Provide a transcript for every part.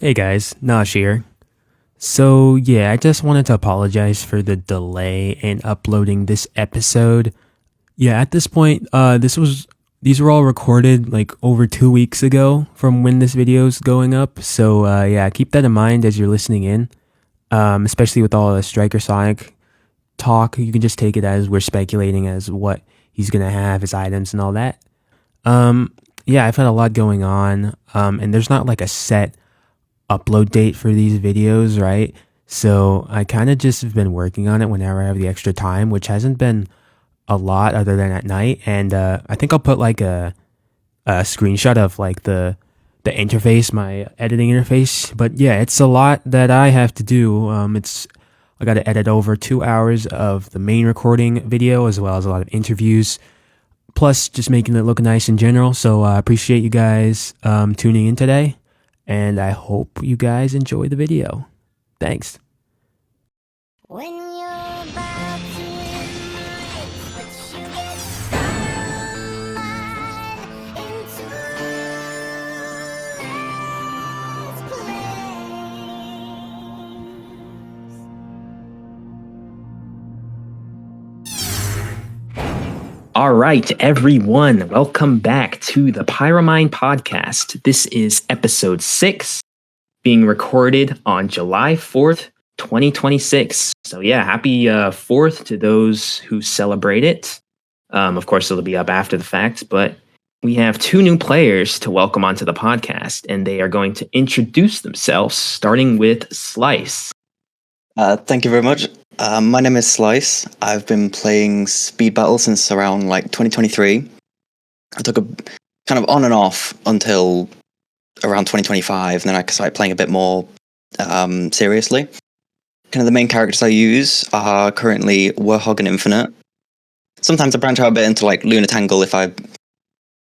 Hey guys, Nash here. So yeah, I just wanted to apologize for the delay in uploading this episode. Yeah, at this point, these were all recorded like over 2 weeks ago from when this video is going up. So yeah, keep that in mind as you're listening in. Especially with all the Striker Sonic talk, you can just take it as we're speculating as what he's gonna have, his items and all that. Um, yeah, I've had a lot going on, and there's not like a set upload date for these videos, right? So I kind of just have been working on it whenever I have the extra time, which hasn't been a lot other than at night. And I think I'll put like a screenshot of like the interface, my editing interface. But yeah, it's a lot that I have to do. I got to edit over 2 hours of the main recording video as well as a lot of interviews, plus just making it look nice in general. So I appreciate you guys tuning in today, and I hope you guys enjoy the video. Thanks. When you're about to fight, but you get stumbled into this place. All right, everyone, welcome back to the Pyro-Mine podcast. This is episode 6, being recorded on July 4th, 2026. So yeah, happy 4th to those who celebrate it. Of course, it'll be up after the fact, but we have 2 new players to welcome onto the podcast, and they are going to introduce themselves, starting with Slice. Thank you very much. My name is Slice. I've been playing Speed Battle since around like 2023. I took a kind of on and off until around 2025, and then I started playing a bit more seriously. Kind of the main characters I use are currently Warhog and Infinite. Sometimes I branch out a bit into like Lunar Tangle if I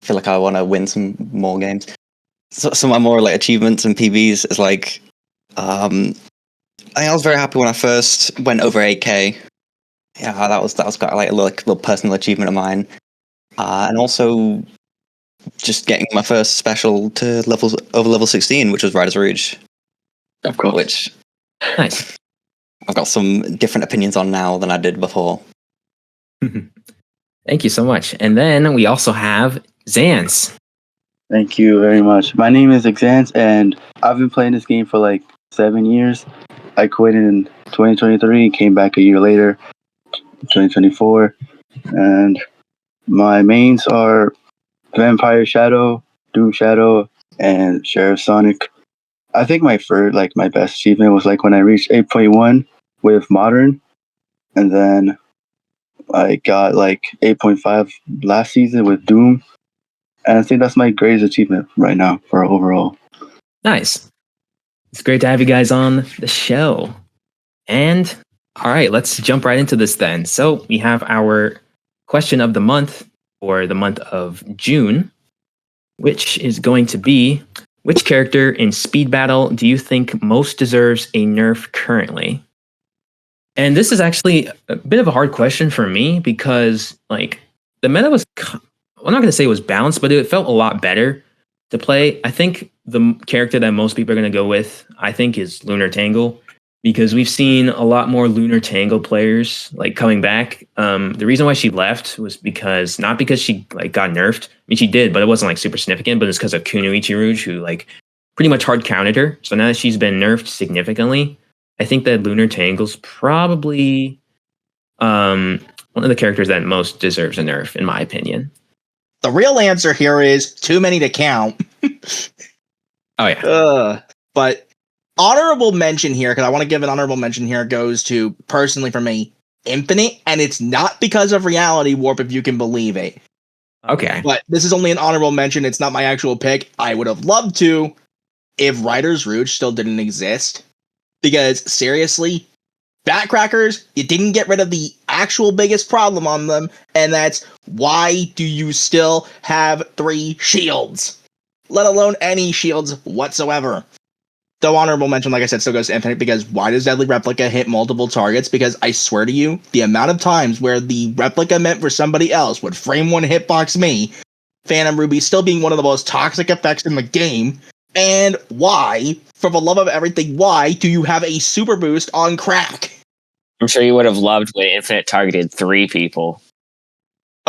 feel like I want to win some more games. So, some of my more like achievements and PBs is like I was very happy when I first went over 8K. Yeah, that was quite like a little personal achievement of mine. And also just getting my first special to over level 16, which was Riders Rouge. Of course. Which Nice. I've got some different opinions on now than I did before. Thank you so much. And then we also have XANS. Thank you very much. My name is XANS, and I've been playing this game for like 7 years. I quit in 2023 and came back a year later, 2024. And my mains are Vampire Shadow, Doom Shadow, and Sheriff Sonic. I think my best achievement was like when I reached 8.1 with Modern, and then I got like 8.5 last season with Doom. And I think that's my greatest achievement right now for overall. Nice. It's great to have you guys on the show. And all right, let's jump right into this then. So we have our question of the month for the month of June, which is going to be, which character in Speed Battle do you think most deserves a nerf currently? And this is actually a bit of a hard question for me because like the meta was, I'm not going to say it was balanced, but it felt a lot better to play. I think the character that most people are going to go with, I think, is Lunar Tangle, because we've seen a lot more Lunar Tangle players like coming back. The reason why she left was because not because she like got nerfed. I mean, she did, but it wasn't like super significant. But it's because of Kunoichi Rouge, who like pretty much hard counted her. So now that she's been nerfed significantly, I think that Lunar Tangle's probably one of the characters that most deserves a nerf, in my opinion. The real answer here is too many to count. Oh yeah. But honorable mention here, because I want to give an honorable mention here, goes to, personally for me, Infinite, and it's not because of Reality Warp, if you can believe it. Okay. But this is only an honorable mention. It's not my actual pick. I would have loved to if Riders Rouge still didn't exist. Because, seriously, Backcrackers, you didn't get rid of the actual biggest problem on them, and that's why do you still have 3 shields? Let alone any shields whatsoever. Though honorable mention, like I said, still goes to Infinite, because why does Deadly Replica hit multiple targets? Because I swear to you, the amount of times where the replica meant for somebody else would frame one hitbox me, Phantom Ruby still being one of the most toxic effects in the game, And why, for the love of everything, why do you have a super boost on crack? I'm sure you would have loved when Infinite targeted 3 people.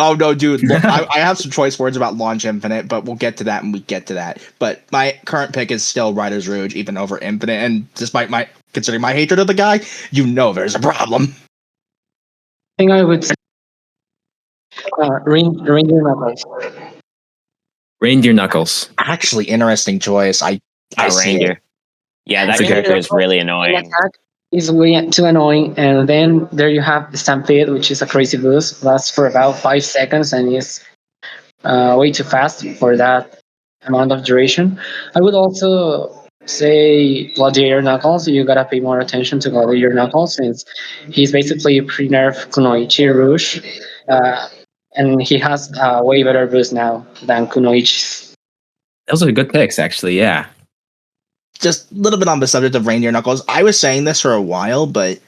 Oh no, dude! Look, I have some choice words about Launch Infinite, but we'll get to that when we get to that. But my current pick is still Riders Rouge, even over Infinite. And despite considering my hatred of the guy, you know there's a problem. I think I would Reindeer Knuckles. Reindeer Knuckles. Actually, interesting choice. I see Reindeer. it. Yeah, that That's a good character is really The annoying. attack is way too annoying, and then there you have the Stampede, which is a crazy boost, lasts for about 5 seconds and is way too fast for that amount of duration. I would also say Gladiator Knuckles. You gotta pay more attention to Gladiator Knuckles since he's basically a pre-nerf Kunoichi Rouge, and he has a way better boost now than Kunoichi's. Those are good picks, actually. Yeah. Just a little bit on the subject of Reindeer Knuckles. I was saying this for a while, but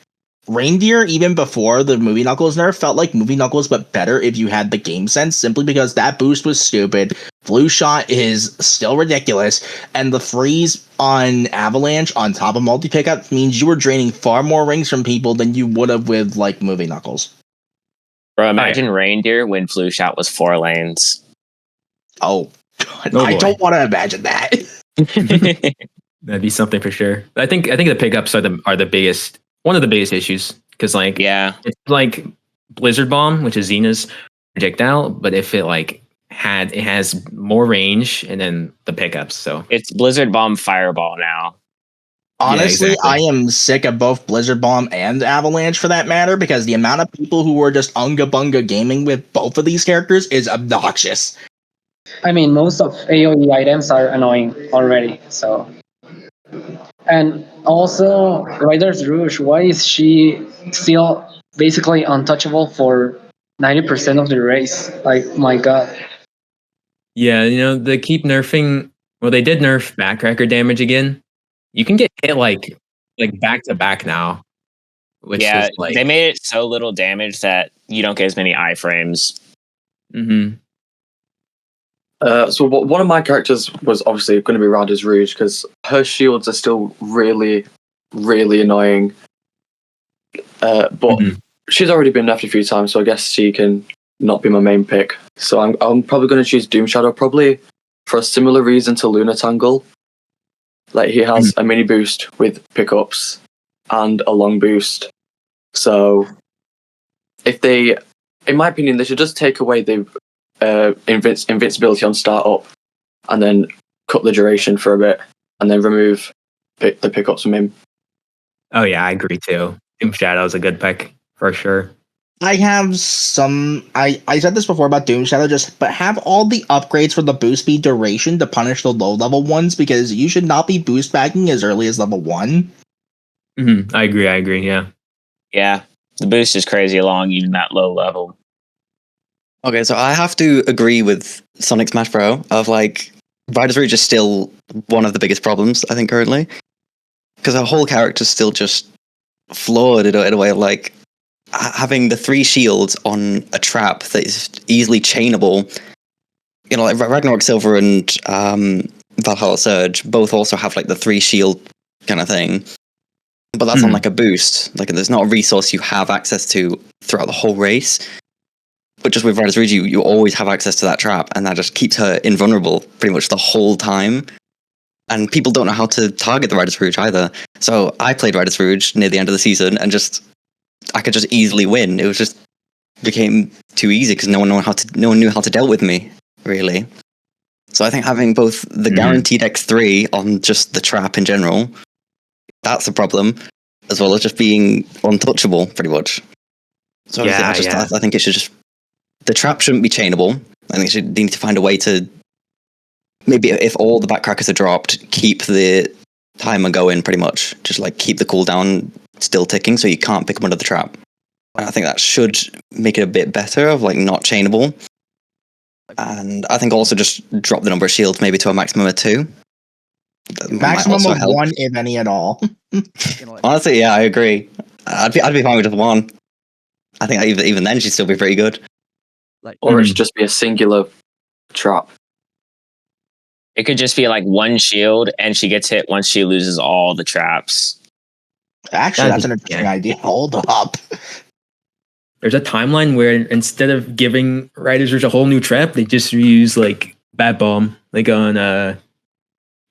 Reindeer, even before the Movie Knuckles nerf, felt like Movie Knuckles, but better if you had the game sense, simply because that boost was stupid. Flu Shot is still ridiculous, and the freeze on Avalanche on top of multi pickup means you were draining far more rings from people than you would have with like Movie Knuckles. Bro, imagine Reindeer when Flu Shot was 4 lanes. Oh, God, Oh, I boy. don't want to imagine that. That'd be something for sure. I think the pickups are the biggest, one of the biggest issues, because like Yeah. it's like Blizzard Bomb, which is Xena's projectile, but if it like it has more range and then the pickups. So It's Blizzard Bomb Fireball now. Honestly, exactly. I am sick of both Blizzard Bomb and Avalanche for that matter, because the amount of people who were just unga bunga gaming with both of these characters is obnoxious. I mean, most of AoE items are annoying already, so. And also, Riders Rouge, why is she still basically untouchable for 90% of the race? Like, my god. yeah, they keep nerfing. Well, they did nerf backcracker damage again. You can get hit like back to back now, which Yeah, is like they made it so little damage that you don't get as many iframes. mhm. So one of my characters was obviously going to be Riders Rouge because her shields are still really, really annoying. But she's already been nerfed a few times, so I guess she can not be my main pick. So I'm probably going to choose Doom Shadow, probably for a similar reason to Lunar Tangle. Like he has a mini boost with pickups and a long boost. So if they, in my opinion, they should just take away the invincibility on startup and then cut the duration for a bit and then remove the pickups from him. Oh yeah, I agree too. Doom Shadow is a good pick for sure. I have some. I said this before about Doom Shadow, but have all the upgrades for the boost speed duration to punish the low level ones, because you should not be boost backing as early as level 1. I agree. Yeah. Yeah, the boost is crazy long, even that low level. Okay, so I have to agree with SonicSmashBro of like Riders Rouge is still one of the biggest problems I think currently, because her whole character's still just flawed in a way of like having the 3 shields on a trap that is easily chainable. Like Ragnarok Silver and Valhalla Surge both also have like the 3 shield kind of thing, but that's on like a boost. Like there's not a resource you have access to throughout the whole race. But just with Riders Rouge, you always have access to that trap, and that just keeps her invulnerable pretty much the whole time. And people don't know how to target the Riders Rouge either. So I played Riders Rouge near the end of the season, and I could just easily win. It was just became too easy because no one knew how to deal with me, really. So I think having both the guaranteed X3 on just the trap in general, that's a problem, as well as just being untouchable, pretty much. So I think it should just. The trap shouldn't be chainable. I think they need to find a way to, maybe if all the backcrackers are dropped, keep the timer going pretty much. Just like keep the cooldown still ticking so you can't pick them under the trap. And I think that should make it a bit better of like not chainable. And I think also just drop the number of shields maybe to a maximum of 2. Maximum of 1, if any at all. Honestly, yeah, I agree. I'd be fine with just 1. I think even then she'd still be pretty good. Or it should just be a singular trap. It could just be like one shield, and she gets hit once she loses all the traps. Actually, that's an interesting idea. Hold up. There's a timeline where instead of giving Riders Rouge a whole new trap, they just reuse like Bat Bomb, like on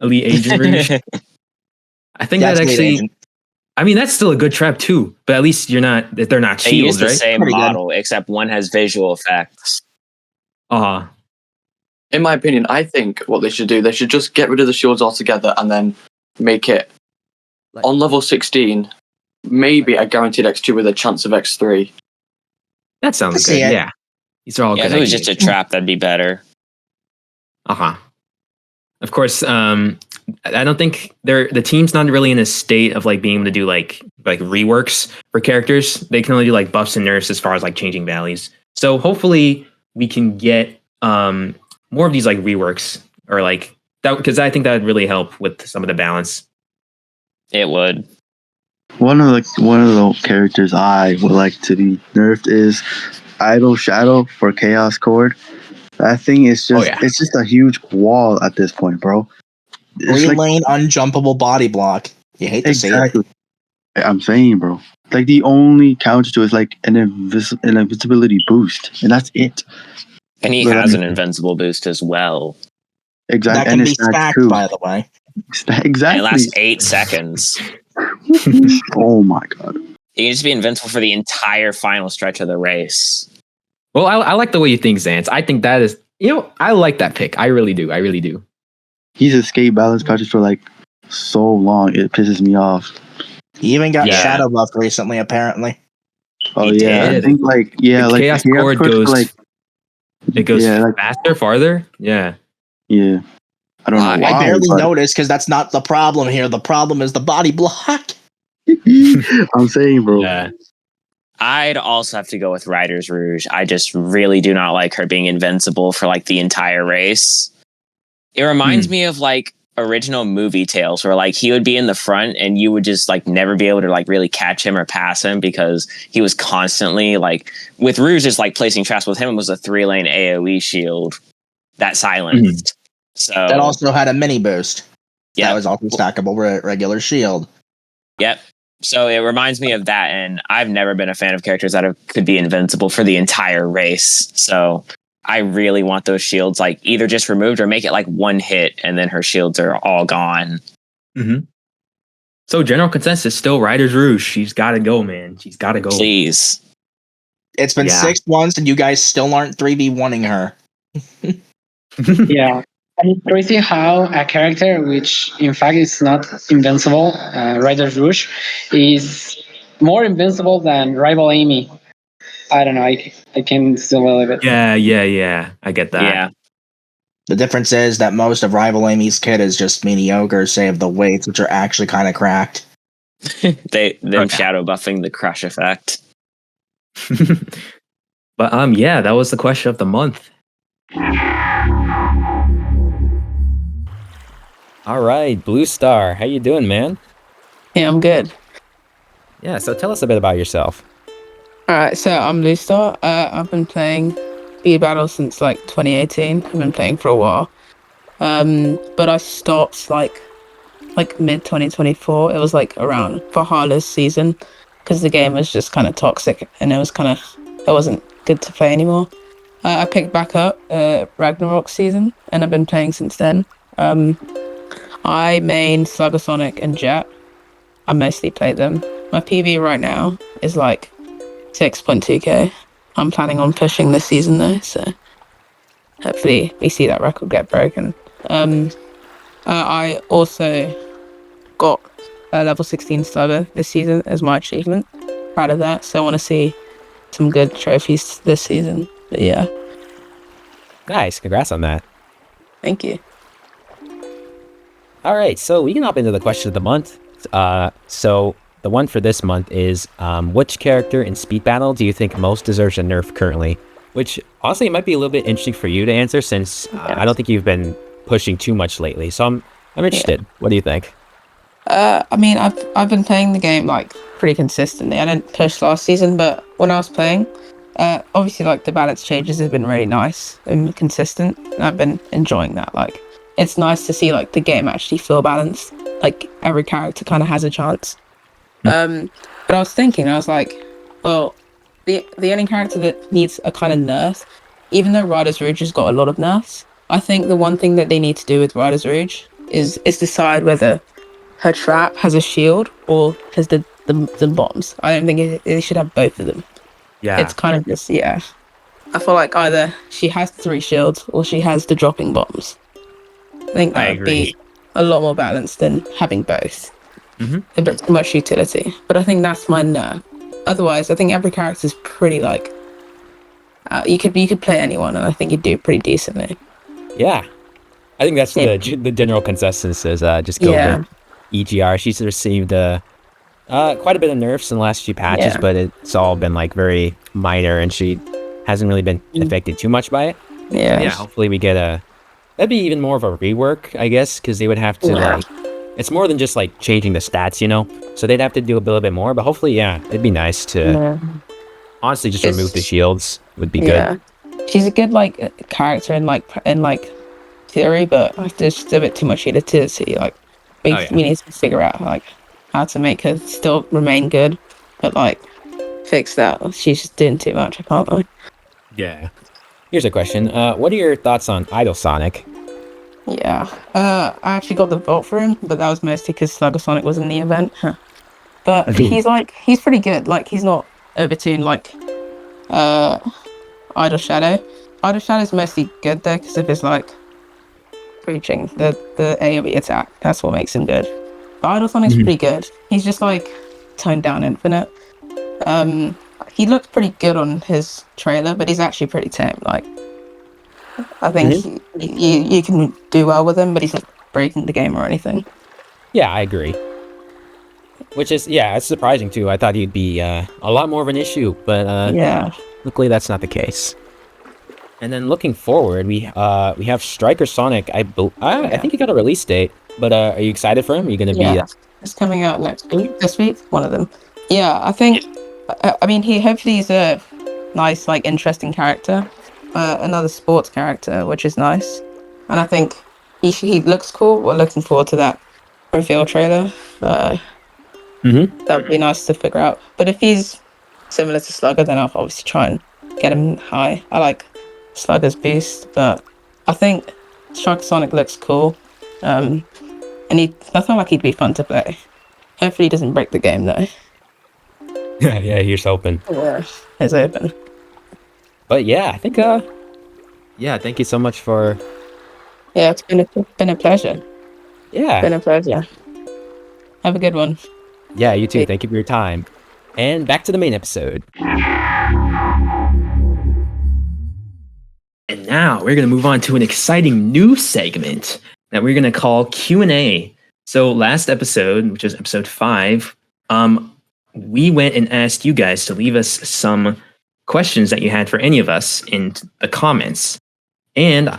Elite Agent Rouge. I think that actually. I mean, that's still a good trap too, but at least they're not They shields, use the right? same model, except one has visual effects. In my opinion, I think what they should do, they should just get rid of the shields altogether and then make it on level 16, maybe a guaranteed X2 with a chance of X3. That sounds good. Yeah. These are all good. If it was just a trap, that'd be better. Of course, I don't think the team's not really in a state of like being able to do like reworks for characters. They can only do like buffs and nerfs as far as like changing values. So hopefully we can get more of these like reworks or like that, because I think that would really help with some of the balance. It would. One of the characters I would like to be nerfed is Idle Shadow for Chaos Cord. That thing is just it's just a huge wall at this point, bro. It's 3-lane unjumpable body block. You hate to say it. I'm saying, bro. Like the only counter to it is like an invisibility boost, and that's it. And he has an invincible boost as well. Exactly. That can be stacked, by the way. Exactly. It lasts 8 seconds. Oh my god. He can just be invincible for the entire final stretch of the race. Well, I like the way you think, Xans. I think that is, I like that pick. I really do. He's escape balance patches for like so long. It pisses me off. He even got shadow buffed recently, apparently. Oh yeah, I think like the like Chaos Cord goes like it goes faster, farther. Yeah. Yeah. I don't know. I why, barely but noticed because that's not the problem here. The problem is the body block. I'm saying, bro. Yeah. I'd also have to go with Riders Rouge. I just really do not like her being invincible for like the entire race. It reminds me of like original movie Tales where like he would be in the front and you would just like never be able to like really catch him or pass him because he was constantly like with Rouge just like placing traps. With him it was a 3-lane AoE shield that silenced. So that also had a mini boost. Yeah, that was also stackable regular shield. Yep. So it reminds me of that, and I've never been a fan of characters that could be invincible for the entire race. So I really want those shields like either just removed or make it like one hit, and then her shields are all gone. Mm-hmm. So general consensus still Riders Rouge. She's got to go, man. She's got to go. Please. It's been 6 months, and you guys still aren't 3v1ing her. Yeah. And it's crazy how a character, which in fact is not invincible, Riders Rouge, is more invincible than Rival Amy. I don't know. I can still believe it. Yeah. I get that. Yeah. The difference is that most of Rival Amy's kit is just mediocre, save the weights, which are actually kind of cracked. Them shadow buffing the crush effect. But that was the question of the month. All right, Blue Star, how you doing, man? Yeah, I'm good. Yeah, so tell us a bit about yourself. Alright, so I'm Blue Star. I've been playing Speed Battle since like 2018. I've been playing for a while. But I stopped like mid 2024. It was like around Valhalla's season because the game was just kind of toxic and it wasn't good to play anymore. I picked back up Ragnarok season and I've been playing since then. I main Slugger Sonic and Jet. I mostly play them. My PV right now is like 6.2k. I'm planning on pushing this season though, so hopefully we see that record get broken. I also got a level 16 Slugger this season as my achievement. Proud of that, so I want to see some good trophies this season. But yeah. Nice, congrats on that. Thank you. All right, so we can hop into the question of the month. So the one for this month is, which character in Speed Battle do you think most deserves a nerf currently? Which honestly might be a little bit interesting for you to answer since I don't think you've been pushing too much lately. So I'm interested. Yeah. What do you think? I mean, I've been playing the game like pretty consistently. I didn't push last season, but when I was playing, obviously like the balance changes have been really nice and consistent. And I've been enjoying that. Like it's nice to see like the game actually feel balanced. Like every character kind of has a chance. But I was thinking, I was like, well, the only character that needs a kind of nerf, even though Riders Rouge has got a lot of nerfs, I think the one thing that they need to do with Riders Rouge is decide whether her trap has a shield or has the bombs. I don't think it should have both of them. Yeah. It's kind of just, yeah. I feel like either she has 3 shields or she has the dropping bombs. I think I that would agree. be a lot more balanced than having both. Mhm. A bit too much utility. But I think that's my nerf. Otherwise, I think every character is pretty like... you could play anyone and I think you'd do pretty decently. Yeah. I think that's Yeah. the general consensus is just go Yeah. with EGR. She's received quite a bit of nerfs in the last few patches, Yeah. but it's all been like very minor, and she hasn't really been affected too much by it. Yeah. Yeah, hopefully we get that'd be even more of a rework, I guess, because they would have to Yeah. like, it's more than just like changing the stats, you know? So they'd have to do a little bit more, but hopefully, yeah, it'd be nice to Yeah. honestly just It's- remove the shields would be Yeah. good. She's a good like character in like theory, but there's just a bit too much utility. Like we Oh, yeah. we need to figure out like how to make her still remain good, but like fix that. She's just doing too much. I can't lie. Yeah. Here's a question. What are your thoughts on Idle Sonic? Yeah. I actually got the vote for him, but that was mostly because Slugger Sonic was in the event. But he's pretty good. Like he's not overtune like Idle Shadow. Idle Shadow's mostly good there because of his like preaching the AoE attack. That's what makes him good. But Idle Sonic's pretty good. He's just like toned down infinite. He looks pretty good on his trailer, but he's actually pretty tame. Like I think you can do well with him, but he's not breaking the game or anything. Yeah, I agree. Which is, yeah, it's surprising too. I thought he'd be a lot more of an issue, but Yeah. luckily that's not the case. And then looking forward, we have Striker Sonic. I think he got a release date, but are you excited for him? Are you going to Yeah, it's coming out next week. This week, one of them. Yeah, I think. I mean, hopefully he's a nice, like, interesting character, another sports character, which is nice. And I think he looks cool. We're looking forward to that reveal trailer. That would be nice to figure out. But if he's similar to Slugger, then I'll obviously try and get him high. I like Slugger's boost, but I think Striker Sonic looks cool. And I feel like he'd be fun to play. Hopefully he doesn't break the game though. yeah, here's hoping. Yeah, it's open. But yeah, I think yeah, thank you so much for Yeah, it's been a pleasure. yeah. Been a pleasure. Have a good one. Yeah, you too. Thank you for your time. And back to the main episode. And now we're going to move on to an exciting new segment that we're going to call Q&A. So last episode, which was episode 5, we went and asked you guys to leave us some questions that you had for any of us in the comments. And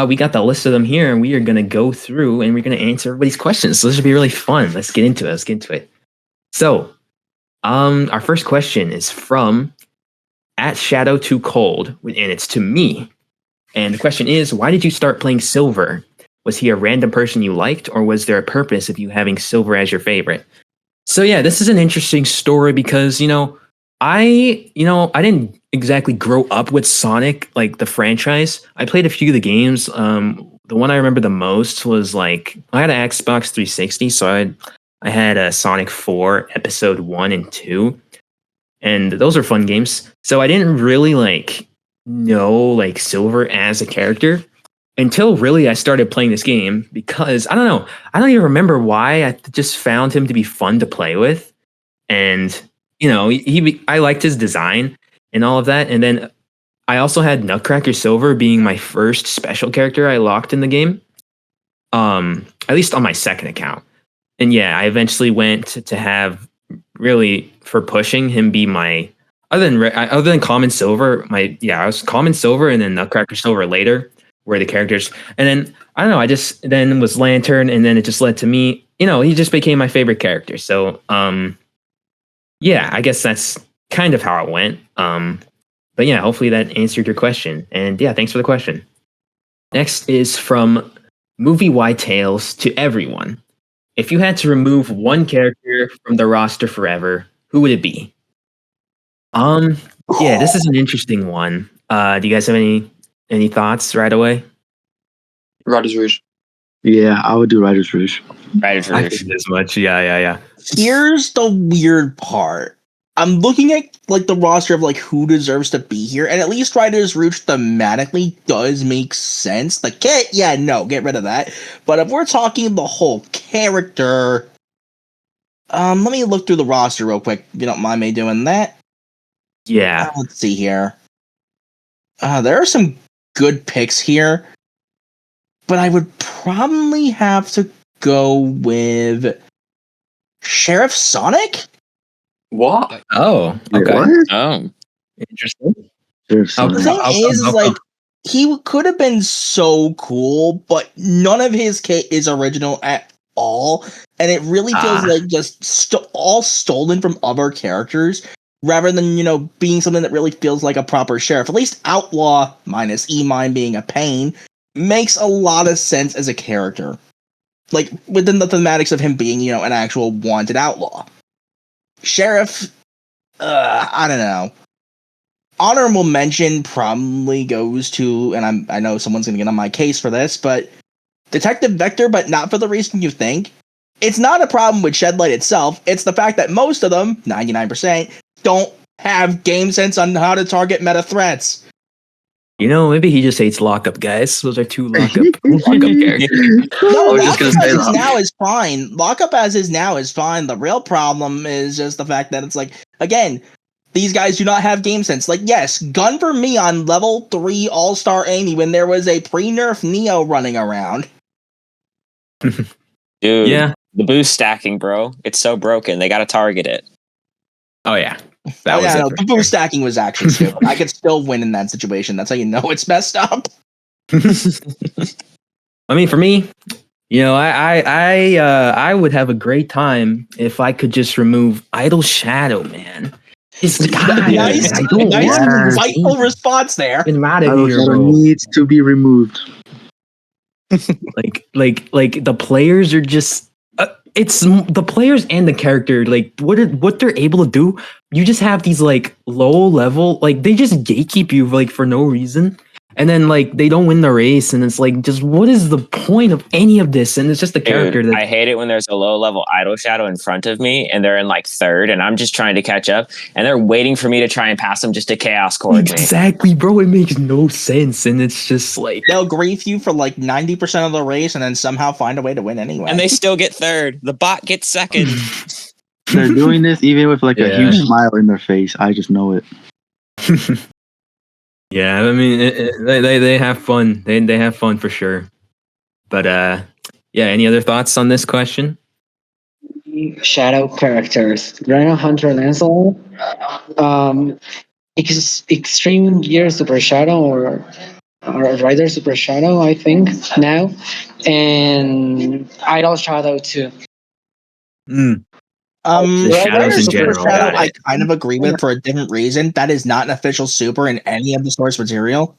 we got the list of them here, and we are going to go through and we're going to answer everybody's questions. So this should be really fun. Let's get into it. So our first question is from @Shadow2Cold, and it's to me. And the question is, why did you start playing Silver? Was he a random person you liked, or was there a purpose of you having Silver as your favorite? So yeah, this is an interesting story because, I didn't exactly grow up with Sonic, like the franchise. I played a few of the games. The one I remember the most was like, I had an Xbox 360, so I had a Sonic 4 episode 1 and 2. And those are fun games. So I didn't really know Silver as a character until really I started playing this game, because I don't even remember why. I just found him to be fun to play with, and I liked his design and all of that. And then I also had Nutcracker Silver being my first special character I locked in the game, at least on my second account. And yeah, I eventually went to have, really for pushing, him be my other than Common Silver. I was Common Silver and then Nutcracker Silver later were the characters. And then I don't know, I just then was Lantern, and then it just led to me, he just became my favorite character. So yeah, I guess that's kind of how it went. But yeah, hopefully that answered your question. And yeah, thanks for the question. Next is from movie-wide tales to everyone. If you had to remove one character from the roster forever, who would it be? Yeah, this is an interesting one. Do you guys have any thoughts right away? Riders Rouge. Yeah, I would do Riders Rouge. Riders I Rouge. think this much. Yeah. Here's the weird part. I'm looking at like the roster of like who deserves to be here, and at least Riders Rouge thematically does make sense. The kit, yeah, no, get rid of that. But if we're talking the whole character, let me look through the roster real quick, if you don't mind me doing that. Yeah. Let's see here. There are some good picks here, but I would probably have to go with Sheriff Sonic. What? Oh, Wait, okay. what? Oh. Interesting. Sheriff The Sonic. thing is, like, he could have been so cool, but none of his kit is original at all, and it really feels like just all stolen from other characters, rather than, being something that really feels like a proper sheriff. At least Outlaw, minus E-Mine being a pain, makes a lot of sense as a character. Like, within the thematics of him being, an actual wanted outlaw. Sheriff, I don't know. Honorable mention probably goes to, and I know someone's gonna get on my case for this, but Detective Vector, but not for the reason you think. It's not a problem with Shedlight itself, it's the fact that most of them, 99%, don't have game sense on how to target meta threats. Maybe he just hates lockup guys. Those are two lockup characters. No, I was just Lockup gonna as say is that. now is fine. Lockup as is now is fine. The real problem is just the fact that it's like, again, these guys do not have game sense. Like, yes, gun for me on level 3 All-Star Amy when there was a pre-nerf Neo running around. Dude, Yeah. the boost stacking, bro. It's so broken. They got to target it. Oh yeah. That Oh, was yeah, it. no, for the boost stacking was actually stupid. I could still win in that situation. That's how you know it's messed up. I mean, for me, I would have a great time if I could just remove Idle Shadow, man. This guy, Nice, I don't nice, want this rightful game. response there. Get him out of Idle here, Shadow bro. needs to be removed. Like the players are just. It's the players and the character. Like what they're able to do. You just have these like low level. Like they just gatekeep you like for no reason. And then like they don't win the race, and it's like just what is the point of any of this? And it's just the character Dude, that I hate it when there's a low level idle shadow in front of me and they're in like third and I'm just trying to catch up and they're waiting for me to try and pass them just to chaos cord me. exactly, bro. It makes no sense, and it's just like They'll grief you for like 90% of the race and then somehow find a way to win anyway. And they still get third. The bot gets second. They're doing this even with like a Yeah. huge smile in their face. I just know it. yeah. I mean, they have fun. They have fun for sure. But yeah. Any other thoughts on this question? Shadow characters. Rhino Hunter Lancelot. Extreme Gear Super Shadow or Rider Super Shadow, I think now, and Idol Shadow too. The shadows Rider in Super general. Shadow, Got I it. kind of agree with for a different reason. That is not an official super in any of the source material.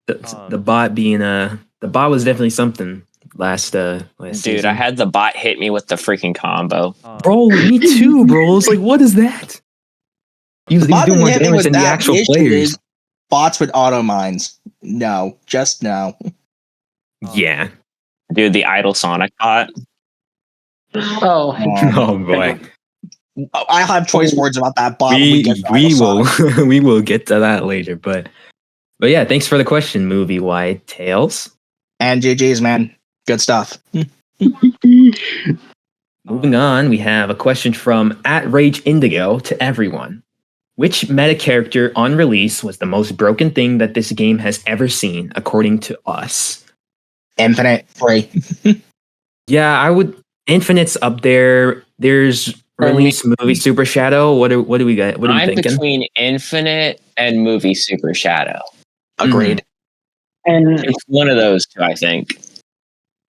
The bot being the bot was definitely something last Dude, season. I had the bot hit me with the freaking combo. Bro, me too, bro. It's like, what is that? He's Bot doing didn't more hit me damage with than the that. actual The issue players. is bots with auto mines. No, just no. Yeah. Dude, the idle Sonic bot. Oh, Oh boy. I have choice words about that bot. when We get to we Idle will Sonic. we will get to that later, but yeah, thanks for the question, Movie Wide Tales. And GG's, man. Good stuff. Moving on, we have a question from @RageIndigo to everyone. Which meta character on release was the most broken thing that this game has ever seen, according to us? Infinite free. Yeah, I would. Infinite's up there. There's release movie Super Shadow. What do we got? What are we I'm thinking? between Infinite and Movie Super Shadow. Agreed. and It's one of those two, I think.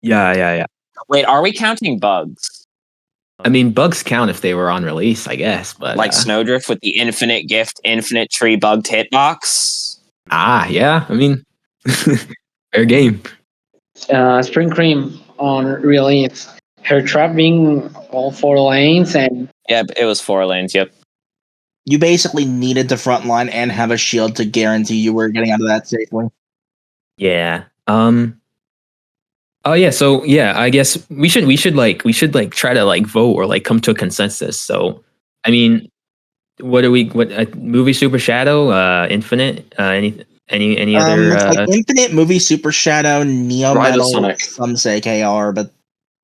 Yeah. Wait, are we counting bugs? I mean, bugs count if they were on release, I guess. But Like Snowdrift with the Infinite Gift, Infinite Tree bugged hitbox? yeah. I mean, fair game. Spring Cream on release. Her trap being all 4 lanes and Yep, it was 4 lanes. Yep. You basically needed to front line and have a shield to guarantee you were getting out of that safely. Yeah. Oh yeah. So yeah, I guess we should try to like vote or like come to a consensus. So I mean, what movie Super Shadow, Infinite, any other? It's like Infinite, Movie Super Shadow, Neo Rider Metal. Sonic. Some say KR, but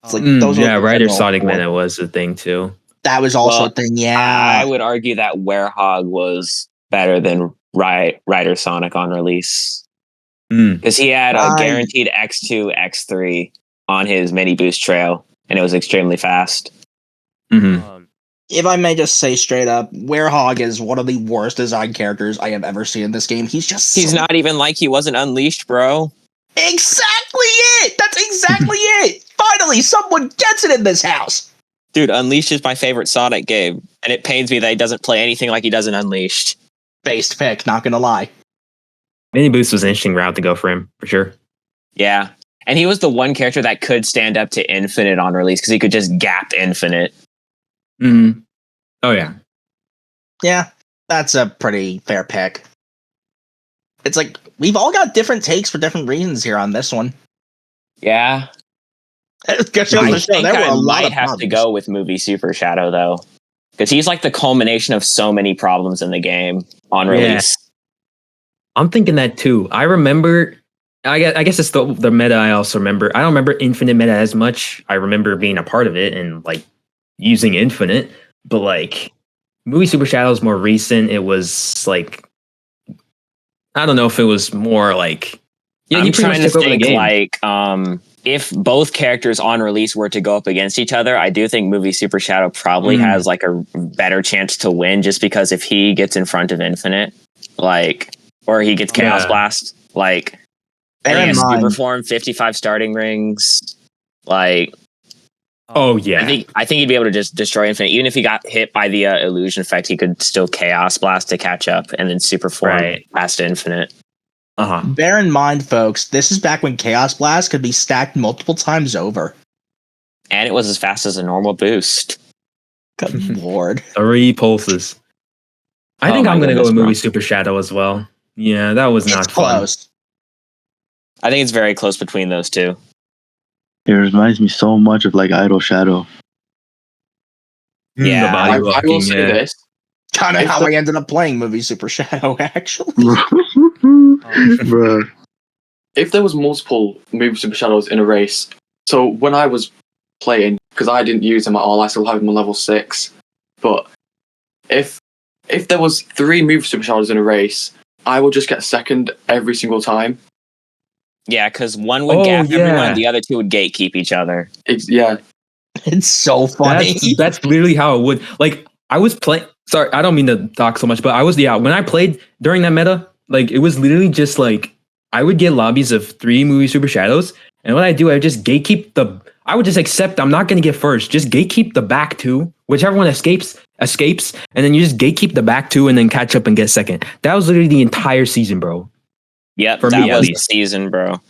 it's like those are yeah, the Rider general Sonic four. Meta was the thing too. That was also Well, a thing. Yeah, I would argue that Werehog was better than Rider Sonic on release because he had a guaranteed X2, X3 on his mini boost trail, and it was extremely fast. Mm-hmm. If I may just say straight up, Werehog is one of the worst design characters I have ever seen in this game. He's not even like he wasn't unleashed, bro. Exactly it! That's exactly it! Finally, someone gets it in this house! Dude, Unleashed is my favorite Sonic game, and it pains me that he doesn't play anything like he does in Unleashed. Based pick, not gonna lie. Mini boost was an interesting route to go for him, for sure. Yeah. And he was the one character that could stand up to Infinite on release, because he could just gap Infinite. Mm-hmm. Oh, yeah. Yeah, that's a pretty fair pick. It's like, we've all got different takes for different reasons here on this one. Yeah. I think I might have to go with Movie Super Shadow, though. Because he's like the culmination of so many problems in the game on release. Yeah. I'm thinking that too. I remember, I guess it's the meta I also remember. I don't remember Infinite meta as much. I remember being a part of it and like using Infinite. But like, Movie Super Shadow is more recent. It was like, I don't know if it was more like, yeah, I'm trying to think like, if both characters on release were to go up against each other, I do think Movie Super Shadow probably has like a better chance to win, just because if he gets in front of Infinite, like, or he gets Chaos Blast, like, and super form, 55 starting rings, like, oh yeah, I think he'd be able to just destroy Infinite. Even if he got hit by the illusion effect, he could still Chaos Blast to catch up, and then super form past Infinite. Bear in mind, folks, this is back when Chaos Blast could be stacked multiple times over. And it was as fast as a normal boost. Good lord. 3 pulses. I think I'm going to go with Movie Super Shadow as well. Yeah, that was not close. I think it's very close between those two. It reminds me so much of like Idol Shadow. Yeah, I will say this. Kind of how I ended up playing Movie Super Shadow, actually. Bro. If there was multiple Movie Super Shadows in a race, so when I was playing, because I didn't use them at all, I still have them on level 6. But if there was 3 Movie Super Shadows in a race, I would just get second every single time. Yeah, because one would gap everyone, the other two would gatekeep each other. It's so funny. That's literally how it would. Like, I was playing. Sorry, I don't mean to talk so much, but I was when I played during that meta, like it was literally just like I would get lobbies of 3 Movie Super Shadows, and what I do, I would just gatekeep I would just accept I'm not gonna get first. Just gatekeep the back 2, whichever one escapes, and then you just gatekeep the back 2 and then catch up and get second. That was literally the entire season, bro. Yep, for that me, was the season, bro.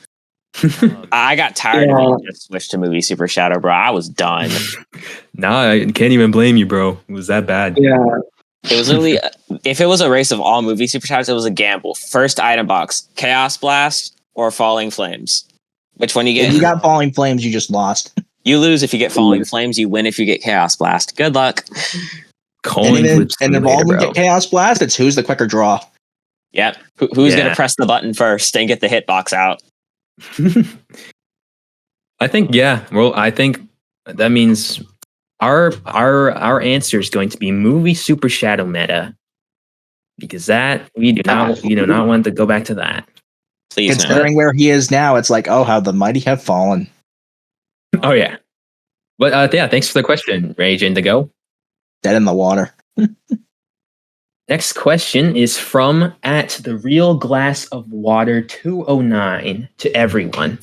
I got tired of just switch to Movie Super Shadow, bro. I was done. Nah, I can't even blame you, bro. It was that bad. Yeah. It was literally, if it was a race of all Movie Super Shadows, it was a gamble. First item box, Chaos Blast or Falling Flames. Which one you get? If you got Falling Flames, you just lost. You lose if you get Falling Flames. You win if you get Chaos Blast. Good luck. Coin flips and if all of them get Chaos Blast, it's who's the quicker draw. Yep. Who's going to press the button first and get the hitbox out? I think, well, I think that means our answer is going to be Movie Super Shadow meta, because that we do not want to go back to that. Please, considering where he is now, it's like, oh, how the mighty have fallen. Oh yeah, but thanks for the question, Rage Indigo. Dead in the water. Next question is from @therealglassofwater209 to everyone.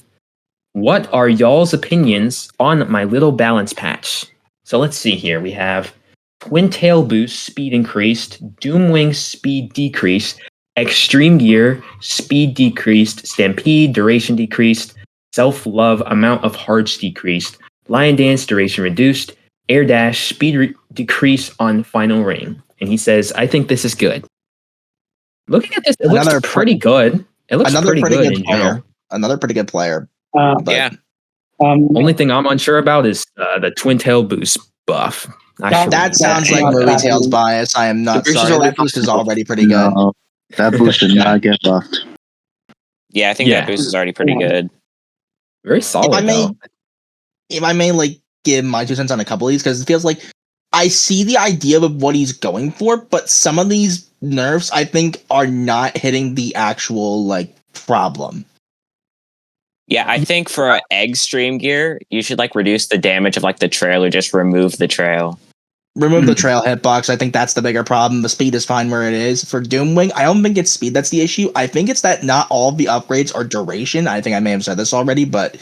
What are y'all's opinions on my little balance patch? So let's see here. We have Twin Tail Boost speed increased, Doomwing speed decreased, Extreme Gear speed decreased, Stampede duration decreased, self-love, amount of hearts decreased, lion dance duration reduced, air dash speed decrease on final ring. And he says, I think this is good. Looking at this, it looks pretty good. It looks pretty good in general. Another pretty good player. Yeah. Only thing I'm unsure about is the twin tail boost buff. That sounds like Movie Tail's bias. I am not sorry. That boost is already pretty good. No, that boost did not get buffed. Yeah, I think that boost is already pretty good. Very solid. If I may, like, give my 2 cents on a couple of these, because it feels like I see the idea of what he's going for, but some of these nerfs I think are not hitting the actual like problem. Yeah, I think for an egg stream gear, you should like reduce the damage of like the trail or just remove the trail. Remove the trail hitbox. I think that's the bigger problem. The speed is fine where it is. For Doomwing, I don't think it's speed that's the issue. I think it's that not all of the upgrades are duration. I think I may have said this already, but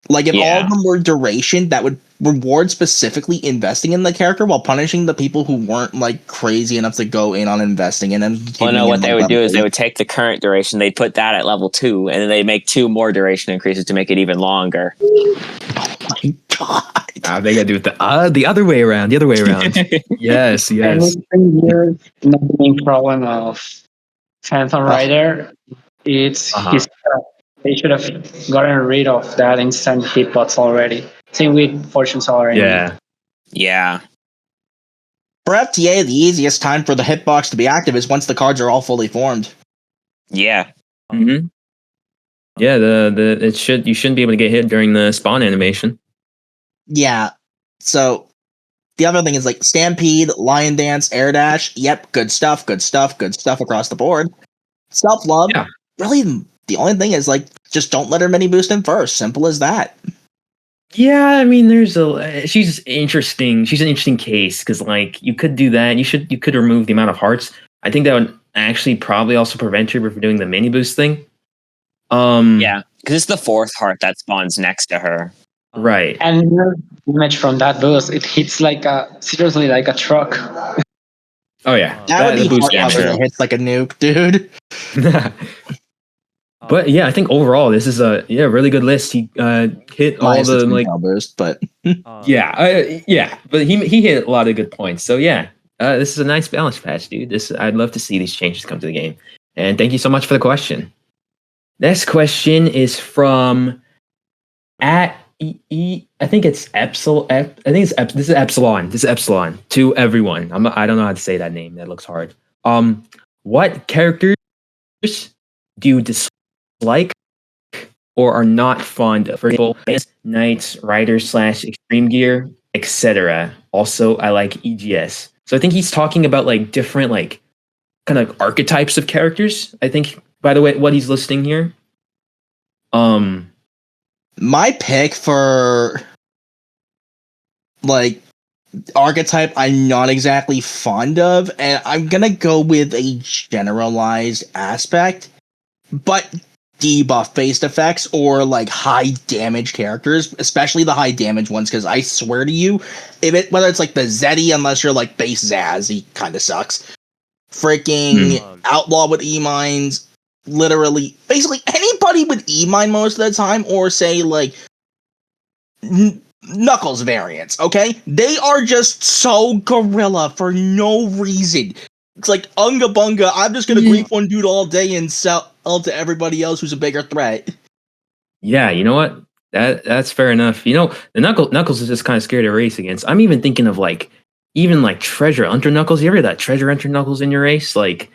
like if all of them were duration, that would reward specifically investing in the character while punishing the people who weren't like crazy enough to go in on investing in them. Well, no, what they would do is they would take the current duration, they'd put that at level 2, and then they make 2 more duration increases to make it even longer. Oh my god! They gotta do it the other way around. Yes. And here's the main problem of Phantom Rider. It's they should have gotten rid of that instant hitbox already. Same with Fortune Solar. Yeah. For FTA, the easiest time for the hitbox to be active is once the cards are all fully formed. Yeah. Yeah, you shouldn't be able to get hit during the spawn animation. Yeah. So the other thing is like Stampede, Lion Dance, Air Dash. Yep, good stuff across the board. Self-love. Yeah. Really, the only thing is like just don't let her mini boost in first. Simple as that. Yeah, I mean, she's interesting. She's an interesting case because like you could do that. You could remove the amount of hearts. I think that would actually probably also prevent you from doing the mini boost thing. Yeah, because it's the 4th heart that spawns next to her. Right. And damage from that boost, it hits like seriously like a truck. Oh yeah, that would be hard that hits like a nuke, dude. But yeah, I think overall this is a really good list. He hit all the like burst, but but he hit a lot of good points. So yeah, this is a nice balance patch, dude. I'd love to see these changes come to the game. And thank you so much for the question. Next question is from I think it's Epsilon. This is Epsilon. This is Epsilon to everyone. I don't know how to say that name. That looks hard. What characters do you dislike or are not fond of? For example, Knights, Riders / Extreme Gear, etc. Also, I like EGS. So I think he's talking about like different like kind of archetypes of characters. I think, by the way, what he's listing here. My pick for like archetype I'm not exactly fond of, and I'm gonna go with a generalized aspect, but debuff based effects or like high damage characters, especially the high damage ones, because I swear to you, whether it's like the Zeddy, unless you're like base Zaz, he kind of sucks. Freaking Outlaw with E-Mines, literally, basically anybody with E-Mine most of the time, or say like Knuckles variants, okay? They are just so gorilla for no reason. It's like Unga Bunga, I'm just gonna grief one dude all day and sell to everybody else who's a bigger threat. Yeah, you know what? That's fair enough. You know, the Knuckles is just kind of scary to race against. I'm even thinking of like Treasure Hunter Knuckles. You ever that Treasure Hunter Knuckles in your race? Like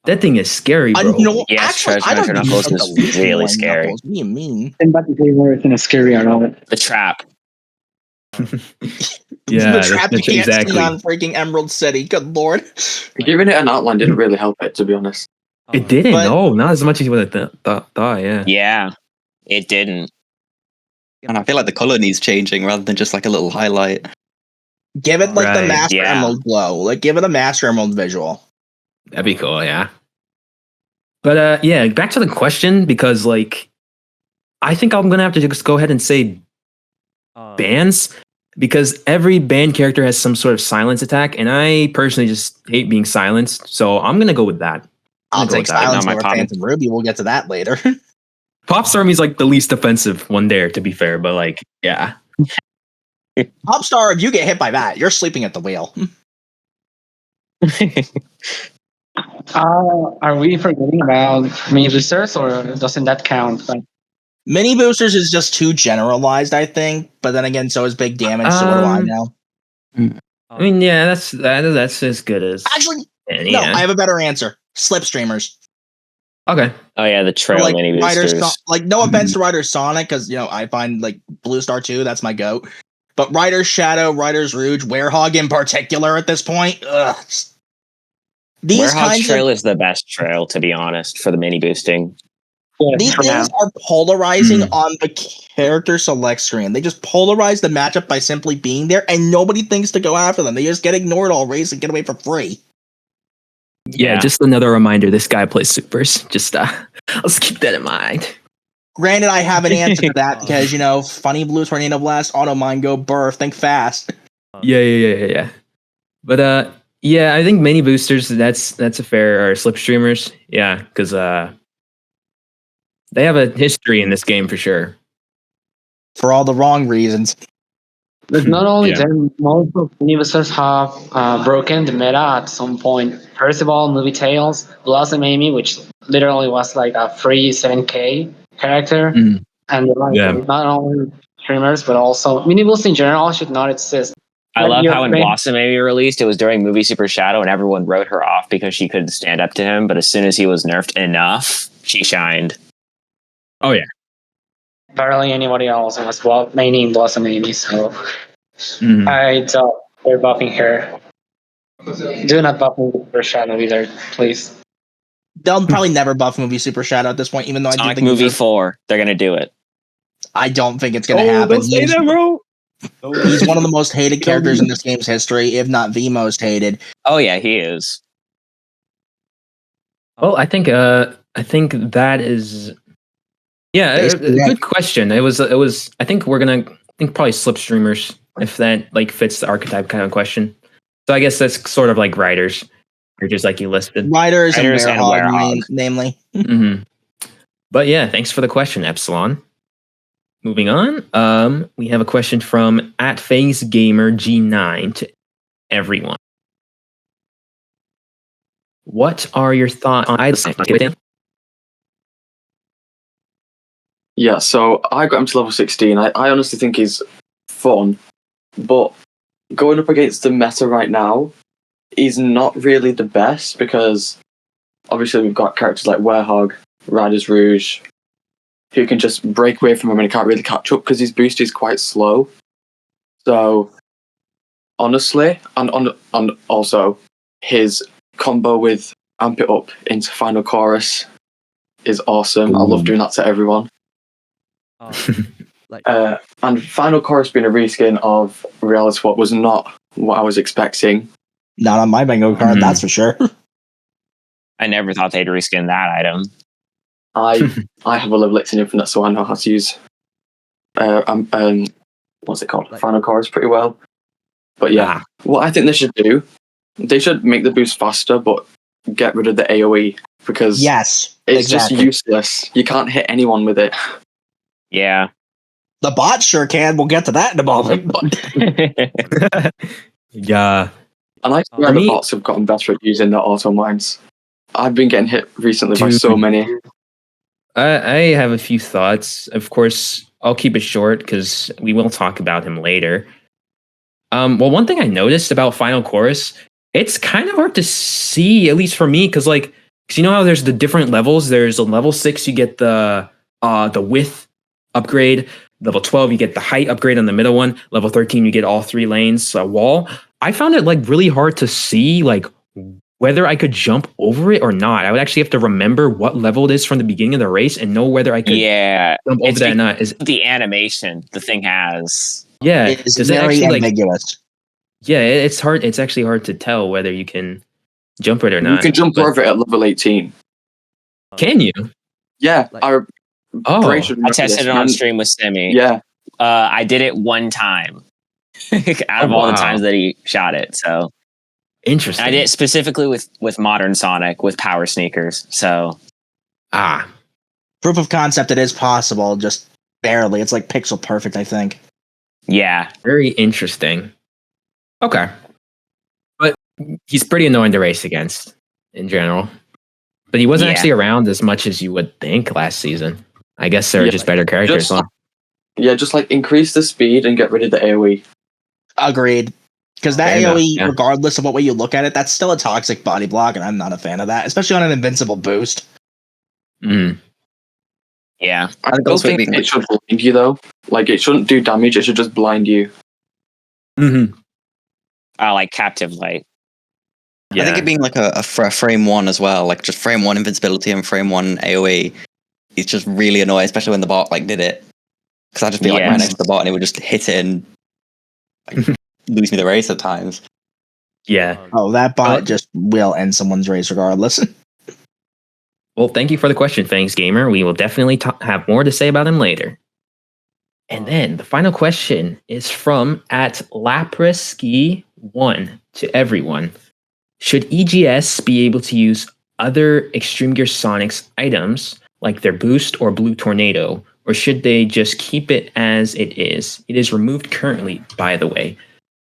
that thing is scary, bro. Treasure Hunter Knuckles is really scary. What do you mean? Somebody say more than scary or not. The trap. The trap you can't see on freaking Emerald City. Good lord. Giving it an outline didn't really help it, to be honest. It didn't. No, not as much as you would have thought. Yeah. Yeah, it didn't. And I feel like the color needs changing rather than just like a little highlight. Give it like the Master Emerald glow. Like give it a Master Emerald visual. That'd be cool. Yeah. But back to the question, because like I think I'm gonna have to just go ahead and say bans, because every banned character has some sort of silence attack, and I personally just hate being silenced. So I'm gonna go with that. I'll take silence over Phantom Ruby. We'll get to that later. Popstormy's like the least offensive one there, to be fair, but like, yeah. Popstar, if you get hit by that, you're sleeping at the wheel. Are we forgetting about mini boosters, or doesn't that count? Like, Mini boosters is just too generalized, I think. But then again, so is big damage. So what do I know? I mean, yeah, that's as good as. Actually, any, no, yeah. I have a better answer. Slipstreamers. Okay. Oh yeah, the trail like mini Ryder boosters. like no offense to Ryder Sonic, because I find like Blue Star 2, that's my goat. But Ryder's Shadow, Ryder's Rouge, Werehog in particular at this point, these Werehog's kinds trail of is the best trail, to be honest, for the mini boosting. these for now. things are polarizing on the character select screen. They just polarize the matchup by simply being there, and nobody thinks to go after them. They just get ignored all race and get away for free. Yeah, just another reminder. This guy plays supers. Just let's keep that in mind. Granted, I have an answer to that because funny blue tornado blast, auto mine, go burr, think fast. Yeah. But yeah, I think mini boosters. That's a fair, or slipstreamers. Yeah, because they have a history in this game for sure. For all the wrong reasons. But not only Yeah. them, most of mini boosters have broken the meta at some point. First of all, Movie Tales, Blossom Amy, which literally was like a free 7K character, Mhm. and like, Yeah. not only streamers but also mini boosts in general should not exist. I Like, love your how when friend- Blossom Amy released, it was during Movie Super Shadow, and everyone wrote her off because she couldn't stand up to him. But as soon as he was nerfed enough, she shined. Oh yeah. barely anybody else was maining Blossom Amy, so Mhm. I doubt they're buffing her. Do not buff me for Shadow either, please. They'll probably never buff Movie Super Shadow at this point, even though I do Sonic think Movie 4, they're gonna do it. I don't think it's going to happen. Don't say that, bro. He's one of the most hated characters in this game's history, if not the most hated. Oh yeah, he is. Well, I think that is. Yeah, Basically, good question. It was. I think we're probably slipstreamers, if that like fits the archetype kind of question. So I guess that's sort of like riders, or just like you listed. Riders and Riders and Werehog, Werehog. namely. Mm-hmm. But yeah, thanks for the question, Epsilon. Moving on, we have a question from @FazeGamerG9 to everyone. What are your thoughts on either? Yeah, so I got him to level 16. I honestly think he's fun, but going up against the meta right now, he's not really the best because obviously we've got characters like Werehog, Riders Rouge, who can just break away from him and he can't really catch up because his boost is quite slow. So honestly, and also his combo with Amp It Up into Final Chorus is awesome. I love doing that to everyone. And Final Chorus being a reskin of Reality Swap was not what I was expecting. Not on my bingo card, that's for sure. I never thought they'd reskin that item. I have a level 18 Infinite, so I know how to use what's it called? Final Chorus pretty well. But yeah, what I think they should do, they should make the boost faster, but get rid of the AoE because it's just useless. You can't hit anyone with it. Yeah. The bot sure can. We'll get to that in a moment. But Yeah. And I swear the bots have gotten better at using their auto mines. I've been getting hit recently by so many. I have a few thoughts. Of course, I'll keep it short because we will talk about him later. Well, one thing I noticed about Final Chorus, it's kind of hard to see, at least for me, because you know how there's the different levels. There's a level 6, you get the width upgrade. Level 12, you get the height upgrade on the middle one. Level 13, you get all 3 lanes, a wall. I found it really hard to see whether I could jump over it or not. I would actually have to remember what level it is from the beginning of the race and know whether I could jump over that or not. Is the animation the thing has? Yeah, it's very ambiguous. Yeah, it's hard. It's actually hard to tell whether you can jump it or not. You can jump over it at level 18. Can you? Yeah. I tested it on stream with Simi. Yeah. I did it one time out of all the times that he shot it. So interesting. I did it specifically with modern Sonic with power sneakers. So proof of concept it is possible, just barely. It's like pixel perfect, I think. Yeah. Very interesting. Okay. But he's pretty annoying to race against in general. But he wasn't Yeah. actually around as much as you would think last season. I guess they're Yeah, just better characters. just- Yeah, just like increase the speed and get rid of the AoE. Agreed. Because that Fair enough, AoE, yeah. regardless of what way you look at it, that's still a toxic body block, and I'm not a fan of that, especially on an invincible boost. Mm. Yeah. I think don't also think being- it should blind you though. Like it shouldn't do damage. It should just blind you. Mm-hmm. Like captive light. Yeah. I think it being like a frame 1 as well, like just frame 1 invincibility and frame 1 AoE, is just really annoying, especially when the bot like did it. Because I'd just be like right Yes. next to the bot and it would just hit it and like, lose me the race at times. Yeah. Oh, that bot Oh. just will end someone's race regardless. Well, thank you for the question, Fangs Gamer. We will definitely have more to say about him later. And then the final question is from at Lapraski1 to everyone. Should EGS be able to use other Extreme Gear Sonics items like their boost or blue tornado, or should they just keep it as it is? It is removed currently, by the way.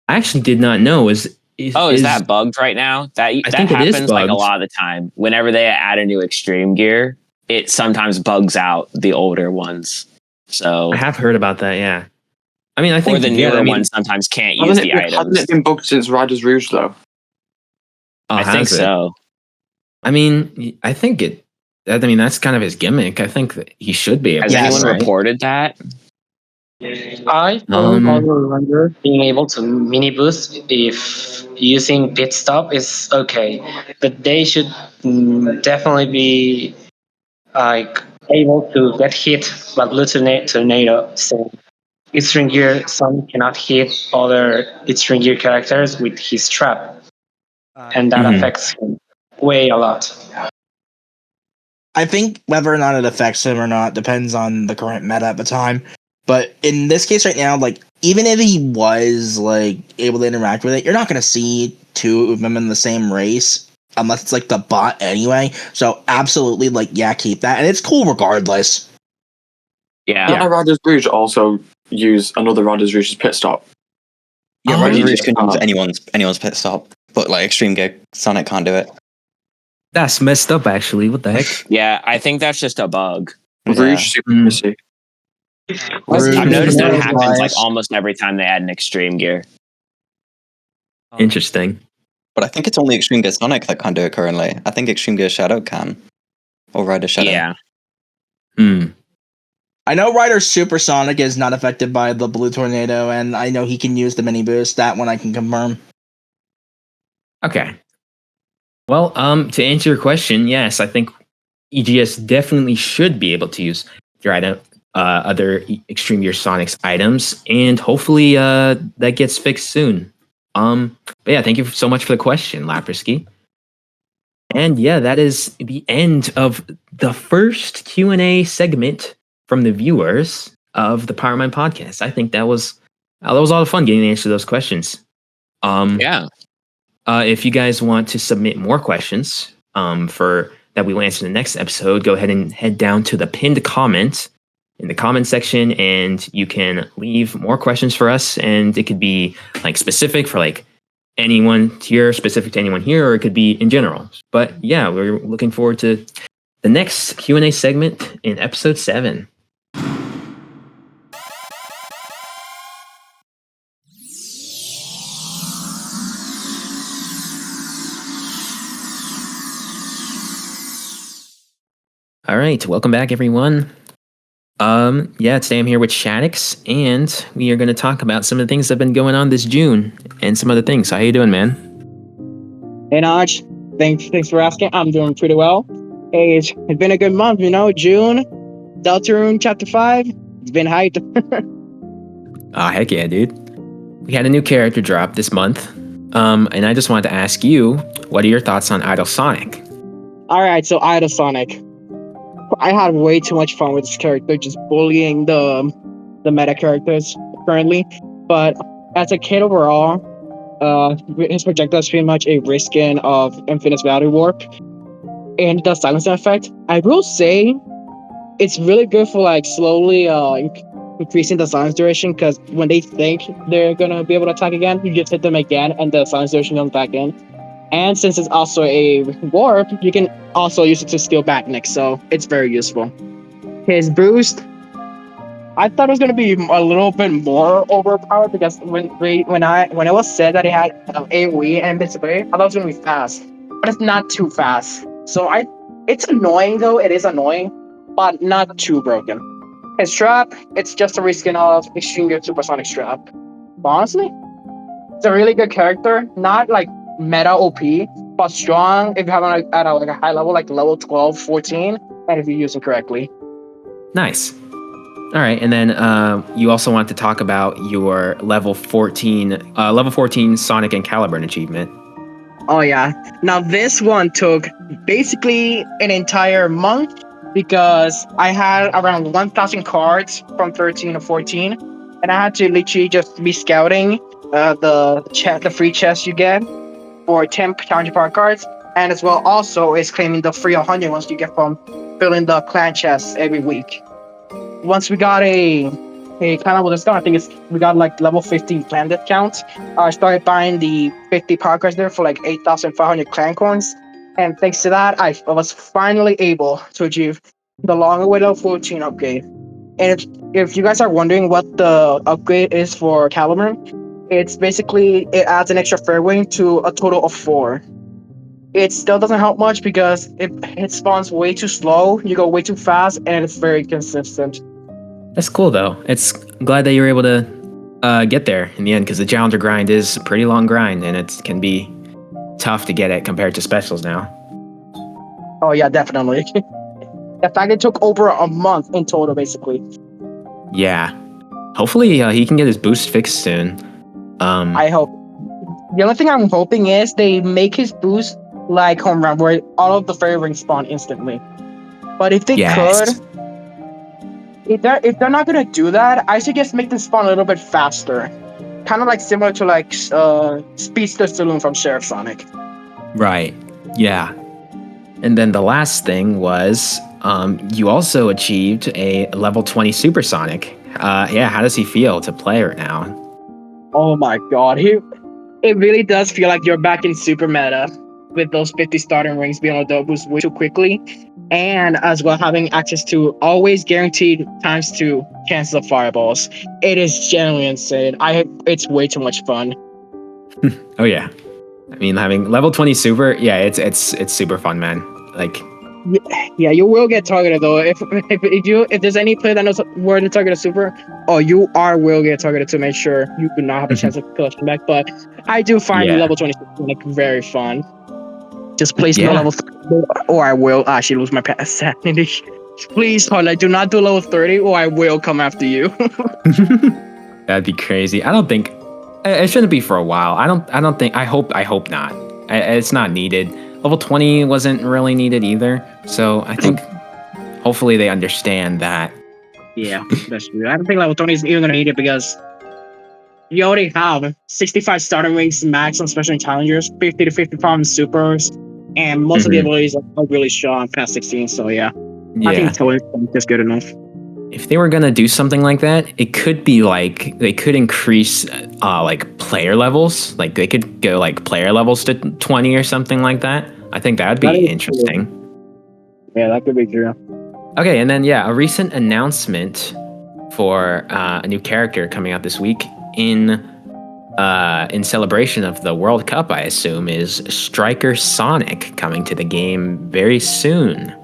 I actually did not know. Is that bugged right now? That think it is happens like a bugged. lot of the time. Whenever they add a new extreme gear, it sometimes bugs out the older ones. So I have heard about that, yeah. I mean, I think or the newer ones sometimes can't use the Hasn't items. it been bugged since Riders Rouge though? Oh, I think has it? so. I mean, I think it. I mean, that's kind of his gimmick. I think that he should be able Has to. anyone right? reported that? I also remember being able to mini boost if using pit stop is okay, but they should definitely be like able to get hit by blue tornado. So Extreme Gear Sun cannot hit other Extreme Gear characters with his trap, and that Mhm. affects him way a lot. I think whether or not it affects him or not depends on the current meta at the time. But in this case right now, like even if he was like able to interact with it, you're not gonna see two of them in the same race unless it's like the bot anyway. So absolutely, like yeah, keep that, and it's cool regardless. Yeah. Can't Riders Rouge also use another Riders Rouge's pit stop? Yeah, Oh, Riders you Rouge just can use can't. anyone's pit stop, but like Extreme Gear Sonic can't do it. That's messed up, actually. What the heck? Yeah, I think that's just a bug. Rouge supremacy. I've noticed that Rouge happens like wise- almost every time they add an extreme gear. Interesting. But I think it's only Extreme Gear Sonic that can do it currently. I think Extreme Gear Shadow can. Or Rider Shadow. Yeah. Hmm. I know Rider Supersonic is not affected by the blue tornado, and I know he can use the mini boost. That one I can confirm. Okay. Well, to answer your question, yes, I think EGS definitely should be able to use your other Extreme Gear Sonics items, and hopefully that gets fixed soon. But yeah, thank you so much for the question, Lapraski. And yeah, that is the end of the first Q&A segment from the viewers of the Pyro-Mine podcast. I think that was a lot of fun getting to answer those questions. Yeah. If you guys want to submit more questions for that we will answer in the next episode, go ahead and head down to the pinned comment in the comment section, and you can leave more questions for us. And it could be like specific for like anyone here, specific to anyone here, or it could be in general. But yeah, we're looking forward to the next Q&A segment in episode 7. All right, welcome back, everyone. Today I'm here with Shaddix, and we are going to talk about some of the things that have been going on this June and some other things. So how you doing, man? Hey Naj, thanks for asking. I'm doing pretty well. Hey, it's been a good month, you know. June, Deltarune Chapter 5. It's been hyped. Oh, heck yeah, dude. We had a new character drop this month. And I just wanted to ask you, what are your thoughts on Idol Sonic? All right, so Idol Sonic. I had way too much fun with this character, just bullying the meta characters currently. But as a kid overall, his projectile is pretty much a reskin of Infinite's Value Warp and the silencing effect. I will say it's really good for like slowly increasing the silence duration, because when they think they're gonna be able to attack again, you just hit them again and the silence duration comes back in. And since it's also a warp, you can also use it to steal back next, so it's very useful. His boost, I thought it was gonna be a little bit more overpowered, because when it was said that it had AoE and invincibility, I thought it was gonna be fast, but it's not too fast. So it's annoying though. It is annoying, but not too broken. His trap, it's just a reskin of Extreme Good Supersonic Strap. But honestly, it's a really good character. Not like meta OP, but strong if you have it at a high level, like level 12, 14, and if you use it correctly. Nice. All right, and then you also want to talk about your level 14 Sonic and Caliburn achievement. Oh yeah. Now this one took basically an entire month, because I had around 1,000 cards from 13 to 14, and I had to literally just be scouting the free chest you get for 10 challenge power cards, and as well also is claiming the free 100 ones you get from filling the clan chests every week. Once we got a clan level discount, I think we got like level 15 clan discount. I started buying the 50 power cards there for like 8,500 clan coins. And thanks to that, I was finally able to achieve the long-awaited level 14 upgrade. And if you guys are wondering what the upgrade is for Caliburn, it's basically, it adds an extra fair wing to a total of 4. It still doesn't help much because it spawns way too slow, you go way too fast, and it's very consistent. That's cool though. It's glad that you were able to get there in the end, because the challenger grind is a pretty long grind, and it can be tough to get it compared to specials now. Oh yeah, definitely. In fact, it took over a month in total, basically. Yeah. Hopefully he can get his boost fixed soon. I hope. The only thing I'm hoping is they make his boost like home run, where all of the fairy rings spawn instantly. But if they could, if they're not gonna do that, I suggest make them spawn a little bit faster. Kind of like similar to like Speedster Saloon from Sheriff Sonic. Right. Yeah. And then the last thing was you also achieved a level 20 Supersonic. Yeah, how does he feel to play right now? Oh my god, it really does feel like you're back in super meta with those 50 starting rings being able to boost way too quickly, and as well having access to always guaranteed ×2 chances of fireballs. It is genuinely insane. It's way too much fun. Oh yeah. I mean, having level 20 super, yeah, it's super fun, man. Like, yeah, you will get targeted though. If there's any player that knows where to target a super, you will get targeted to make sure you do not have a chance of collection back. But I do find level 20 like very fun. Just place no level 30, or I will actually lose my sanity. Please, Harley, do not do level 30, or I will come after you. That'd be crazy. I don't think it shouldn't be for a while. I don't think. I hope not. It's not needed. Level 20 wasn't really needed either. So I think hopefully they understand that. Yeah, that's true. I don't think level 20 is even gonna need it, because you already have 65 starting rings max on special challengers, 50 to 55 on supers, and most of the abilities are really strong past 16. So yeah. I think 20 is just good enough. If they were gonna do something like that, it could be like they could increase like player levels. Like they could go like player levels to 20 or something like that. I think that'd be interesting. True. Yeah, that could be true. Okay, and then a recent announcement for a new character coming out this week in celebration of the World Cup, I assume, is Striker Sonic coming to the game very soon.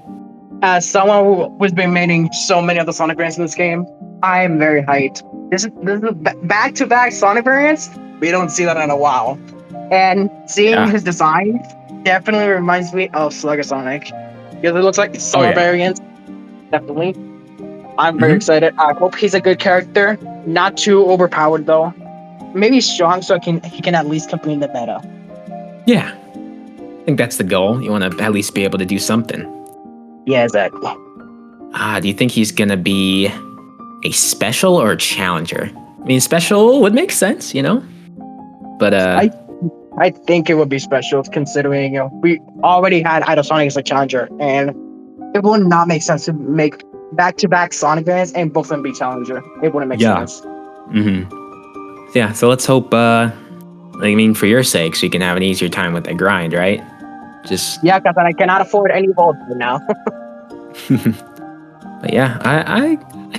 As someone who's been making so many of the Sonic variants in this game, I am very hyped. This is back-to-back Sonic variants. We don't see that in a while. And seeing his design definitely reminds me of Slugger Sonic. Because it looks like summer variants. Definitely. I'm very excited. I hope he's a good character. Not too overpowered though. Maybe strong so he can at least complete the meta. Yeah. I think that's the goal. You want to at least be able to do something. Yeah, exactly. Do you think he's going to be a special or a challenger? I mean, special would make sense, you know? But I think it would be special, considering we already had Idol Sonic as a challenger, and it would not make sense to make back-to-back Sonic events and both of them be Challenger. It wouldn't make Yeah. sense. Yeah, so let's hope, for your sake, so you can have an easier time with the grind, right? Just, Yeah, because I cannot afford any vaults right now. but yeah,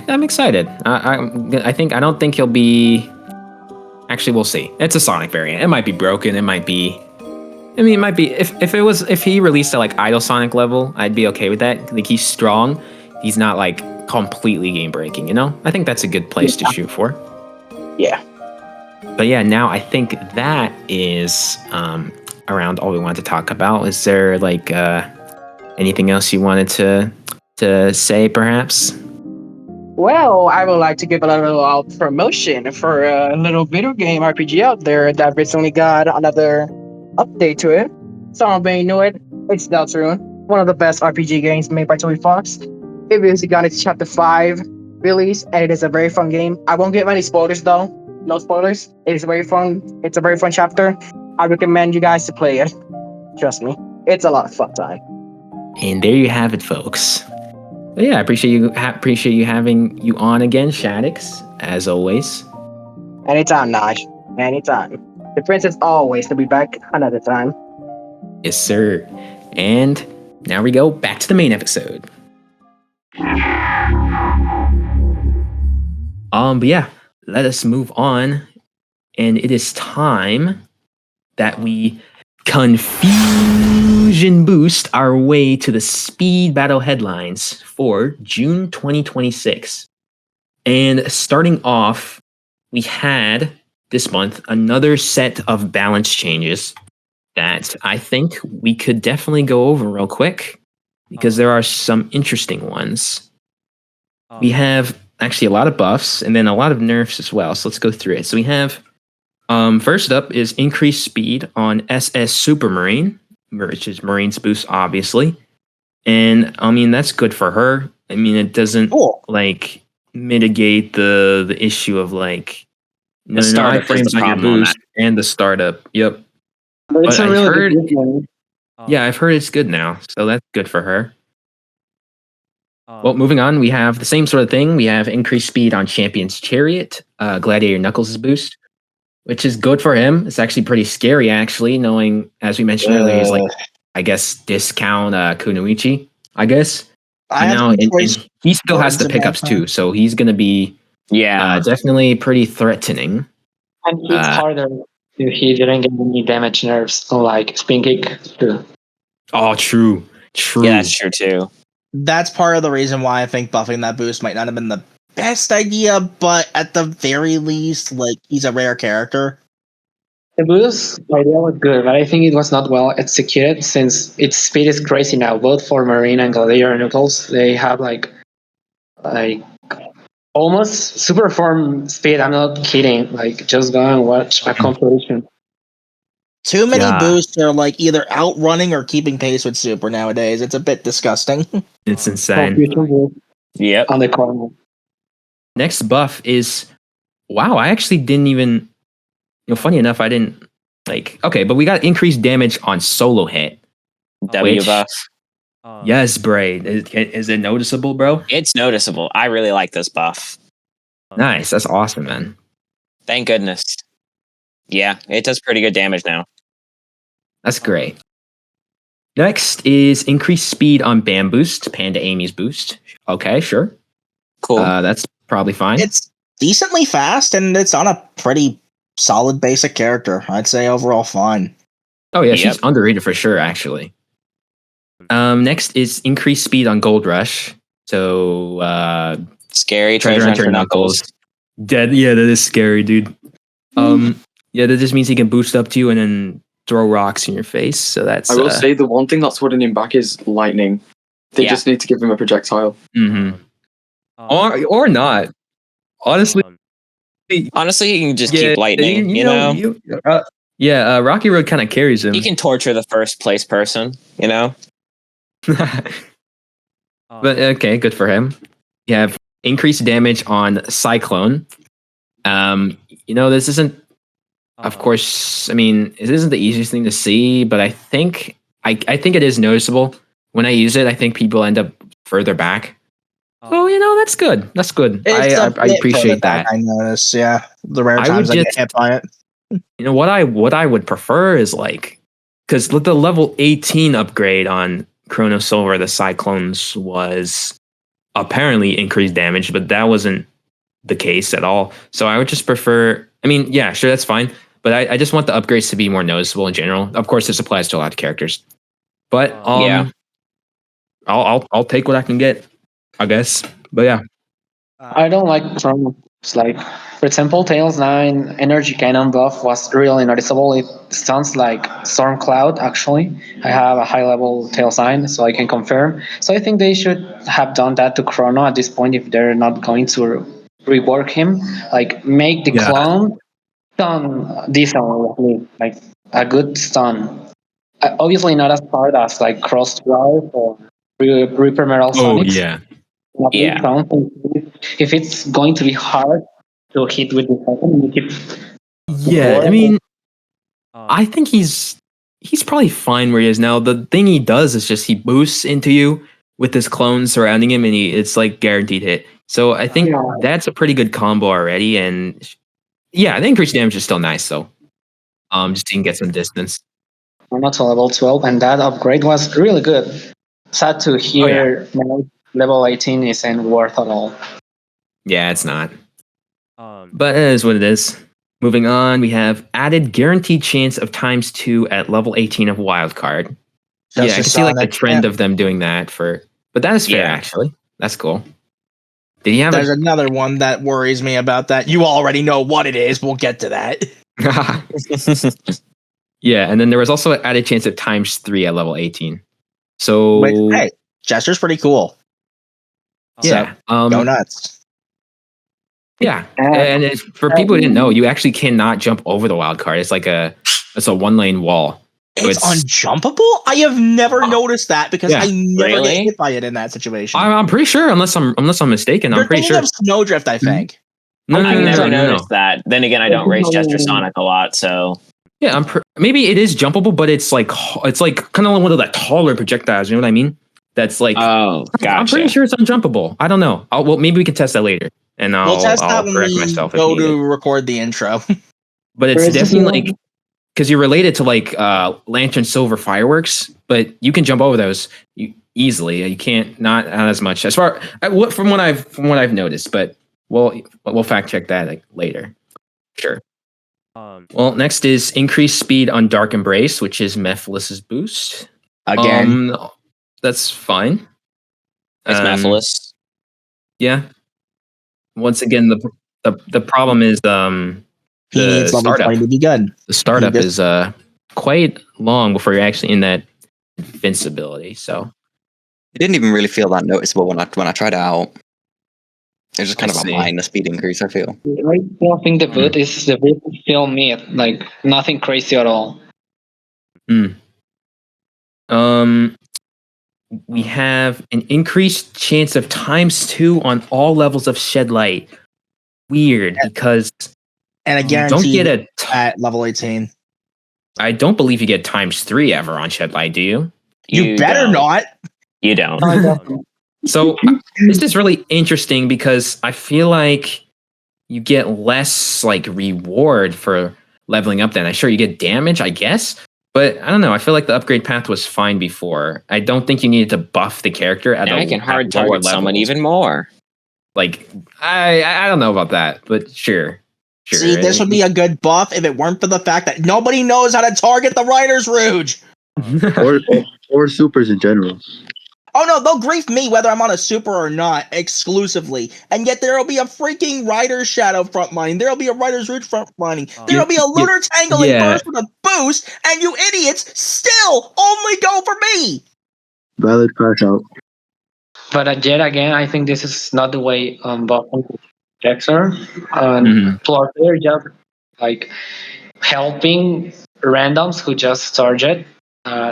I'm excited. I don't think he'll be. Actually, we'll see. It's a Sonic variant. It might be broken. It might be. I mean, it might be. If he released at like Idle Sonic level, I'd be okay with that. Like he's strong. He's not like completely game breaking. You know, I think that's a good place to shoot for. Yeah. But yeah, now I think that is around all we wanted to talk about. Is there like anything else you wanted to say, perhaps? Well, I would like to give a little promotion for a little video game RPG out there that recently got another update to it. Some may know it. It's Deltarune, one of the best RPG games made by Toby Fox. It recently got its Chapter 5 release, and it is a very fun game. I won't give any spoilers though. No spoilers. It is very fun. It's a very fun chapter. I recommend you guys to play it. Trust me, it's a lot of fun time. And there you have it, folks. But yeah, I appreciate you having you on again, Shaddix, as always. Anytime, Naj. Anytime. The prince is always to be back another time. Yes, sir. And now we go back to the main episode. But yeah, let us move on. And it is time that we confusion boost our way to the speed battle headlines for June 2026. And starting off, we had this month another set of balance changes that I think we could definitely go over real quick because there are some interesting ones. We have actually a lot of buffs and then a lot of nerfs as well. So let's go through it. So we have first up is increased speed on SS Supermarine, which is Marine's boost, obviously. And I mean, that's good for her. I mean, it doesn't like mitigate the issue of like the startup is the problem on that. And the startup. Yep. But it's But a I've really heard- good one. Yeah, I've heard it's good now, so that's good for her. Well, moving on, we have the same sort of thing. We have increased speed on Champion's Chariot, Gladiator Knuckles' boost, which is good for him. It's actually pretty scary, actually, knowing, as we mentioned earlier, is like, I guess, discount Kunoichi, I guess. I And have now some and choice he still has the words in pickups that, too, so he's going to be Yeah. definitely pretty threatening. And it's harder if he didn't get any damage nerfs, unlike Spin Kick too. Oh, true. True. Yeah, that's true too. That's part of the reason why I think buffing that boost might not have been the best idea, but at the very least, like, he's a rare character. The boost idea was good, but I think it was not well executed since its speed is crazy now, both for Marine and Gladiator Knuckles. They have like almost super form speed. I'm not kidding. Like, just go and watch a compilation. Too many Yeah. boosts are like either outrunning or keeping pace with Super nowadays. It's a bit disgusting. It's insane. Confusion boost Yep. on the corner. Next buff is, wow, I actually didn't even, funny enough, I didn't, okay, but we got increased damage on solo hit. W Which- buff. Yes, Bray. Is it noticeable, bro? It's noticeable. I really like this buff. Nice. That's awesome, man. Thank goodness. Yeah, it does pretty good damage now. That's great. Next is increased speed on Bam Boost, Panda Amy's boost. Okay, sure. Cool. That's probably fine. It's decently fast and it's on a pretty solid basic character. I'd say overall fine. Oh yeah, Yep. she's underrated for sure, actually. Next is increased speed on Gold Rush. So Scary Treasure Hunter Knuckles. Dead. Yeah, that is scary, dude. Yeah, that just means he can boost up to you and then throw rocks in your face. So that's. I will say the one thing that's holding him back is lightning. They Yeah. just need to give him a projectile. Mm-hmm. Or not. Honestly. Honestly, you can just keep lightning, you know? Rocky Road kind of carries him. He can torture the first place person, you know? But okay, good for him. You have increased damage on Cyclone. This isn't, of course, I mean, it isn't the easiest thing to see, but I think it is noticeable. When I use it, I think people end up further back. Oh, that's good. That's good. It's a I bit appreciate further back, that. I notice, yeah. The rare I times would I just- get hit by it. What I would prefer is like, because the level 18 upgrade on Chrono Silver, the Cyclones, was apparently increased damage, but that wasn't the case at all. So I would just prefer. I mean, yeah, sure, that's fine, but I just want the upgrades to be more noticeable in general. Of course, this applies to a lot of characters, but Yeah. I'll take what I can get, I guess. But yeah, I don't like promos. Like, for example, Tails 9 Energy Cannon buff was really noticeable. It sounds like Storm Cloud, actually. I have a high level Tails 9, so I can confirm. So I think they should have done that to Chrono at this point if they're not going to rework him. Like, make the Yeah. clone stun decently, like a good stun. Obviously, not as hard as like Cross Drive or Reaper Metal oh Sonics. yeah, Yeah. If it's going to be hard to hit with the second, you keep. yeah. I mean, I think he's probably fine where he is now. The thing he does is just he boosts into you with his clones surrounding him, and it's like guaranteed hit. So I think Yeah. that's a pretty good combo already. And yeah, the increased damage is still nice though. Just so you can get some distance. I'm not to level 12, and that upgrade was really good. Sad to hear now level 18 isn't worth at all. Yeah, it's not. But it is what it is. Moving on, we have added guaranteed chance of ×2 at level 18 of wildcard. Yeah, I can see like the trend of them doing that but that is fair Yeah. actually. That's cool. Did he have There's another one that worries me about that. You already know what it is. We'll get to that. Yeah, and then there was also an added chance of ×3 at level 18. So Which, hey, Jester's pretty cool. yeah, Go nuts. yeah. And for people who didn't know, you actually cannot jump over the wild card. It's a 1-lane wall. So It's unjumpable? I have never noticed that because Yeah. I never Really? get hit by it in that situation. I'm pretty sure, unless I'm mistaken. You're I'm pretty thinking sure. of Snowdrift, I think. No, I've never no. noticed that. Then again, I don't race Jester Sonic a lot, so Yeah, maybe it is jumpable, but it's like kind of one of that taller projectiles. You know what I mean? That's like oh, gotcha. I'm pretty sure it's unjumpable. I don't know. Well, maybe we can test that later, and We'll test that I'll when correct we myself. if go needed. to record the intro. But it's Where is this definitely one? like because you're related to like lantern silver fireworks, but you can jump over those easily. You can't not as much as far from what I've noticed. But we'll fact check that like, later. Sure. Well, next is increased speed on Dark Embrace, which is Mephilus's boost. Again. That's fine. It's Mephiles. Yeah. Once again, the problem is He the needs level startup. 20 to be good. The startup He is quite long before you're actually in that invincibility. So It didn't even really feel that noticeable when I tried it out. It was just kind I of see. a minor speed increase, I feel. I still think the boot is still mid, like nothing crazy at all. We have an increased chance of ×2 on all levels of shed light. Weird, because And a you guarantee don't get a. at level 18. I don't believe you get ×3 ever on shed light. Do you? You better don't. not. You don't. So this is really interesting because I feel like you get less like reward for leveling up. Then I sure you get damage, I guess, but I don't know. I feel like the upgrade path was fine before. I don't think you needed to buff the character at Now I can hard lower target someone levels. even more. Like I don't know about that, but sure. See, this would be a good buff if it weren't for the fact that nobody knows how to target the Writer's Rouge. or supers in general. Oh no, they'll grief me whether I'm on a super or not exclusively. And yet there'll be a freaking Rider's Shadow front mining. There'll be a Rider's Rouge front mining. There'll be a Lunar Tangling Burst with a boost, and you idiots still only go for me! Valid crash out. But yet again, I think this is not the way buffing Jaxer. Plus, they're just like helping randoms who just target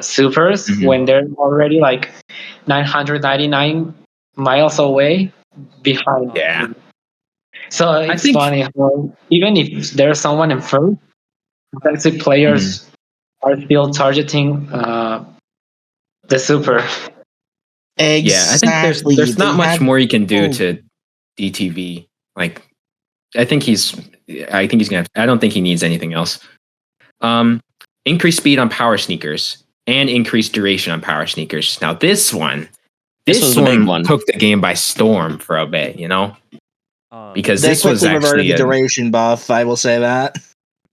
supers when they're already like 999 miles away behind. Yeah. So it's funny how even if there's someone in front, defensive players are still targeting the super. Exactly. Yeah, I think there's not They much had- more you can do Oh. to DTV. Like, I think he's gonna have, I don't think he needs anything else. Increased speed on power sneakers and increased duration on power sneakers. Now this was the big one. took the game by storm for a bit, you know, because They this was quickly reverted actually the duration buff. I will say that.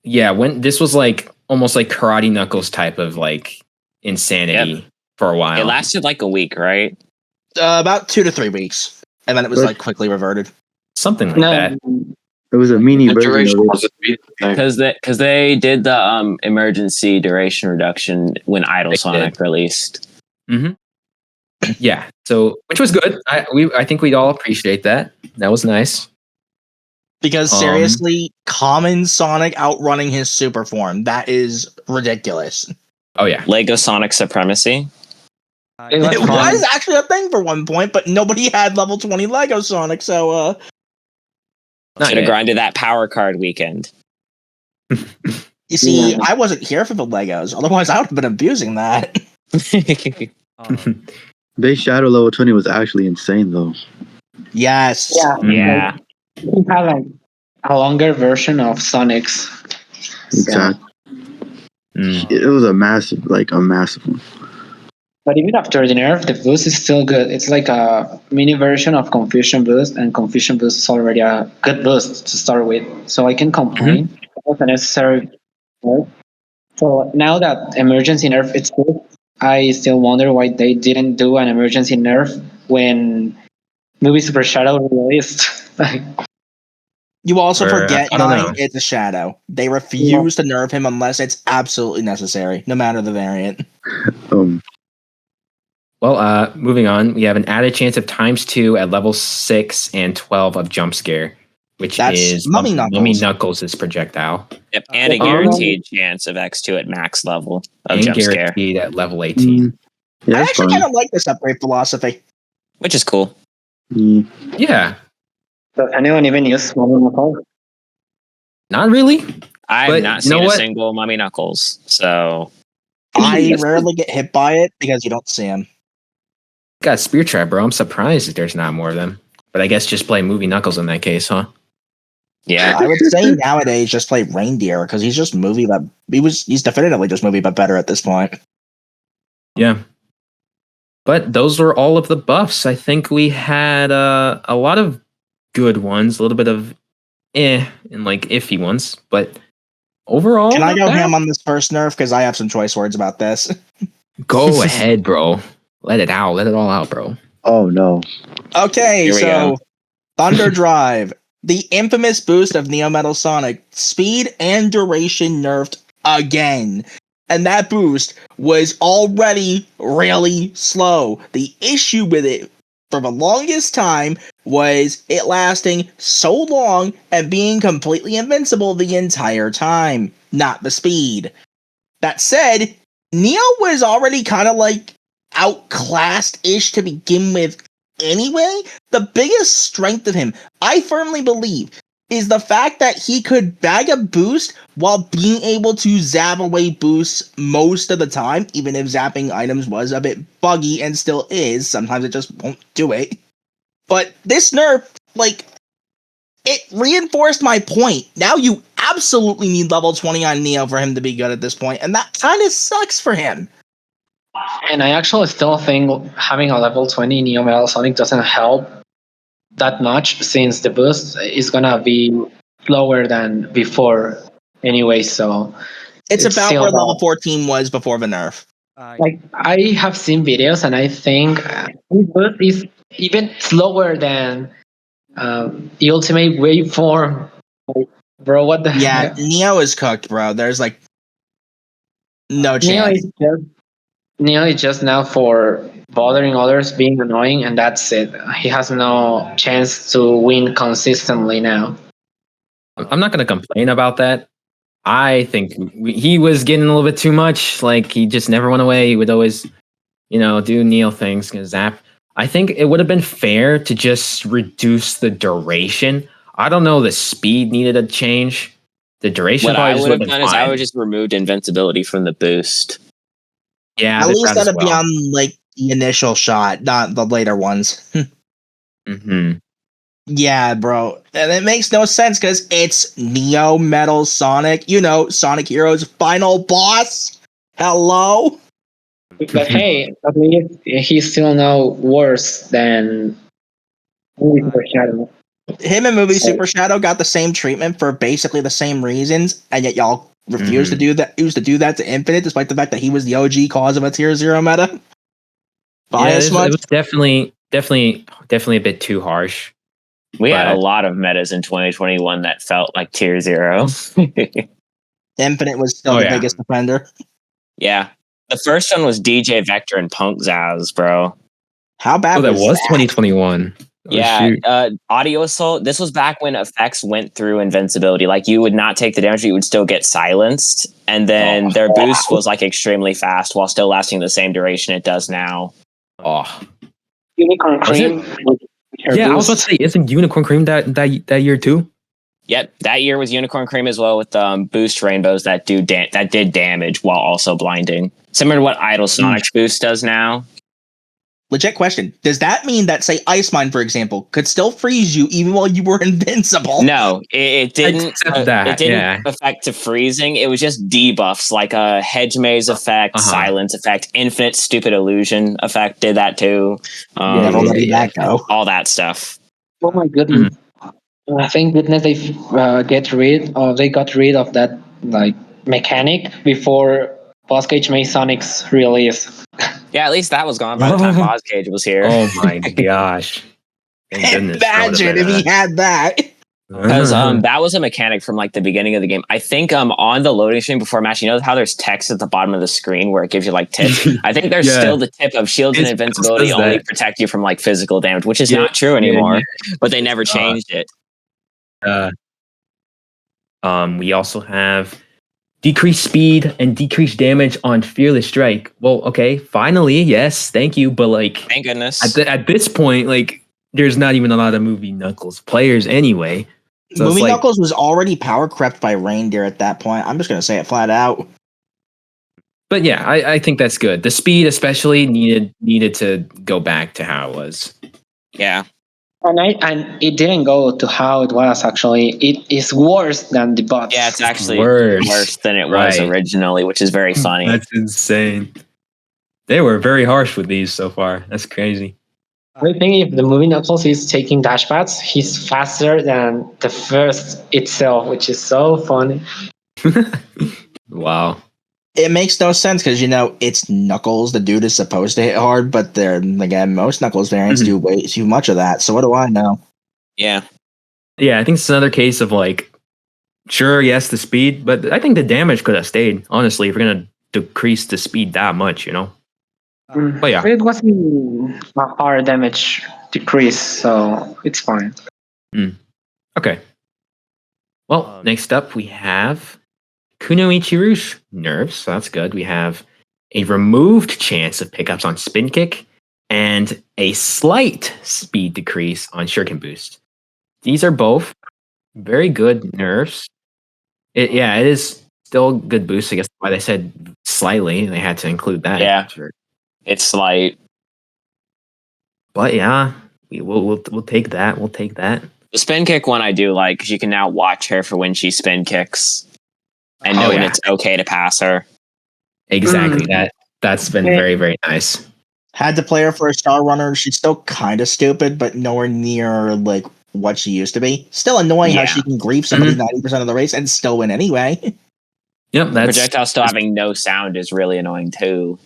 yeah, when this was like almost like Karate Knuckles type of like insanity for a while. It lasted like a week, right? About 2 to 3 weeks, and then it was But- like quickly reverted. Something like No, that. It was a mini The version duration of it. was a speed thing. Because they did the emergency duration reduction when Idle They Sonic released. Yeah, so which was good. I think we'd all appreciate that. That was nice. Because seriously, common Sonic outrunning his super form. That is ridiculous. Oh yeah. Lego Sonic Supremacy. it was It fun. was actually a thing for one point, but nobody had level 20 Lego Sonic, so Not Should have yet. grinded that power card weekend. you see, Yeah. I wasn't here for the Legos. Otherwise, I would have been abusing that. Base Shadow level 20 was actually insane though. Yes. Yeah. Yeah. We have a longer version of Sonic's. So, Exactly. Mm. It was a massive one. but even after the nerf, the boost is still good. It's like a mini version of Confusion Boost, and Confusion Boost is already a good boost to start with. So I can complain. It was a necessary nerf. So now that emergency nerf it's good, I still wonder why they didn't do an emergency nerf when Movie Super Shadow released. Like, You also Or, forget, I don't Nine, know. it's a shadow. They refuse to nerf him unless it's absolutely necessary, no matter the variant. Well, moving on, we have an added chance of ×2 at level 6 and 12 of jump scare, which That's is Mummy Knuckles. Mummy Knuckles' projectile. Yep. And a guaranteed chance of X2 at max level of And jump scare, guaranteed at level 18. Yeah, I that's actually fine. kind of like this upgrade philosophy. which is cool. Mm. Yeah, does anyone even use Mummy Knuckles? not really. I've But not you know seen a what? single Mummy Knuckles, so I rarely get hit by it because you don't see him. Got Spear Trap, bro. I'm surprised that there's not more of them. But I guess just play Movie Knuckles in that case, huh? yeah. I would say nowadays just play Reindeer because he's just movie, but he's definitively just movie, but better at this point. Yeah. But those were all of the buffs. I think we had a lot of good ones, a little bit of and like iffy ones, but overall, Can I not go bad. ham on this first nerf because I have some choice words about this? Go ahead, bro. Let it out. Let it all out, bro. Oh no. Okay, Here we so go. Thunder Drive, the infamous boost of Neo Metal Sonic, speed and duration nerfed again. And that boost was already really slow. The issue with it for the longest time was it lasting so long and being completely invincible the entire time, not the speed. That said, Neo was already kind of like outclassed-ish to begin with anyway. The biggest strength of him, I firmly believe, is the fact that he could bag a boost while being able to zap away boosts most of the time, even if zapping items was a bit buggy and still is. Sometimes it just won't do it. But this nerf, like, it reinforced my point. Now you absolutely need level 20 on Neo for him to be good at this point, and that kind of sucks for him. And I actually still think having a level 20 Neo Metal Sonic doesn't help that much since the boost is gonna be slower than before anyway, so It's about still where level bad. 14 was before the nerf. Like, I have seen videos and I think his boost is even slower than the ultimate waveform. Like, bro, what the Yeah, heck? Neo is cooked, bro. There's like no chance. Neo is just now for bothering others, being annoying, and that's it. He has no chance to win consistently now. I'm not going to complain about that. I think he was getting a little bit too much. Like, he just never went away. He would always, do Neo things, zap. I think it would have been fair to just reduce the duration. I don't know, the speed needed a change. The duration What probably I just would would have have done been is I fine. would just removed invincibility from the boost. Yeah, At that's least that as that'd be well. on like the initial shot, not the later ones. Mm-hmm. Yeah, bro. And it makes no sense because it's Neo Metal Sonic, Sonic Hero's final boss. Hello? But hey, at least he's still no worse than Super Shadow. Him and Movie So- Super Shadow got the same treatment for basically the same reasons, and yet y'all refused to do that. Used to do that to Infinite, despite the fact that he was the OG cause of a Tier 0 meta. Bias it much? was definitely a bit too harsh. We had a But- lot of metas in 2021 that felt like Tier 0. Infinite was still Oh, the yeah. biggest defender. Yeah. The first one was DJ Vector and Punk Zaz, bro. How bad Oh, that was that? 2021. Oh, Yeah, shoot. Audio Assault. This was back when effects went through invincibility. Like, you would not take the damage, but you would still get silenced. And then their boost was like extremely fast while still lasting the same duration it does now. Oh, Unicorn Was Cream. with her yeah. I was about boost. to say, isn't Unicorn Cream that year too? Yep, that year was Unicorn Cream as well, with boost rainbows that did damage while also blinding. Similar to what Idle Sonic's boost does now. Legit question. Does that mean that, say, Ice Mine, for example, could still freeze you even while you were invincible? No, it didn't. Except that, it didn't yeah. affect to freezing. It was just debuffs, like a hedge maze effect, silence effect, infinite stupid illusion effect did that too. Never letting that go. All that stuff. Oh my goodness! Thank goodness they got rid of that like mechanic before Boss Cage made Sonic's release. Yeah, at least that was gone by the time Boss Cage was here. Oh my gosh! Thank goodness. that would've Imagine been, if he had that. Because that was a mechanic from like the beginning of the game. I think on the loading screen before match, how there's text at the bottom of the screen where it gives you like tips. I think there's Yeah. still the tip of shields and It invincibility says only that. protect you from like physical damage, which is Yeah, not true yeah, anymore. yeah. But they never changed it. We also have decreased speed and decreased damage on Fearless Strike. Well, okay, finally, yes, thank you. But like, Thank goodness. at this point, like, there's not even a lot of Movie Knuckles players anyway. So Movie it's like, Knuckles was already power crept by Reindeer at that point. I'm just going to say it flat out. but yeah, I think that's good. The speed, especially, needed to go back to how it was. Yeah. And it didn't go to how it was actually. It is worse than the bots. Yeah, it's actually Worse. worse than it was Right. originally, which is very funny. That's insane. They were very harsh with these so far. That's crazy. I think if the movie Knuckles is taking dash pads, he's faster than the first itself, which is so funny. Wow. It makes no sense because, it's Knuckles. The dude is supposed to hit hard, but again, most Knuckles variants do way too much of that. So what do I know? Yeah. Yeah, I think it's another case of like, sure, yes, the speed, but I think the damage could have stayed, honestly, if we're going to decrease the speed that much, But yeah. But it wasn't a hard damage decrease, so it's fine. Okay. Well, next up we have Kunoichiru's Nerfs. So that's good. We have a removed chance of pickups on Spin Kick and a slight speed decrease on Shuriken Boost. These are both very good nerfs. It is still good boost. I guess why they said slightly. They had to include that. Yeah. Sure. It's slight. But yeah, we'll take that. We'll take that. The spin kick one I do like because you can now watch her for when she spin kicks and know when it's okay to pass her. Exactly. That's been very, very nice. Had to play her for a Star Runner. She's still kind of stupid, but nowhere near like what she used to be. Still annoying how she can grief somebody 90% of the race and still win anyway. Yep, that's Projectile still having no sound is really annoying too.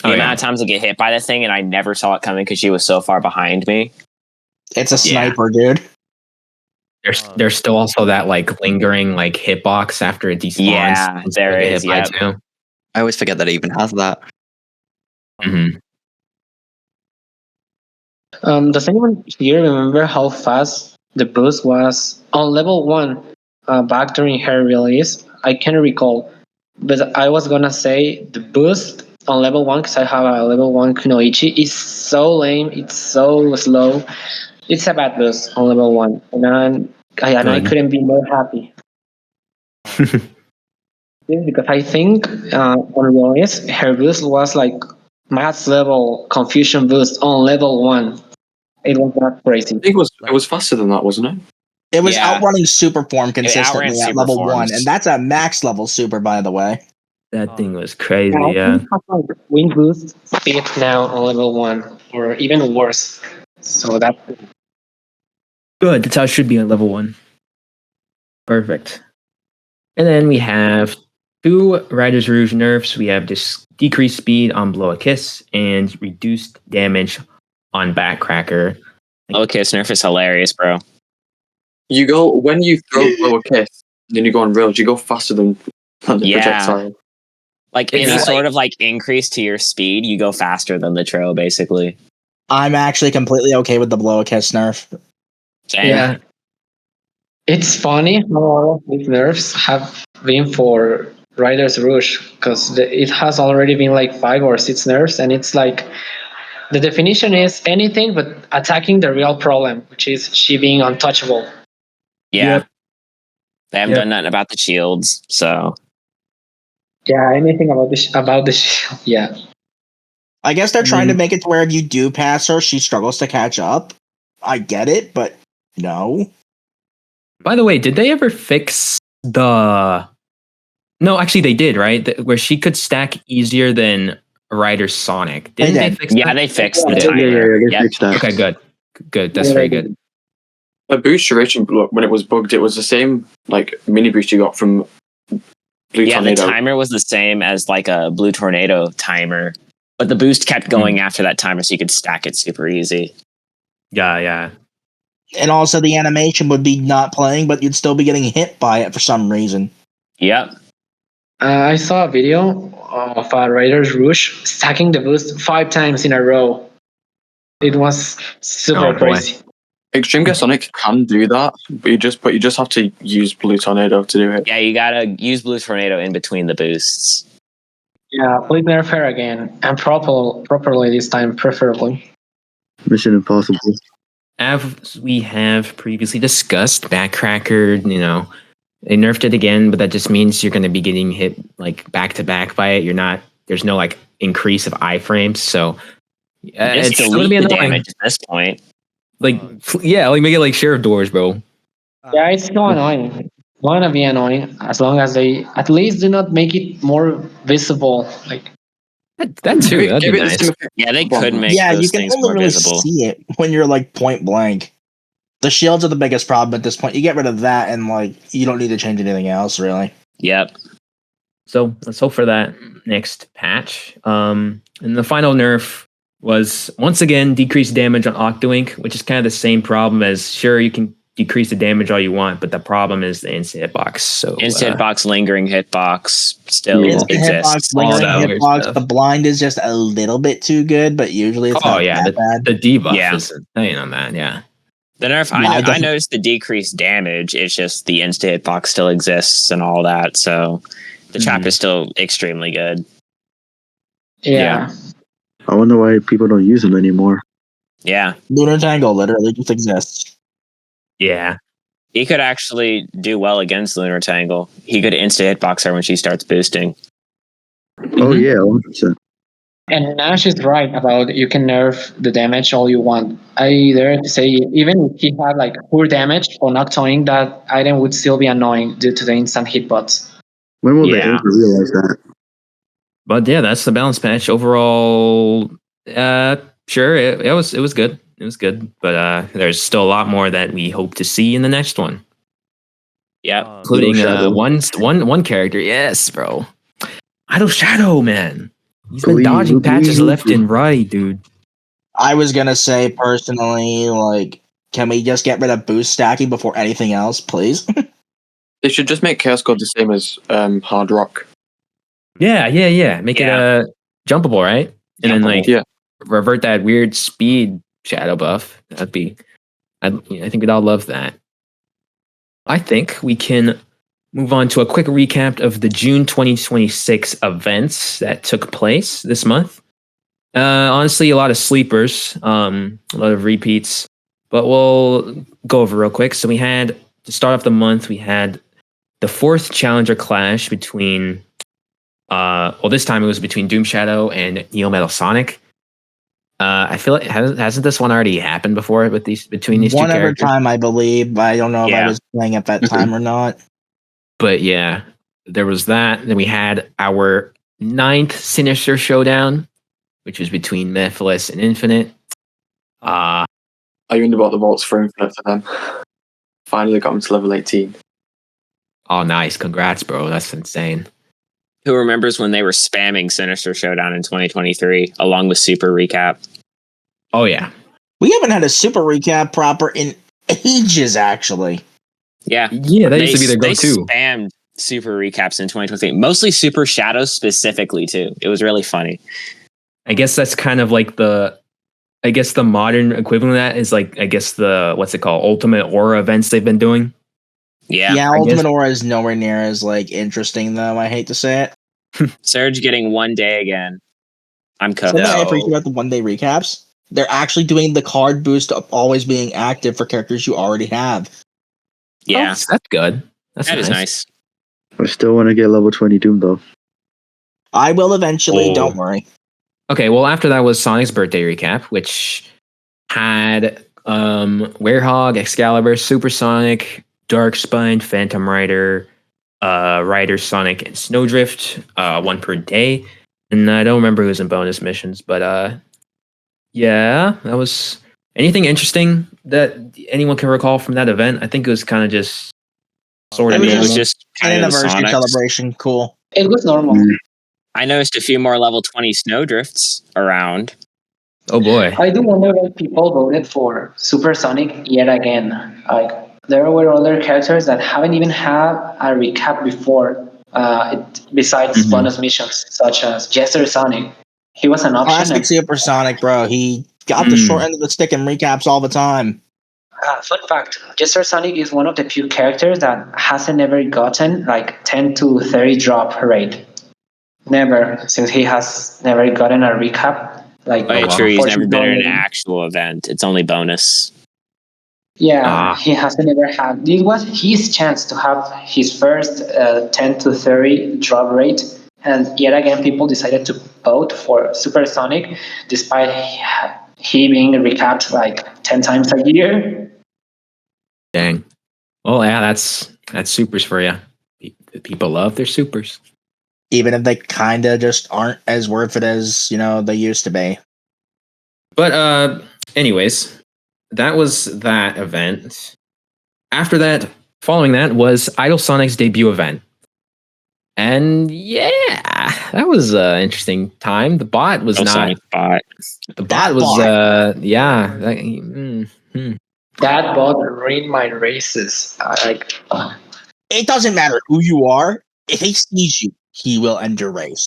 The amount of times I get hit by the thing and I never saw it coming because she was so far behind me. It's a sniper, dude. There's still also that like lingering like hitbox after it despawns. Yeah, there is. Yeah. I always forget that it even has that. Mm-hmm. Does anyone here remember how fast the boost was on level 1 back during her release? I can't recall, but I was gonna say the boost on level 1, because I have a level 1 Kunoichi, is so lame, it's so slow. It's a bad boost on level 1, and I couldn't be more happy. Because I think on release, her boost was like max level confusion boost on level 1. It was not crazy. I think it was faster than that, wasn't it? It was Yeah. outrunning super form consistently outran at super level 1, forms. and that's a max level super, by the way. That thing was crazy. Yeah, I Yeah. think it has like wing boost speed now on level 1, or even worse. So that Good. That's how it should be on level 1. Perfect. And then we have 2 Riders Rouge nerfs. We have this decreased speed on Blow a Kiss and reduced damage on Backcracker. Okay, this nerf is hilarious, bro. You go when you throw blow a kiss, then you go on rails. You go faster than the Yeah. projectile. Like It's any like- sort of like increase to your speed, you go faster than the trail, basically. I'm actually completely okay with the blow a kiss nerf. Same. yeah. It's funny how all of these nerfs have been for Riders Rouge, because it has already been like 5 or 6 nerfs, and it's like the definition is anything but attacking the real problem, which is she being untouchable. Yeah. Yep. They haven't Yep. done nothing about the shields, so Yeah, anything about the shield. Yeah. I guess they're trying to make it to where if you do pass her, she struggles to catch up. I get it, but no. By the way, did they ever fix the? No, actually, they did. Right, where she could stack easier than Rider Sonic. Didn't They they did. fix yeah, that? they fixed the Yeah, timer. they Yep. fixed that. Okay, good. Good. That's very good. A boost duration when it was bugged, it was the same like mini boost you got from Blue Yeah, Tornado. the timer was the same as like a Blue Tornado timer, but the boost kept going after that timer, so you could stack it super easy. Yeah, yeah. And also the animation would be not playing, but you'd still be getting hit by it for some reason. Yep. I saw a video of Riders Rouge stacking the boost 5 times in a row. It was super Oh, boy. crazy. Extreme Gear Sonic can do that, but you just have to use Blue Tornado to do it. Yeah, you gotta use Blue Tornado in between the boosts. Yeah, please nerf her again, and properly this time, preferably. Mission Impossible. As we have previously discussed, Backcracker, they nerfed it again, but that just means you're going to be getting hit like back to back by it. There's no like increase of iframes, so Just it's going to delete be the annoying. damage at this point. Like, yeah, like make it like Sheriff Doors, bro. Yeah, it's still annoying. It's gonna be annoying as long as they at least do not make it more visible. Like, That too. That'd Give be it the nice. same effect. Yeah, they could make Yeah, those you can things only more really visible. see it when you're like point blank. The shields are the biggest problem at this point. You get rid of that, and like you don't need to change anything else, really. Yep. So let's hope for that next patch. And the final nerf was once again decreased damage on Octoink, which is kind of the same problem as sure you can decrease the damage all you want, but the problem is the instant hitbox. So Instant hitbox, lingering hitbox still Instant exists. hitbox, lingering all that weird hitbox. stuff. The blind is just a little bit too good, but usually it's oh not yeah, that bad. the debuff Yeah. is insane on that. Yeah. The nerf, Yeah, I I definitely- noticed the decreased damage. It's just the instant hitbox still exists and all that. So the chapter is still extremely good. yeah. I wonder why people don't use them anymore. Yeah. Lunar Tangle literally just exists. Yeah. He could actually do well against Lunar Tangle. He could instant hitbox her when she starts boosting. Oh yeah, 100%. And Nash is right about you can nerf the damage all you want. I dare to say even if he had like poor damage or Noctoing, that item would still be annoying due to the instant hitbox. When will they Yeah. ever realize that? But yeah, that's the balance patch. Overall, sure, it was good. It was good, but there's still a lot more that we hope to see in the next one, Yeah. including Shadow. one character. Yes, bro, Idle Shadow, man. He's been Please, dodging patches please. left and right, dude. I was gonna say personally, like, can we just get rid of boost stacking before anything else, please? They should just make Chaos God the same as Hard Rock. Yeah. Make it jumpable, right? And then like Yeah. revert that weird speed shadow buff. That'd be. I think we'd all love that. I think we can move on to a quick recap of the June 2026 events that took place this month. Honestly, a lot of sleepers, a lot of repeats, but we'll go over real quick. So we had, to start off the month, we had the 4th Challenger Clash between Well, this time it was between Doom Shadow and Neo Metal Sonic. I feel like hasn't this one already happened before with between these One two other characters? time, I believe, but I don't know if I Yeah. was playing at that time or not. But yeah, there was that. Then we had our 9th Sinister Showdown, which was between Mythless and Infinite. I wonder about the vaults for Infinite for them. Finally got them to level 18. Oh, nice. Congrats, bro. That's insane. Who remembers when they were spamming Sinister Showdown in 2023 along with Super Recap? Oh, yeah. We haven't had a super recap proper in ages, actually. Yeah. Yeah, that used to be their They go-to. spammed Super Recaps in 2023. Mostly Super Shadows specifically, too. It was really funny. I guess that's kind of like the modern equivalent of that is like, I guess what's it called? Ultimate Aura events they've been doing. Yeah. Yeah, I Ultimate guess- Aura is nowhere near as like interesting, though. I hate to say it. Surge getting 1 day again. I'm cooked. Something I appreciate about the 1 day recaps, they're actually doing the card boost of always being active for characters you already have. Yeah. Oh, that's good. That is nice. I still want to get level 20 Doom though. I will eventually, Oh. don't worry. Okay, well, after that was Sonic's birthday recap, which had Werehog, Excalibur, Supersonic, Darkspine, Phantom Rider, Rider, Sonic, and Snowdrift, 1 per day. And I don't remember who was in bonus missions, but yeah, that was anything interesting that anyone can recall from that event. I think it was kind of just sort of It was normal. just An kind of the anniversary Sonics. celebration, cool. It was normal. I noticed a few more level 20 Snowdrifts around. Oh boy. I do wonder why people voted for Supersonic yet again. Like, there were other characters that haven't even had a recap before, besides Mhm. bonus missions, such as Jester Sonic. He was an option. Classic Supersonic, bro. He got the short end of the stick in recaps all the time. Fun fact, Jester Sonic is one of the few characters that hasn't ever gotten like 10 to 30 drop rate. Never, since he has never gotten a recap. Like, Oh, yeah, true. He's never been in an fortune-telling. actual event. It's only bonus. Yeah, he hasn't ever had. It was his chance to have his first 10 to 30 drop rate, and yet again, people decided to vote for Supersonic, despite he being recapped like 10 times a year. Dang. Well, yeah, that's supers for you. People love their supers. Even if they kind of just aren't as worth it as, they used to be. But anyways, that was that event. After that, following that was Idle Sonic's debut event. And yeah, that was an interesting time. The bot was not Sonic bot. the bot was yeah. That bot ruined my races. It doesn't matter who you are. If he sees you, he will end your race.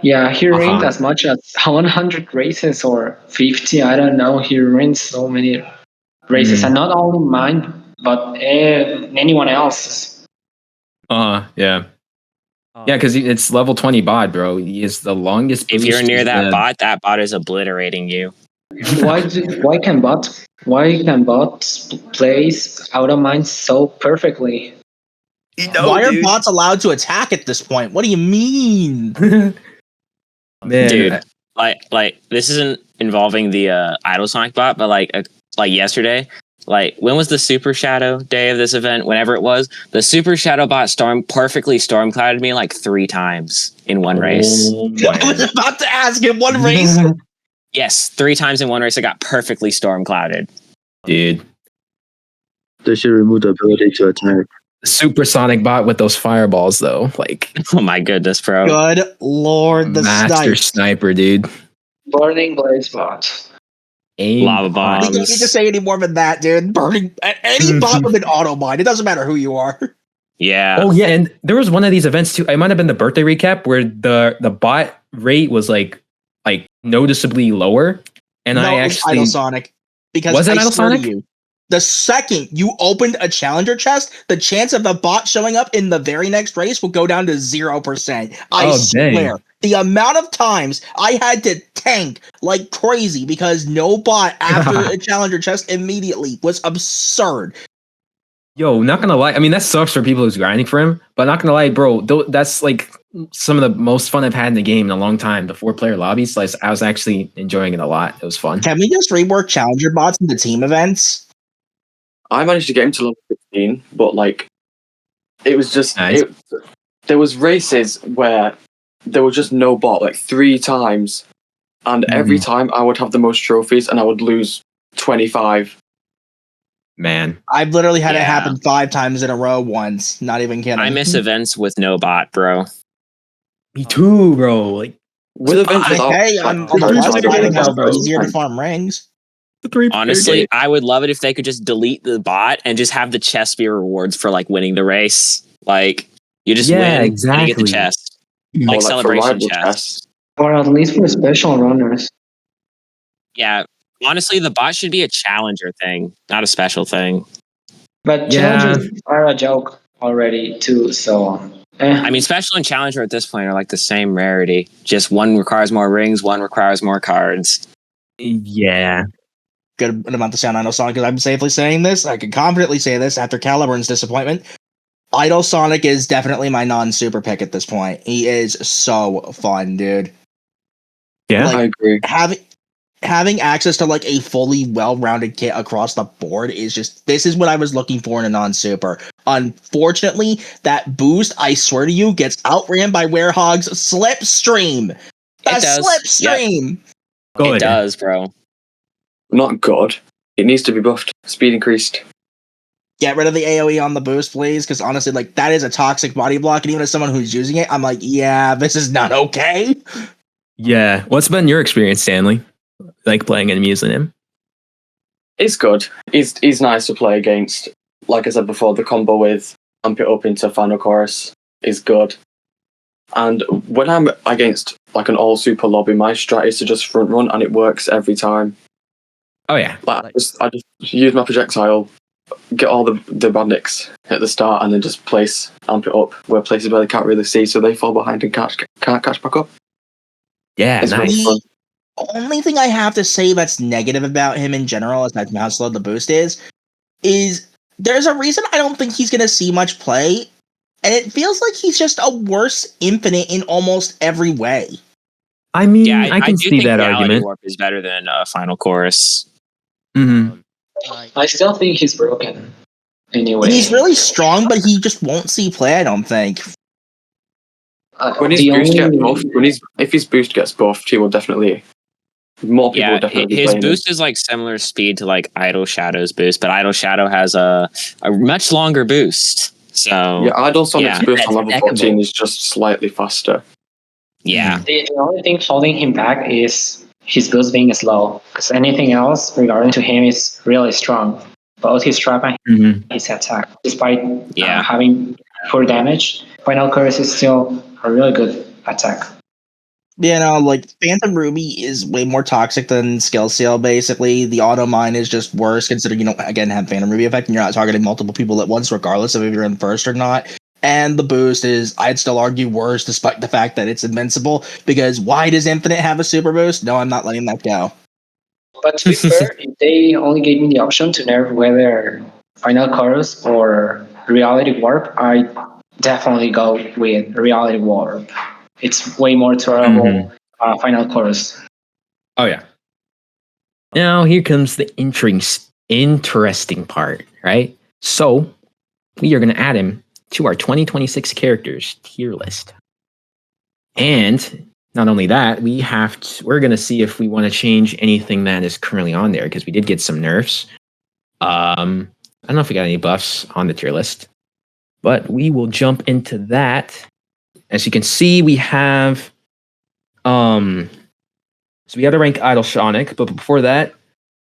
Yeah, he ruined as much as 100 races or 50. I don't know. He ruined so many races, and not only mine, but anyone else's. Yeah. Yeah, because it's level 20 bot, bro. He is the longest. If you're boost near is that bot is obliterating you. Why can bots place out of mine so perfectly? Why are bots allowed to attack at this point? What do you mean? Man, Dude, like this isn't involving the Idle Sonic bot, but like yesterday, like when was the Super Shadow day of this event? Whenever it was, the Super Shadow bot perfectly storm clouded me like 3 times in one race. I was about to ask in one race. Yes, 3 times in one race I got perfectly storm clouded. Dude. They should remove the ability to attack. Supersonic bot with those fireballs, though. Like, oh my goodness, bro. Good lord, the master sniper, dude. Burning Blaze bot. Lava bombs. You don't need to say any more than that, dude. Burning any bot with an auto mine. It doesn't matter who you are. Yeah. Oh yeah, and there was one of these events too. It might have been the birthday recap where the bot rate was like noticeably lower. And no, I it was actually Idle Sonic. Because was it I Idle swear to Sonic? you, the second you opened a challenger chest, the chance of the bot showing up in the very next race will go down to 0%. I swear. Dang. The amount of times I had to tank like crazy because no bot after a challenger chest immediately was absurd. Yo, not gonna lie. I mean, that sucks for people who's grinding for him, but not gonna lie, bro. That's like some of the most fun I've had in the game in a long time. The 4-player lobbies, like, I was actually enjoying it a lot. It was fun. Can we just rework challenger bots into team events? I managed to get him to level 15, but like, it was just Nice. there was races where there was just no bot, like 3 times, and every time I would have the most trophies, and I would lose 25. Man, I've literally had it Yeah. happen 5 times in a row once. Not even kidding. I miss events with no bot, bro. me too, bro. Like With events without, Hey, like, I'm on the characters, plus I side don't of think how that's easier to fine. farm rings. the 3 Honestly, I would love it if they could just delete the bot and just have the chest be rewards for like winning the race. Like you just Yeah, win and you exactly. get the chest. Or, Like for celebration rival chests. Or at least for special runners. Yeah. Honestly, the bot should be a challenger thing, not a special thing. But Yeah. challenges are a joke already too, so I mean, special and challenger at this point are like the same rarity. Just one requires more rings, one requires more cards. Yeah. Good amount to sound Idle Sonic, because I'm safely saying this. I can confidently say this after Caliburn's disappointment. Idle Sonic is definitely my non-super pick at this point. He is so fun, dude. Yeah. Like, I agree. having access to like a fully well-rounded kit across the board is just, this is what I was looking for in a non-super. Unfortunately, that boost, I swear to you, gets outran by Werehog's Slipstream. The It does. Slipstream. Good. It does, bro. Not good. It needs to be buffed. Speed increased. Get rid of the AoE on the boost, please, because honestly, like, that is a toxic body block, and even as someone who's using it, I'm like, yeah, this is not okay. Yeah. What's been your experience, Stanley? Like playing and using him? It's good. He's nice to play against. Like I said before, the combo with amp it up into final chorus is good. And when I'm against like an all super lobby, my strat is to just front run, and it works every time. Oh yeah. Like I just use my projectile, get all the bandits at the start, and then just amp it up where places where they can't really see, so they fall behind and can't catch back up. Yeah. It's really Nice. fun. The only thing I have to say that's negative about him in general, aside from how slow the boost is there's a reason I don't think he's going to see much play, and it feels like he's just a worse Infinite in almost every way. I mean, Yeah, I can do see think that Reality argument. Warp is better than Final Chorus. Mm-hmm. I still think he's broken. Anyway. And he's really strong, but he just won't see play, I don't think. When his boost gets buffed, if his boost gets buffed, he will definitely. More people will Yeah, definitely his play him. boost is like similar speed to like Idle Shadow's boost, but Idle Shadow has a much longer boost. So Yeah, Idle Sonic's yeah. boost on level 14 is just slightly faster. Yeah. The only thing holding him back is his boost being slow, because anything else regarding to him is really strong. Both his trap and his attack, despite having poor damage, Final Curse is still a really good attack. You know, like, Phantom Ruby is way more toxic than Skill Seal, basically. The auto mine is just worse, considering you don't, again, have Phantom Ruby effect, and you're not targeting multiple people at once, regardless of if you're in first or not. And the boost is, I'd still argue, worse, despite the fact that it's invincible, because why does Infinite have a super boost? No, I'm not letting that go. But to be fair, if they only gave me the option to nerf whether Final Chorus or Reality Warp, I definitely go with Reality Warp. It's way more tolerable Final Chorus. Oh yeah. Now here comes the interesting part, right? So we are going to add him to our 2026 characters tier list. And not only that, we're going to see if we want to change anything that is currently on there, because we did get some nerfs. I don't know if we got any buffs on the tier list, but we will jump into that. As you can see, we have so we got to rank Idle Sonic, but before that,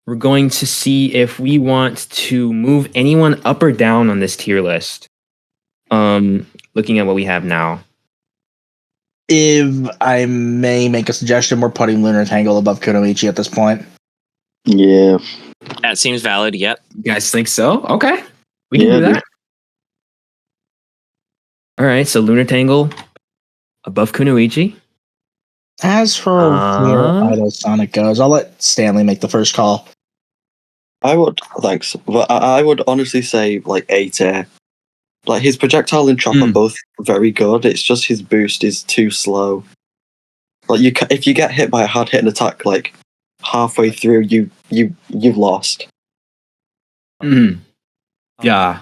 we're going to see if we want to move anyone up or down on this tier list. Looking at what we have now. If I may make a suggestion, we're putting Lunar Tangle above Kunoichi at this point. Yeah. That seems valid, yep. You guys think so? Okay. We can do that. All right, so Lunar Tangle above Kunoichi. As for where Idle Sonic goes, I'll let Stanley make the first call. Thanks. But I would honestly say like A tier. Like his projectile and chop are both very good. It's just his boost is too slow. Like if you get hit by a hard hitting attack, like halfway through, you've lost. Yeah.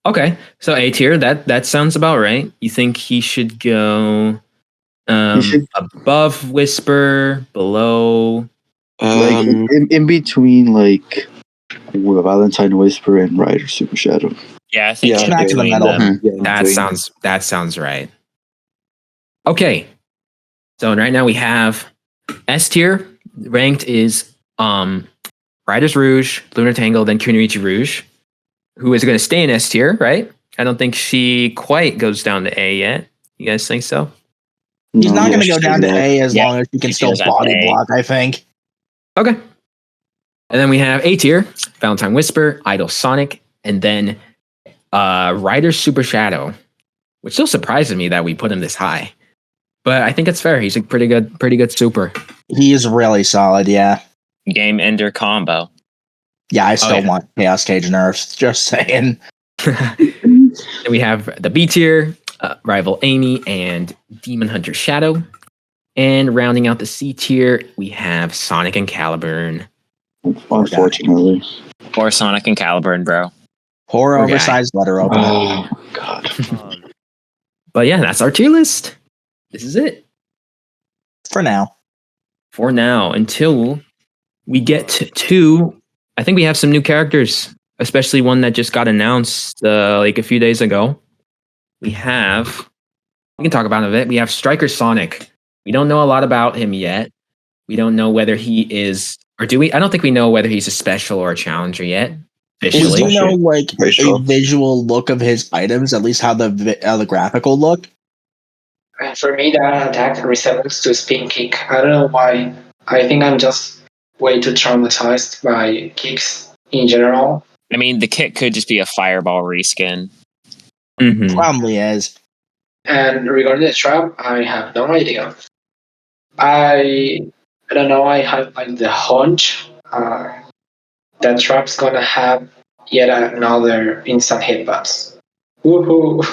Okay. So A tier, that sounds about right. You think he should go above Whisper, below Like in between, like Valentine Whisper and Rider Super Shadow. Yeah, I think Yeah, in smack in the between middle. them. that sounds right. Okay. So right now we have S tier ranked is Riders Rouge, Lunar Tangle, then Kunarichi Rouge, who is going to stay in S tier, right? I don't think she quite goes down to A yet. You guys think so? He's not yeah, going to go she's down to there. A as Yeah, long as he can she still goes down to body A. block, I think. Okay. And then we have A tier, Valentine Whisper, Idol Sonic, and then Rider Super Shadow, which still surprises me that we put him this high. But I think it's fair. He's a pretty good super. He is really solid, yeah. Game ender combo. Yeah, I still yeah. want Chaos Cage Nerfs. Just saying. Then we have the B tier, Rival Amy and Demon Hunter Shadow. And rounding out the C tier, we have Sonic and Caliburn. Unfortunately. Or Sonic and Caliburn, bro. Poor Poor guy. oversized letter opener. Oh God. But yeah, that's our tier list. This is it For now. for now until we get to. I think we have some new characters, especially one that just got announced like a few days ago. We can talk about it a bit. We have Striker Sonic. We don't know a lot about him yet. We don't know whether he is, or do we? I don't think we know whether he's a special or a challenger yet. We Officially. do know like Very a sure. visual look of his items, at least how the graphical look. For me, that attack resembles to spin kick. I don't know why. I think I'm just way too traumatized by kicks in general. I mean, the kit could just be a fireball reskin. Mhm. Probably is. And regarding the trap, I have no idea. I don't know. I have like the hunch that trap's gonna have yet another instant hitbox. Woohoo!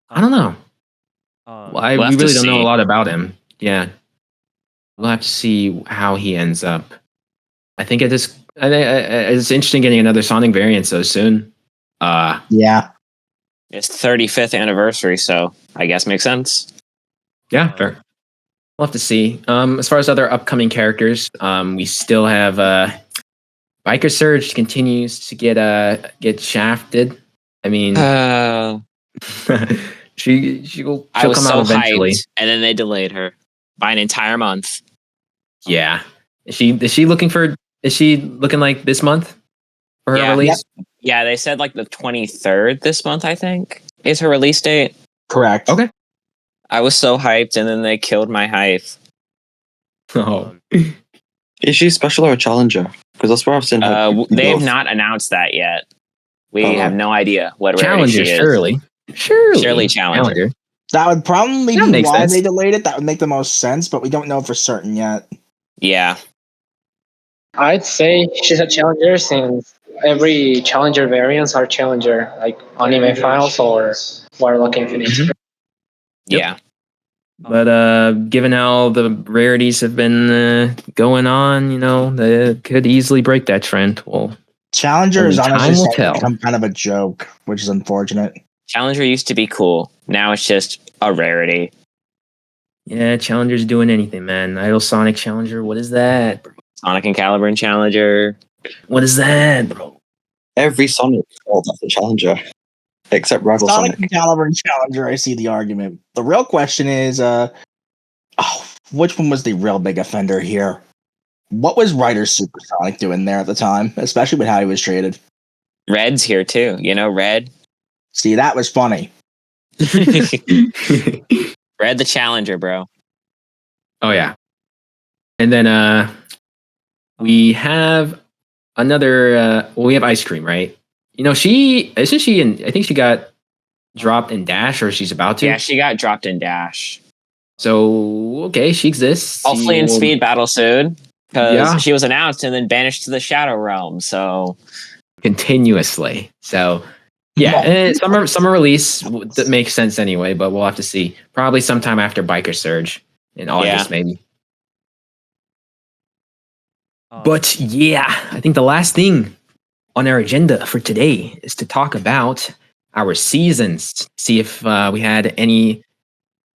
I don't know. Um, We We'll have to really don't know see. a lot about him. Yeah, we'll have to see how he ends up. I think it's interesting getting another Sonic variant so soon. Yeah. It's 35th anniversary, so I guess makes sense. Yeah, fair. We'll have to see. As far as other upcoming characters, we still have Biker Surge continues to get shafted. I mean, she'll I was come so out eventually. hyped, and then they delayed her by an entire month. Yeah, is she looking like this month for her Yeah. release? Yeah, they said like the 23rd this month, I think, is her release date. Correct. Okay. I was so hyped, and then they killed my hype. Oh, Is she special or a challenger? Because that's where I've seen her. They've both. not announced that yet. We Oh. have no idea what rarity she challenger, is. surely Challenger. That would probably That be makes why sense. they delayed it. That would make the most sense, but we don't know for certain yet. Yeah. I'd say she's a challenger since every challenger variants are challenger, like anime files or Warlock Infinite. Mhm. Yeah. But given how the rarities have been going on, they could easily break that trend. Well, Challenger is Only honestly time will starting to tell. become kind of a joke, which is unfortunate. Challenger used to be cool. Now it's just a rarity. yeah, Challenger's doing anything, man. Idol Sonic Challenger, what is that, bro? Sonic and Caliburn Challenger. What is that, bro? Every Sonic, that's a challenger, except Rival Sonic Sonic. and Caliber and Challenger, I see the argument. The real question is, which one was the real big offender here? What was Ryder Supersonic doing there at the time, especially with how he was traded? Red's here too. Red. See, that was funny. Red the Challenger, bro. Oh yeah. And then we have another we have Ice Cream, right? I think she got dropped in Dash, or she's about to. Yeah, she got dropped in Dash. So okay, she exists. Hopefully in Speed Battle soon. Because Yeah. she was announced and then banished to the Shadow Realm, so continuously. So Yeah, summer release that makes sense anyway, but we'll have to see. Probably sometime after Biker Surge in August, maybe. But yeah, I think the last thing on our agenda for today is to talk about our seasons. See if we had any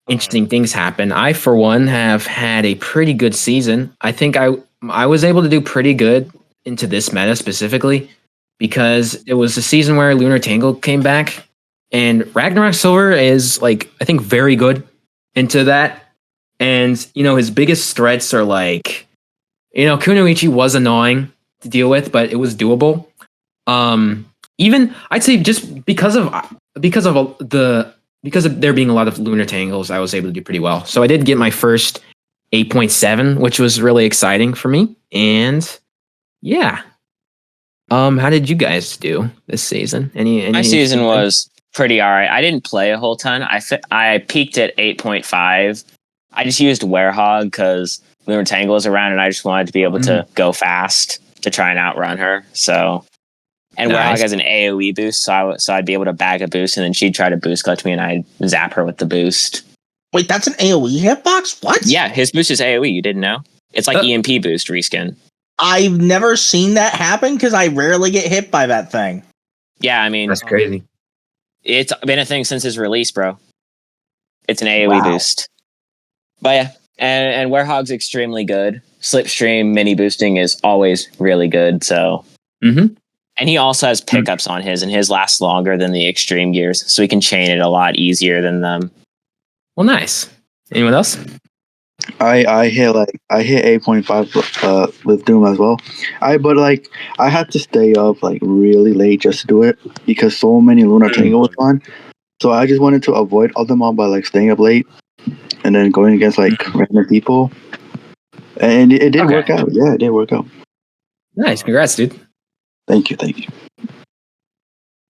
interesting things happen. I, for one, have had a pretty good season. I think I was able to do pretty good into this meta specifically because it was a season where Lunar Tangle came back, and Ragnarok Silver is like I think very good into that. And you know his biggest threats are like, you know, Kunoichi was annoying to deal with, but it was doable. Even I'd say just because of there being a lot of Lunar Tangles, I was able to do pretty well. So I did get my first 8.7, which was really exciting for me. And yeah. How did you guys do this season? Any My season was pretty alright. I didn't play a whole ton. I peaked at 8.5. I just used Werehog because Lunar Tangle was around and I just wanted to be able to go fast to try and outrun her. So, and Werehog has an AoE boost, so I'd be able to bag a boost and then she'd try to boost clutch me and I'd zap her with the boost. Wait, that's an AoE hitbox? What? Yeah, his boost is AoE. You didn't know? It's like EMP boost reskin. I've never seen that happen because I rarely get hit by that thing. Yeah, I mean, that's crazy. It's been a thing since his release, bro. It's an AoE boost. But yeah, and Werehog's extremely good. Slipstream mini boosting is always really good. So, and he also has pickups on his, and his lasts longer than the extreme gears, so he can chain it a lot easier than them. Well, nice. Anyone else? I hit 8.5 with Doom as well. I had to stay up like really late just to do it because so many Lunar Tangle was on. So I just wanted to avoid all them all by like staying up late and then going against like random people. And it did work out. Yeah, it did work out. Nice. Congrats, dude. Thank you.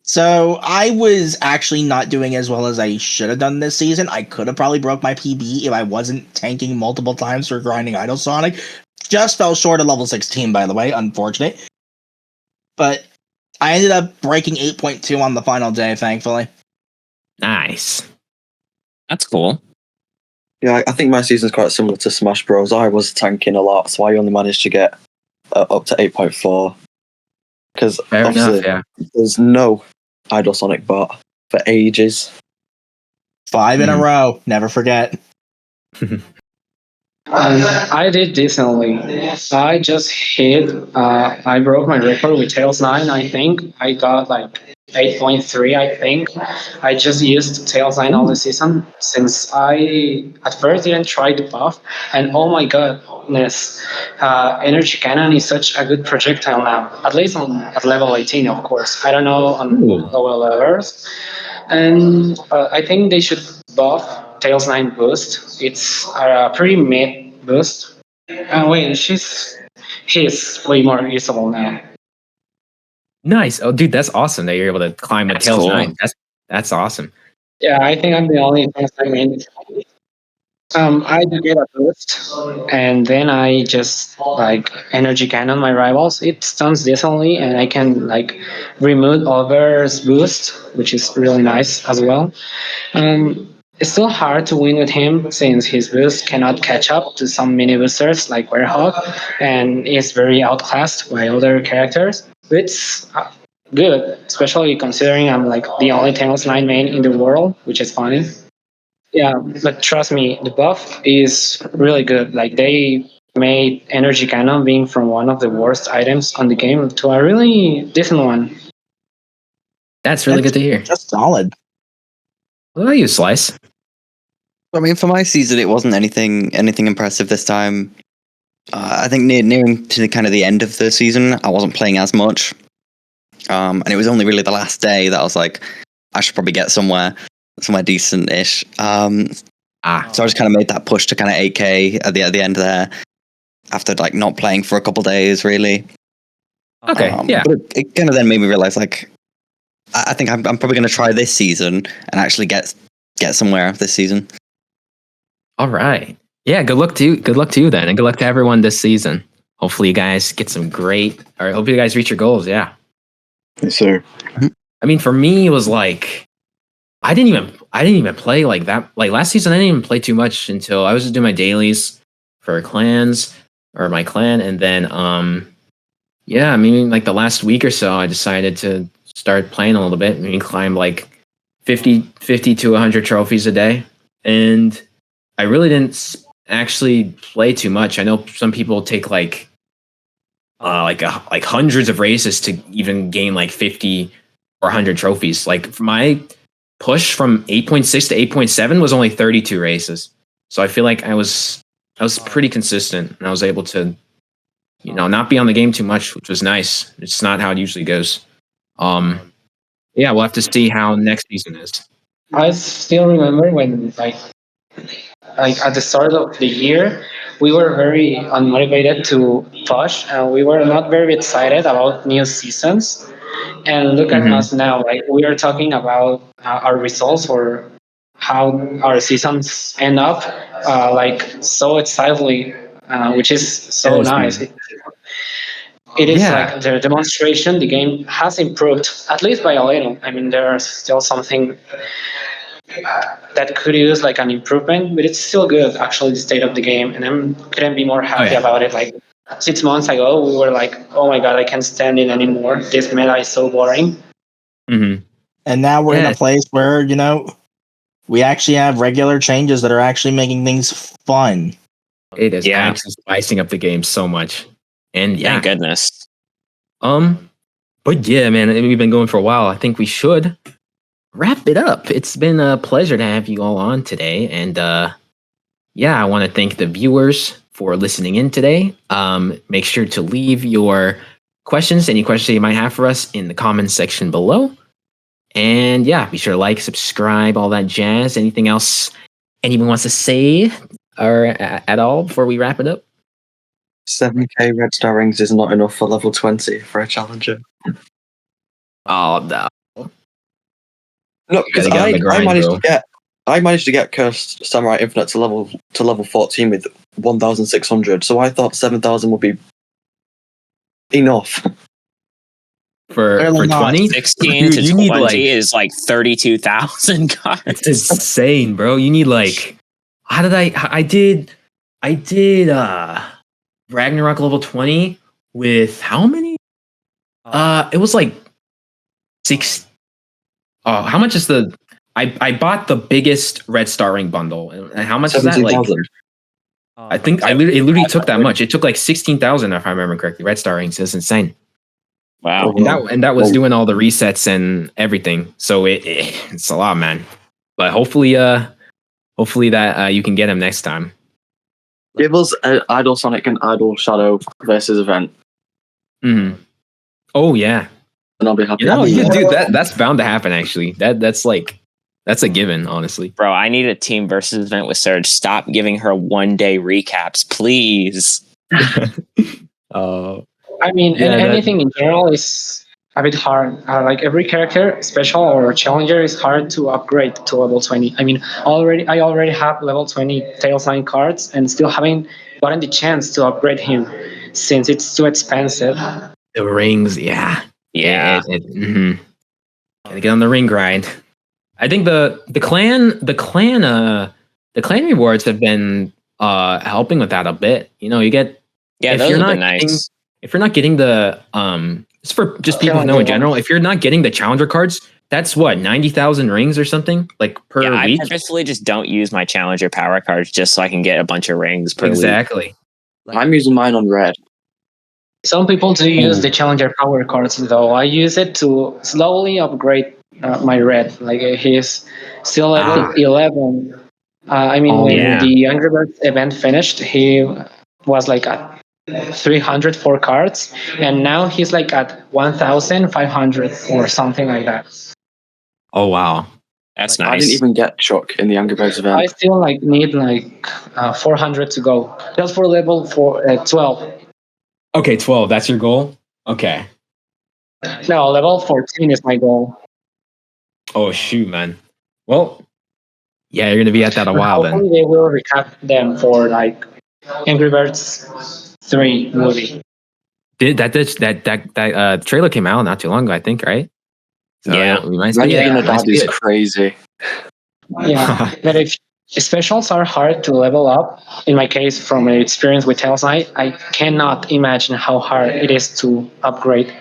So I was actually not doing as well as I should have done this season. I could have probably broke my PB if I wasn't tanking multiple times for grinding Idle Sonic. Just fell short of level 16, by the way. Unfortunate. But I ended up breaking 8.2 on the final day, thankfully. Nice. That's cool. Yeah, I think my season's quite similar to SmashBro's. I was tanking a lot, so I only managed to get up to 8.4. Because obviously there's no Idle Sonic bot for ages. 5 in a row. Never forget. I did decently. I just hit. I broke my record with Tails 9. I think I got like 8.3. I think I just used Tails 9 all the season since I at first didn't try the buff, and oh my goodness, Energy Cannon is such a good projectile now. At least at level 18, of course. I don't know on lower levels, and I think they should buff Tails 9 boost. It's a pretty mid boost. Wait, he's way more usable now. Nice. Oh, dude, that's awesome that you're able to climb a Tails 9. That's awesome. Yeah, I think I'm the only person in. I do get a boost, and then I just like energy cannon my rivals. It stuns decently, and I can like remove Over's boost, which is really nice as well. It's still hard to win with him since his boost cannot catch up to some mini boosters like Werehog, and is very outclassed by other characters. It's good, especially considering I'm like the only Tails 9 main in the world, which is funny. Yeah, but trust me, the buff is really good. Like they made Energy Cannon being from one of the worst items on the game to a really decent one. That's really good to hear. Just solid. What about you, Slice? I mean, for my season, it wasn't anything impressive this time. I think nearing to kind of the end of the season, I wasn't playing as much. And it was only really the last day that I was like, I should probably get somewhere decent-ish. So I just kind of made that push to kind of 8K at the end there, after like not playing for a couple days, really. Okay, yeah. But it kind of then made me realize, like, I think I'm probably going to try this season and actually get somewhere this season. All right. Yeah, good luck to you then, and good luck to everyone this season. Hopefully you guys get some great, or hope you guys reach your goals, yeah. Yes, sir. I mean, for me, it was like I didn't even play like that. Like last season, I didn't even play too much until I was just doing my dailies for clans or my clan, and then yeah, I mean, like the last week or so, I decided to start playing a little bit. I mean, climb like 50 to 100 trophies a day, and I really didn't actually play too much. I know some people take like hundreds of races to even gain like 50 or 100 trophies. Like my push from 8.6 to 8.7 was only 32 races. So I feel like I was pretty consistent, and I was able to, not be on the game too much, which was nice. It's not how it usually goes. Yeah, we'll have to see how next season is. I still remember when like at the start of the year, we were very unmotivated to push, and we were not very excited about new seasons. And look at us now, like we are talking about our results or how our seasons end up, like so excitedly, which is so Yes, nice. man. It is Yeah. like the demonstration. The game has improved at least by a little. I mean, there are still something that could use like an improvement, but it's still good actually the state of the game, and I couldn't be more happy yeah. about it. Like 6 months ago, we were like, "Oh my god, I can't stand it anymore. This meta is so boring." And now we're in Yeah. a place where, we actually have regular changes that are actually making things fun. It is Yeah. actually spicing up the game so much. And yeah. Thank goodness. But yeah, man, we've been going for a while. I think we should wrap it up. It's been a pleasure to have you all on today. And yeah, I want to thank the viewers for listening in today. Make sure to leave your questions, any questions that you might have for us, in the comments section below. And yeah, be sure to like, subscribe, all that jazz. Anything else anyone wants to say or at all before we wrap it up? 7k red star rings is not enough for level 20 for a challenger. Oh no. No, because Gotta get on the grind, I managed to get Cursed Samurai Infinite to level 14 with 1,600. So I thought 7,000 would be enough. For Clearly not. 20? 16 to You 20 need, like- is like 32,000 cards. It's insane, bro. You need like, how did I did Ragnarok level 20 with how many? It was like 6. Oh, how much is the? I bought the biggest red star ring bundle, and how much is that? Like, 17,000. I think it literally took that much. It took like 16,000 if I remember correctly. Red star rings. It's insane. Wow. And that was doing all the resets and everything. So it's a lot, man. But hopefully that you can get him next time. Give us an Idol Sonic and Idol Shadow versus event, Oh yeah. and I'll be happy. Dude, that's bound to happen. Actually, that's a given. Honestly, Bro, I need a team versus event with Surge. Stop giving her 1 day recaps, please. I mean, Yeah, anything in general is a bit hard. Like every character, special or challenger, is hard to upgrade to level 20. I mean, I already have level 20 Tailsign cards and still haven't gotten the chance to upgrade him since it's too expensive. the rings. Yeah. Yeah. Gotta get on the ring grind. I think the clan rewards have been helping with that a bit. You get Yeah, if those you're have not been nice. if you're not getting the it's for just people who know in general. If you're not getting the challenger cards, that's what 90,000 rings or something like per Yeah, I week. purposefully just don't use my challenger power cards just so I can get a bunch of rings per week. Exactly. I'm using mine on red. Some people do use the challenger power cards, though. I use it to slowly upgrade my red. Like he's still level 11. I mean, when yeah. the Angry Birds event finished, he was like at 304 cards, and now he's like at 1,500 or something like that. Oh wow. That's I nice. didn't even get Chuck in the Angry Birds event. I still like need like 400 to go just for level 12. Okay, 12. That's your goal. Okay. No, level 14 is my goal. Oh shoot, man. Well, yeah, you're gonna be at that a while then. Hopefully they will recap them for like Angry Birds 3 movie. That trailer came out not too long ago, I think, right? So Yeah. we might see Ranking it. a dad is crazy. Yeah, but if specials are hard to level up, in my case, from my experience with Tails Knight, I cannot imagine how hard it is to upgrade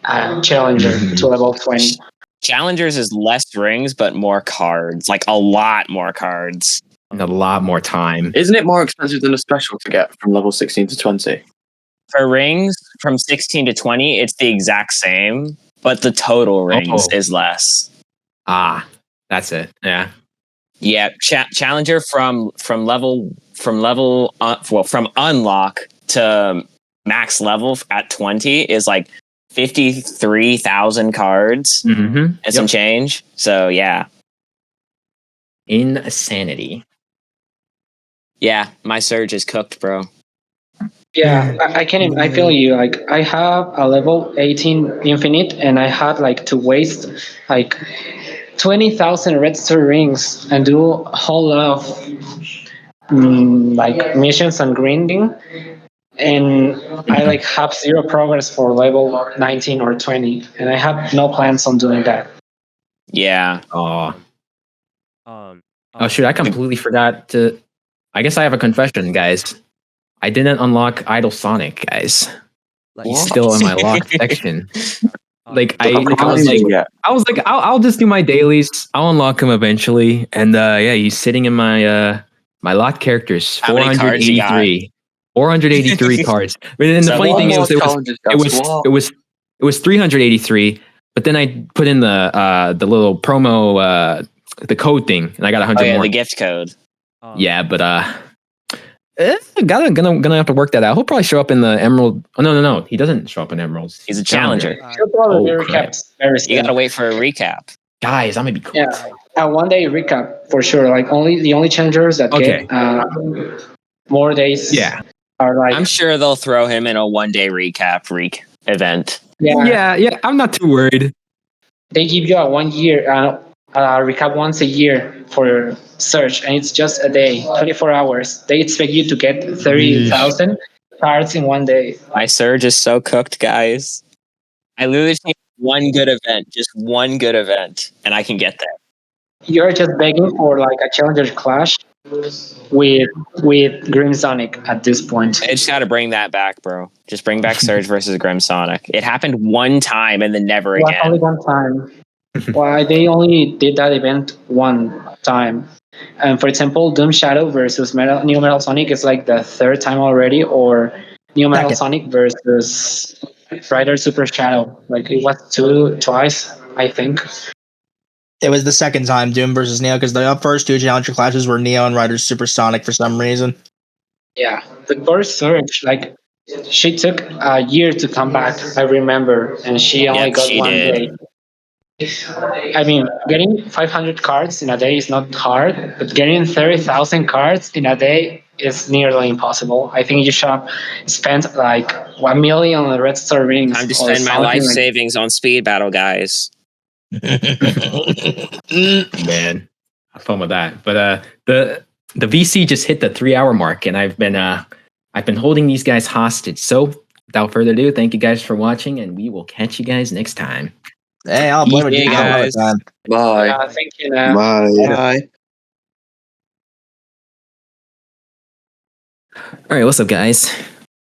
a Challenger to level 20. Challengers is less rings, but more cards. Like a lot more cards. And a lot more time. Isn't it more expensive than a special to get from level 16 to 20? For rings, from 16 to 20, it's the exact same, but the total rings is less. Ah, that's it. Yeah. Yeah, Challenger from unlock to max level at 20 is like 53,000 cards Mm-hmm. and some change. So yeah. Insanity. Yeah, my Surge is cooked, bro. Yeah, I can. I feel you. Like I have a level 18 infinite, and I had like to waste like 20,000 red star rings and do a whole lot of like missions and grinding, and I like have zero progress for level 19 or 20, and I have no plans on doing that. Yeah. Oh. Oh shoot! I completely forgot to. I guess I have a confession, guys. I didn't unlock Idle Sonic, guys. He's still in my locked section. Like I was like, I'll just do my dailies. I'll unlock him eventually, and yeah, he's sitting in my my locked characters. How many cards you got? 483 cards. But then the So funny thing is, it was 383. But then I put in the little promo the code thing, and I got 100 more. The gift code. Yeah, but gonna have to work that out. He'll probably show up in the Emerald. Oh no, he doesn't show up in Emeralds. He's a challenger. He'll probably recap very soon. You gotta wait for a recap. Guys, I'm gonna be cool. Yeah, a 1 day recap for sure. Like the only challengers that get more days. Yeah, are like. I'm sure they'll throw him in a 1 day recap event. Yeah. I'm not too worried. They give you a 1 year recap once a year for search, and it's just a day, 24 hours. They expect you to get 30,000 cards in 1 day. My Surge is so cooked, guys. I literally just need just one good event, and I can get there. You're just begging for like a challenger clash with Grim Sonic at this point. I just gotta bring that back, bro. Just bring back Surge versus Grim Sonic. It happened one time and then never again. Only one time. Why they only did that event one time. And for example, Doom Shadow versus New Metal Sonic is like the third time already, or New Metal Sonic versus Rider Super Shadow. Like it was twice, I think. It was the second time, Doom versus Neo, because the first two challenger clashes were Neo and Rider Supersonic for some reason. Yeah, the first Surge, like she took a year to come back, I remember, and she only got 1 day. I mean, getting 500 cards in a day is not hard, but getting 30,000 cards in a day is nearly impossible. I think you should have spent like 1 million on the red star rings. Time to spend my life savings on speed battle, guys. Man, have fun with that. But the VC just hit the 3 hour mark, and I've been holding these guys hostage. So without further ado, thank you guys for watching, and we will catch you guys next time. Hey, I'll play with you guys. Bye. Thank you. Bye. All right, what's up, guys?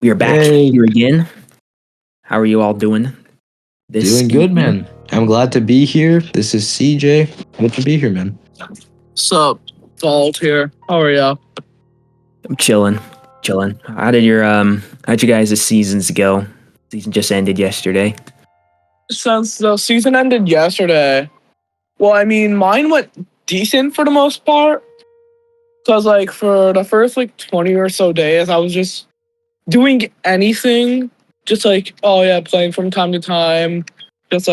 We are back here again. How are you all doing? Doing good, man. I'm glad to be here. This is CJ. Good to be here, man. What's up? Salt here. How are ya? I'm chilling. How'd you guys' seasons go? Season just ended yesterday. Since the season ended yesterday, well, I mean, mine went decent for the most part. Because, like, for the first, 20 or so days, I was just doing anything. Just, playing from time to time. Just,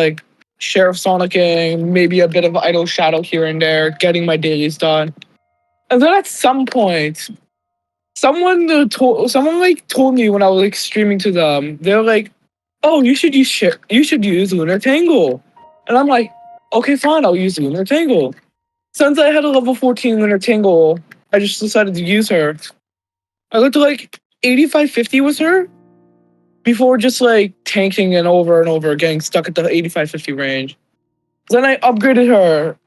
Sheriff Sonicking, maybe a bit of Idle Shadow here and there, getting my dailies done. And then at some point, someone told me when I was, streaming to them, they were like, oh, you should use Lunar Tangle. And I'm like, okay, fine, I'll use Lunar Tangle. Since I had a level 14 Lunar Tangle, I just decided to use her. I got to 8550 with her before just tanking and over getting stuck at the 8550 range. Then I upgraded her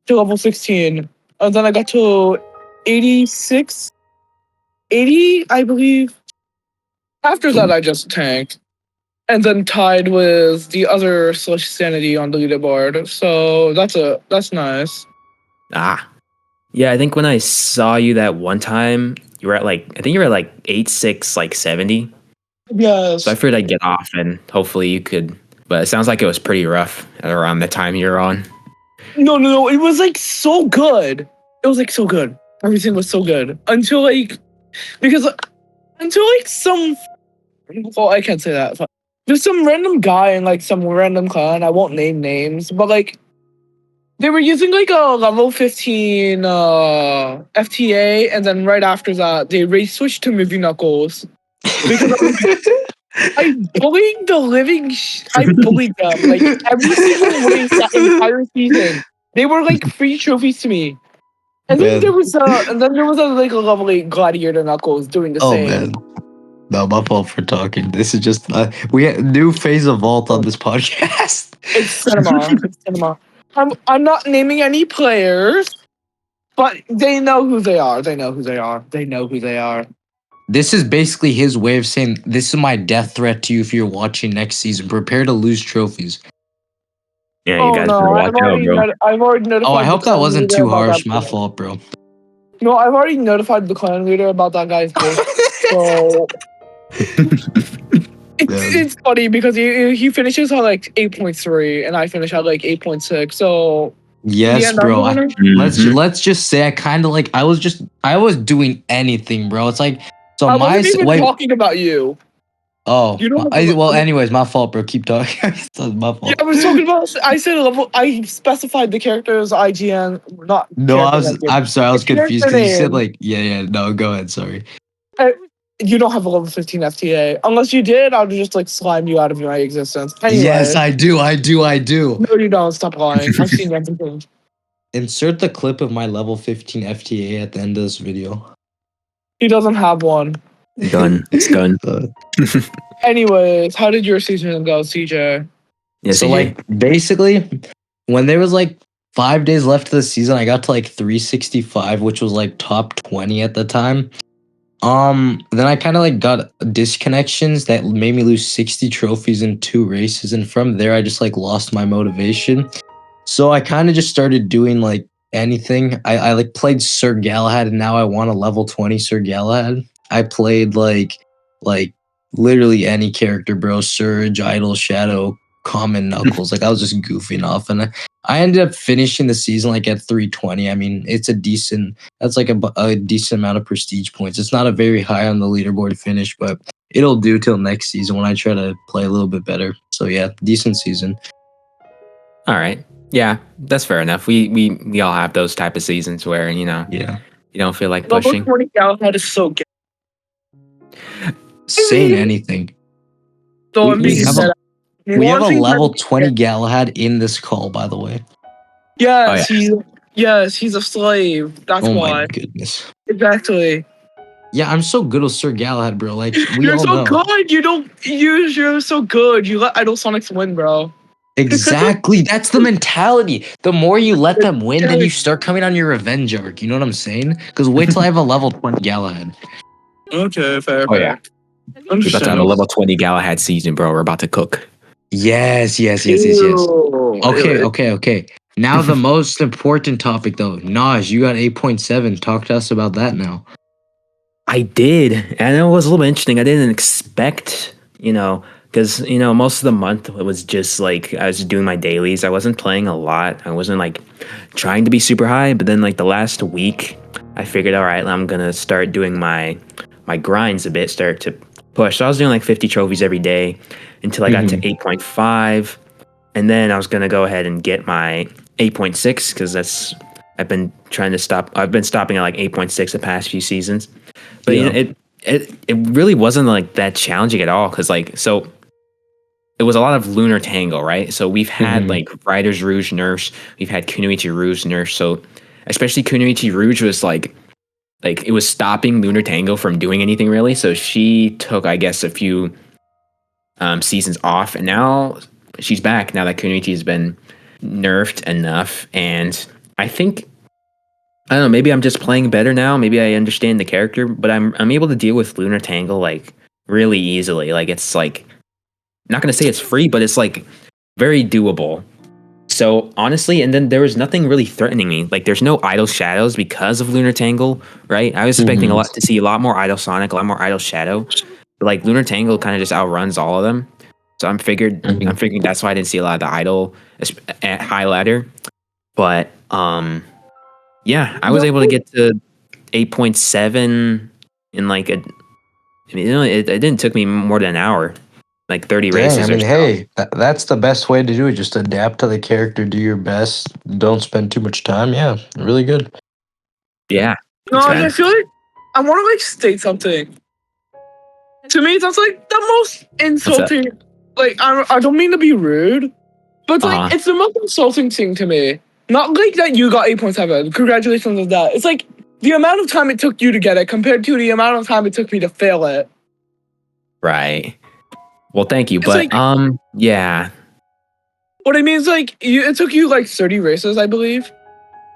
to level 16. And then I got to 86, 80, I believe. After that, I just tanked. And then tied with the other Slush Sanity on the leaderboard. So that's nice. Ah. Yeah, I think when I saw you that one time, you were at like, I think you were at like 8-6, like 70. Yes. So I figured I'd get off and hopefully you could, but it sounds like it was pretty rough around the time you're on. No. It was like so good. It was like so good. Everything was so good. Until like some, well, I can't say that. There's some random guy in like some random clan. I won't name names, but like they were using like a level 15 FTA, and then right after that they race switched to Movie Knuckles because I bullied the living. I bullied them like every single race that entire season. They were like free trophies to me. And then there was like a level 8 Gladiator Knuckles doing the same. Man. No, my fault for talking. This is just we have new phase of Vault on this podcast. It's cinema. I'm not naming any players, but they know who they are. This is basically his way of saying, this is my death threat to you if you're watching next season. Prepare to lose trophies. Yeah, you guys better watch out, bro. I've already notified. Oh, I hope that wasn't too harsh. My That fault, bro. No, I've already notified the clan leader about that guy's goal. So it's funny because he finishes at like 8.3 and I finish at like 8.6. So Yes, bro. Let's just say I kind of like I was doing anything, bro. It's like so I wasn't even talking about you. Oh, You don't anyways, my fault, bro. Keep talking. It's my fault. Yeah, I was talking about. I said level. I specified the character's IGN. Not. No, I'm sorry. I was The confused character because you said name. like yeah. No, go ahead. Sorry. You don't have a level 15 FTA. Unless you did, I would just like slime you out of my existence. Anyway. Yes, I do. No, you don't. Stop lying. I've seen everything. Insert the clip of my level 15 FTA at the end of this video. He doesn't have one. Done. It's done. Anyways, how did your season go, CJ? Yeah, So CJ. like basically, when there was like 5 days left of the season, I got to like 365, which was like top 20 at the time. Then I kind of like got disconnections that made me lose 60 trophies in 2 races, and from there I just like lost my motivation. So I kind of just started doing like anything. I like played Sir Galahad, and now I want a level 20 Sir Galahad. I played like literally any character, bro. Surge, Idol, Shadow, Common, Knuckles. Like I was just goofing off, and I ended up finishing the season like at 320. I mean, it's that's like a decent amount of prestige points. It's not a very high on the leaderboard finish, but it'll do till next season when I try to play a little bit better. So yeah, decent season. All right. Yeah, that's fair enough. We all have those type of seasons where, you don't feel like Level pushing. 20 Galahad is so good. Saying anything. So We- I'm we being have said. We have a One thing level that- 20 Galahad in this call, by the way. Yes, Oh, he's a slave. That's Oh why. my goodness. Exactly. Yeah, I'm so good with Sir Galahad, bro. Like we You're all so know. good. You're so good. You let Idol Sonics win, bro. Exactly. That's the mentality. The more you let them win, then you start coming on your revenge arc. You know what I'm saying? Because wait till I have a level 20 Galahad. Okay, fair. Oh yeah. We're about to have a level 20 Galahad season, bro. We're about to cook. Yes. Okay. Now the most important topic though. Naj, you got 8.7. Talk to us about that now. I did, and it was a little bit interesting. I didn't expect, because most of the month it was just like I was doing my dailies. I wasn't playing a lot. I wasn't like trying to be super high. But then like the last week, I figured, all right, I'm gonna start doing my grinds a bit. Start to push. So I was doing like 50 trophies every day until I got to 8.5, and then I was gonna go ahead and get my 8.6 because I've been stopping at like 8.6 the past few seasons. But it really wasn't like that challenging at all because so it was a lot of lunar tangle, right? So we've had like Riders Rouge nerfs, we've had Kunoichi Rouge nerfs. So especially Kunoichi Rouge was like it was stopping lunar tangle from doing anything really. So she took, I guess, a few seasons off, and now she's back. Now that Kunoichi has been nerfed enough, and I think I don't know. Maybe I'm just playing better now. Maybe I understand the character, but I'm able to deal with Lunar Tangle like really easily. Like it's like not gonna say it's free, but it's like very doable. So honestly, and then there was nothing really threatening me. Like there's no idle shadows because of Lunar Tangle, right? I was expecting a lot to see a lot more idle Sonic, a lot more idle Shadow. But like Lunar Tangle kind of just outruns all of them. So I'm figuring that's why I didn't see a lot of the idle at high ladder. But yeah, I was able to get to 8.7 in like a. I mean, it didn't took me more than an hour, like 30 races. I mean, or so. hey, that's the best way to do it. Just adapt to the character, do your best, don't spend too much time. Yeah, really good. Yeah. No, I feel like I want to like state something. To me, that's like the most insulting. Like I don't mean to be rude, but it's like it's the most insulting thing to me. Not like that you got 8.7. Congratulations on that. It's like the amount of time it took you to get it compared to the amount of time it took me to fail it. Right. Well, thank you, It's but like- yeah. What I mean is like it took you like 30 races, I believe.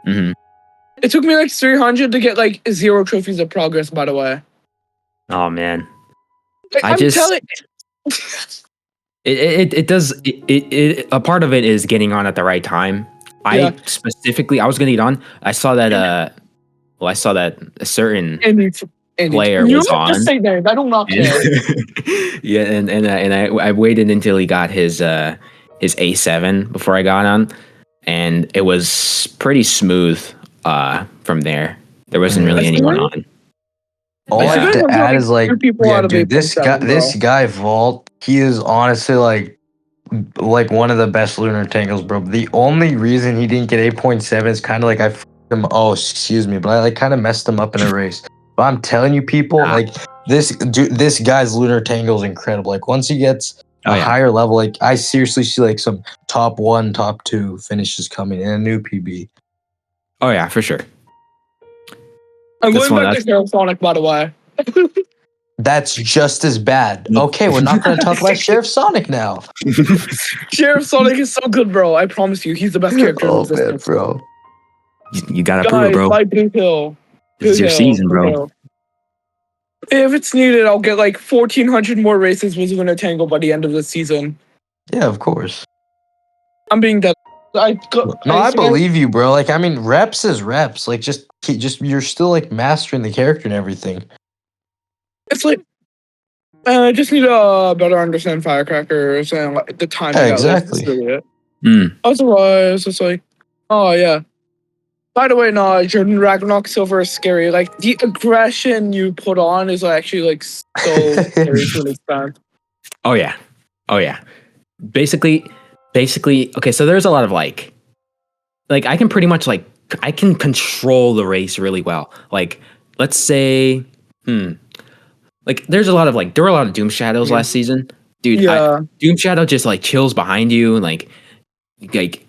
Mm-hmm. It took me like 300 to get like 0 trophies of progress. By the way. Oh man. Like, I just telling. it does a part of it is getting on at the right time. I was gonna get on. I saw that I saw that a certain player you was don't on. Just say names. I do not care. Yeah, and I waited until he got his A7 before I got on, and it was pretty smooth from there. There wasn't really anyone on. All I have to add is like, yeah, dude, this guy Vault, he is honestly like one of the best Lunar Tangles, bro. The only reason he didn't get 8.7 is kind of like I f***ed him. Oh, excuse me, but I like kind of messed him up in a race. But I'm telling you, people, like this guy's Lunar Tangle is incredible. Like once he gets a higher level, like I seriously see like some top 1, top 2 finishes coming in a new PB. Oh yeah, for sure. I'm going back to Sheriff Sonic, by the way. That's just as bad. Okay, we're not going to talk about Sheriff Sonic now. Sheriff Sonic is so good, bro. I promise you, he's the best character in existence. Bro. You gotta prove it, bro. By Blue Hill. This is your season, bro. If it's needed, I'll get like 1,400 more races with Lunar Tangle by the end of the season. Yeah, of course. I'm being dead. I believe you, bro. Like, I mean, reps is reps. Like, just you're still like mastering the character and everything. It's like I just need to better understand firecrackers and like the timing. Yeah, exactly. That's really it. Otherwise, it's like, oh yeah. By the way, no, Jordan Ragnarok Silver is scary. Like the aggression you put on is actually like so scary to an extent. Oh yeah. Basically, okay, so there's a lot of like I can pretty much I can control the race really well. Like, let's say, like there were a lot of Doom Shadows last season. Dude, Doom Shadow just like chills behind you and like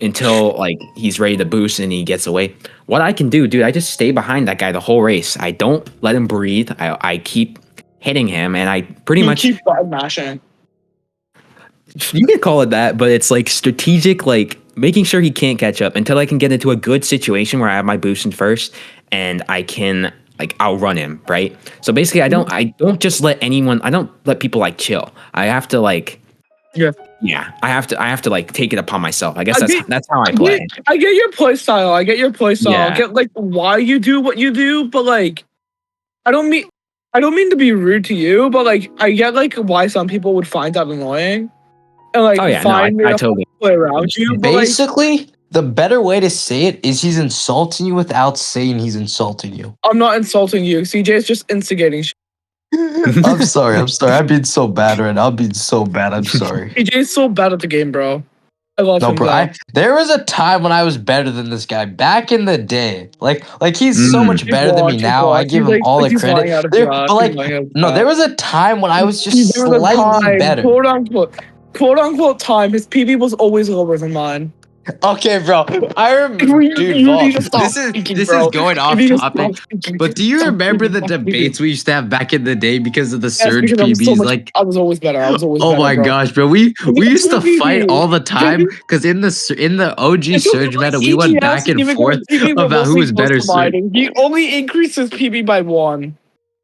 until like he's ready to boost and he gets away. What I can do, dude, I just stay behind that guy the whole race. I don't let him breathe. I keep hitting him and I pretty much keep button mashing. You can call it that, but it's like strategic, like making sure he can't catch up until I can get into a good situation where I have my boost in first and I can like outrun him, right? So basically I don't just let anyone, I don't let people like chill. I have to like I have to like take it upon myself. I guess that's how I play. I get your play style. I get like why you do what you do, but like I don't mean to be rude to you, but like I get like why some people would find that annoying. And like I totally play around you. Basically, the better way to say it is he's insulting you without saying he's insulting you. I'm not insulting you. CJ is just instigating shit. I'm sorry. I'm being so bad right now. I'm being so bad. I'm sorry. CJ is so bad at the game, bro. I love him. Bro. There was a time when I was better than this guy back in the day. Like he's so much better than me now. I give him all the credit. There was a time when I was just slightly better. Quote unquote time. His PB was always lower than mine. Okay, bro. I remember, dude. Vault, this is going off topic. But do you remember the debates we used to have back in the day because of the surge PBs? Like, I was always better. I was always oh better, my bro. gosh, bro. We used to fight all the time because in the OG surge meta, we went back and forth about who was better surge. He only increased his PB by 1.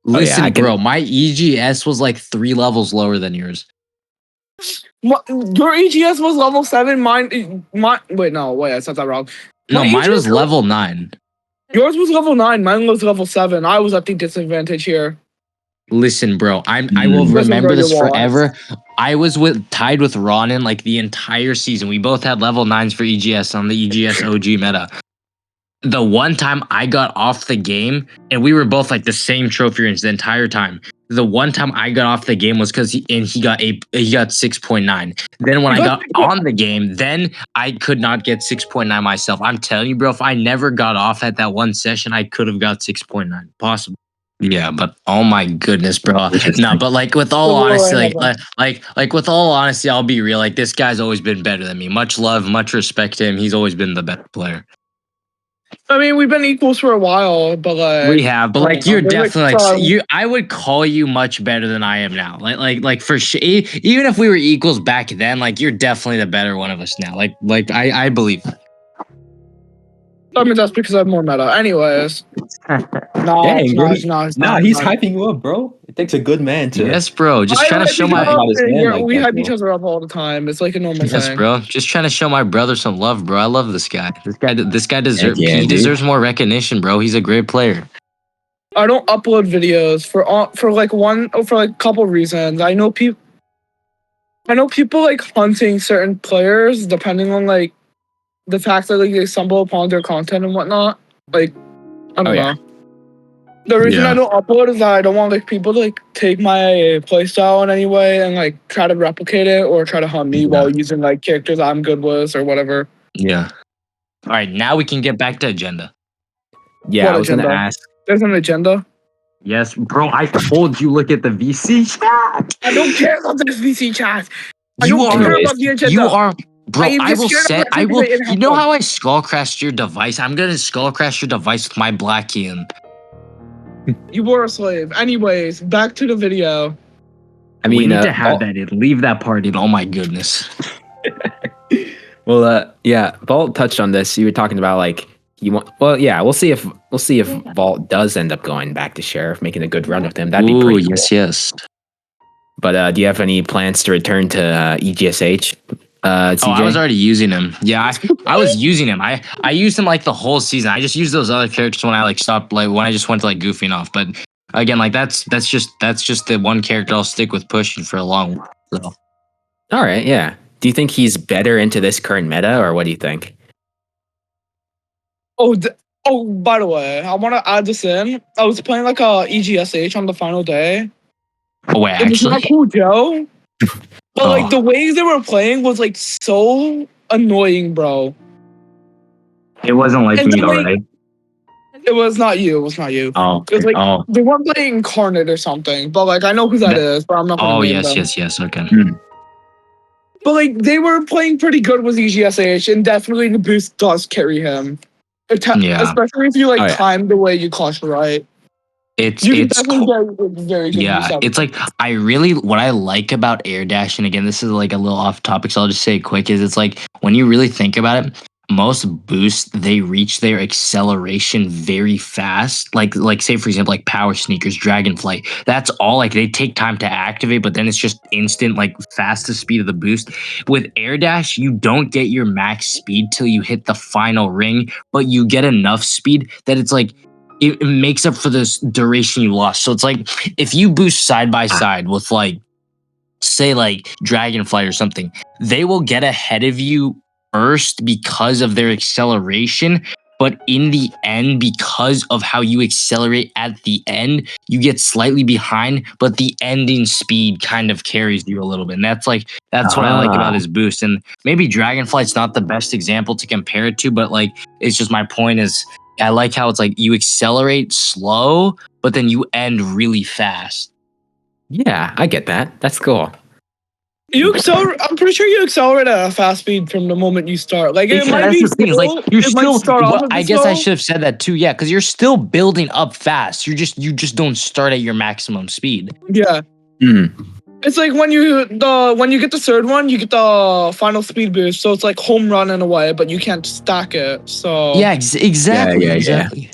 Listen, bro, my EGS was like 3 levels lower than yours. Your EGS was level 7. Mine. Wait, I said that wrong. No, mine was level 9. Yours was level 9. Mine was level 7. I was at the disadvantage here. Listen, bro, I will remember this forever. I was tied with Ronin like the entire season. We both had level 9s for EGS on the EGS OG meta. The one time I got off the game, and we were both like the same trophy range the entire time. The one time I got off the game was because he got 6.9. Then when I got on the game, then I could not get 6.9 myself. I'm telling you, bro, if I never got off at that one session, I could have got 6.9. Possible. Yeah, but oh my goodness, bro. No, but like with all honesty, like with all honesty, I'll be real. Like this guy's always been better than me. Much love, much respect to him. He's always been the better player. I mean, we've been equals for a while, but like we have, but like you're definitely like you. I would call you much better than I am now. Like for sure. Even if we were equals back then, like you're definitely the better one of us now. Like I believe that. I mean, that's because I have more meta. Anyways. No, Dang, bro. he's hyping you up, bro. It takes a good man to. Yes, bro. Just trying to show my. We hype each other up all the time. It's like a normal thing. Yes, bro. Just trying to show my brother some love, bro. I love this guy. This guy deserves. Yeah, he deserves more recognition, bro. He's a great player. I don't upload videos for a couple reasons. I know people like hunting certain players depending on like the fact that like they stumble upon their content and whatnot. Like I don't know. The reason I don't upload is that I don't want like people to like take my playstyle in any way and like try to replicate it or try to hunt me while using like characters I'm good with or whatever. Yeah. All right, now we can get back to agenda. Yeah, I was gonna ask. There's an agenda. Yes, bro. I told you look at the VC chat. I don't care about this VC chat. I You don't are. care about the agenda. You are. Bro, I will scared set. I will. everything You know how I skull crashed your device? I'm gonna skull crash your device with my black key. You were a slave. Anyways, back to the video. I mean, we need to have that in. Leave that part in. Oh my goodness. Well, yeah, Vault touched on this. You were talking about like you want. Well, yeah, we'll see if Vault does end up going back to Sheriff, making a good run with him. That'd be pretty cool. Yes. But do you have any plans to return to EGSH? CJ? I was already using him. Yeah, I was using him. I used him like the whole season. I just used those other characters when I like stopped, like when I just went to like goofing off. But again, like that's just the one character I'll stick with pushing for a long while. So. All right, yeah. Do you think he's better into this current meta, or what do you think? Oh, by the way, I want to add this in. I was playing like a EGSH on the final day. Oh wait, actually, it was not cool, Joe. But like the ways they were playing was like so annoying, bro. It wasn't like me, though, right? It was not you. It was not you. Oh, okay. It was like they weren't playing Incarnate or something. But like I know who that is, but I'm not. Oh yes. Okay. But like they were playing pretty good with EGSH, and definitely the boost does carry him. Especially if you like time the way you clutch right. It's definitely get very good. Yeah, it's like what I like about air dash, and again, this is like a little off topic, so I'll just say it quick, is it's like when you really think about it, most boosts they reach their acceleration very fast. Like say for example, like power sneakers, dragonflight. That's all like they take time to activate, but then it's just instant, like fastest speed of the boost. With air dash, you don't get your max speed till you hit the final ring, but you get enough speed that it's like it makes up for this duration you lost. So it's like if you boost side by side with like say like dragonflight or something, they will get ahead of you first because of their acceleration, but in the end, because of how you accelerate at the end, you get slightly behind, but the ending speed kind of carries you a little bit. And that's what I like about his boost. And maybe Dragonflight's not the best example to compare it to, but like it's just my point is I like how it's like you accelerate slow, but then you end really fast. Yeah, I get that. That's cool. I'm pretty sure you accelerate at a fast speed from the moment you start. Like it Yeah, might that's be the thing. It's slow. like you're It might still. start off Well, a bit I guess I slow. should have said that too. Yeah, because you're still building up fast. You just don't start at your maximum speed. Yeah. It's like when you get the third one, you get the final speed boost. So it's like home run in a way, but you can't stack it. So Yeah, exactly.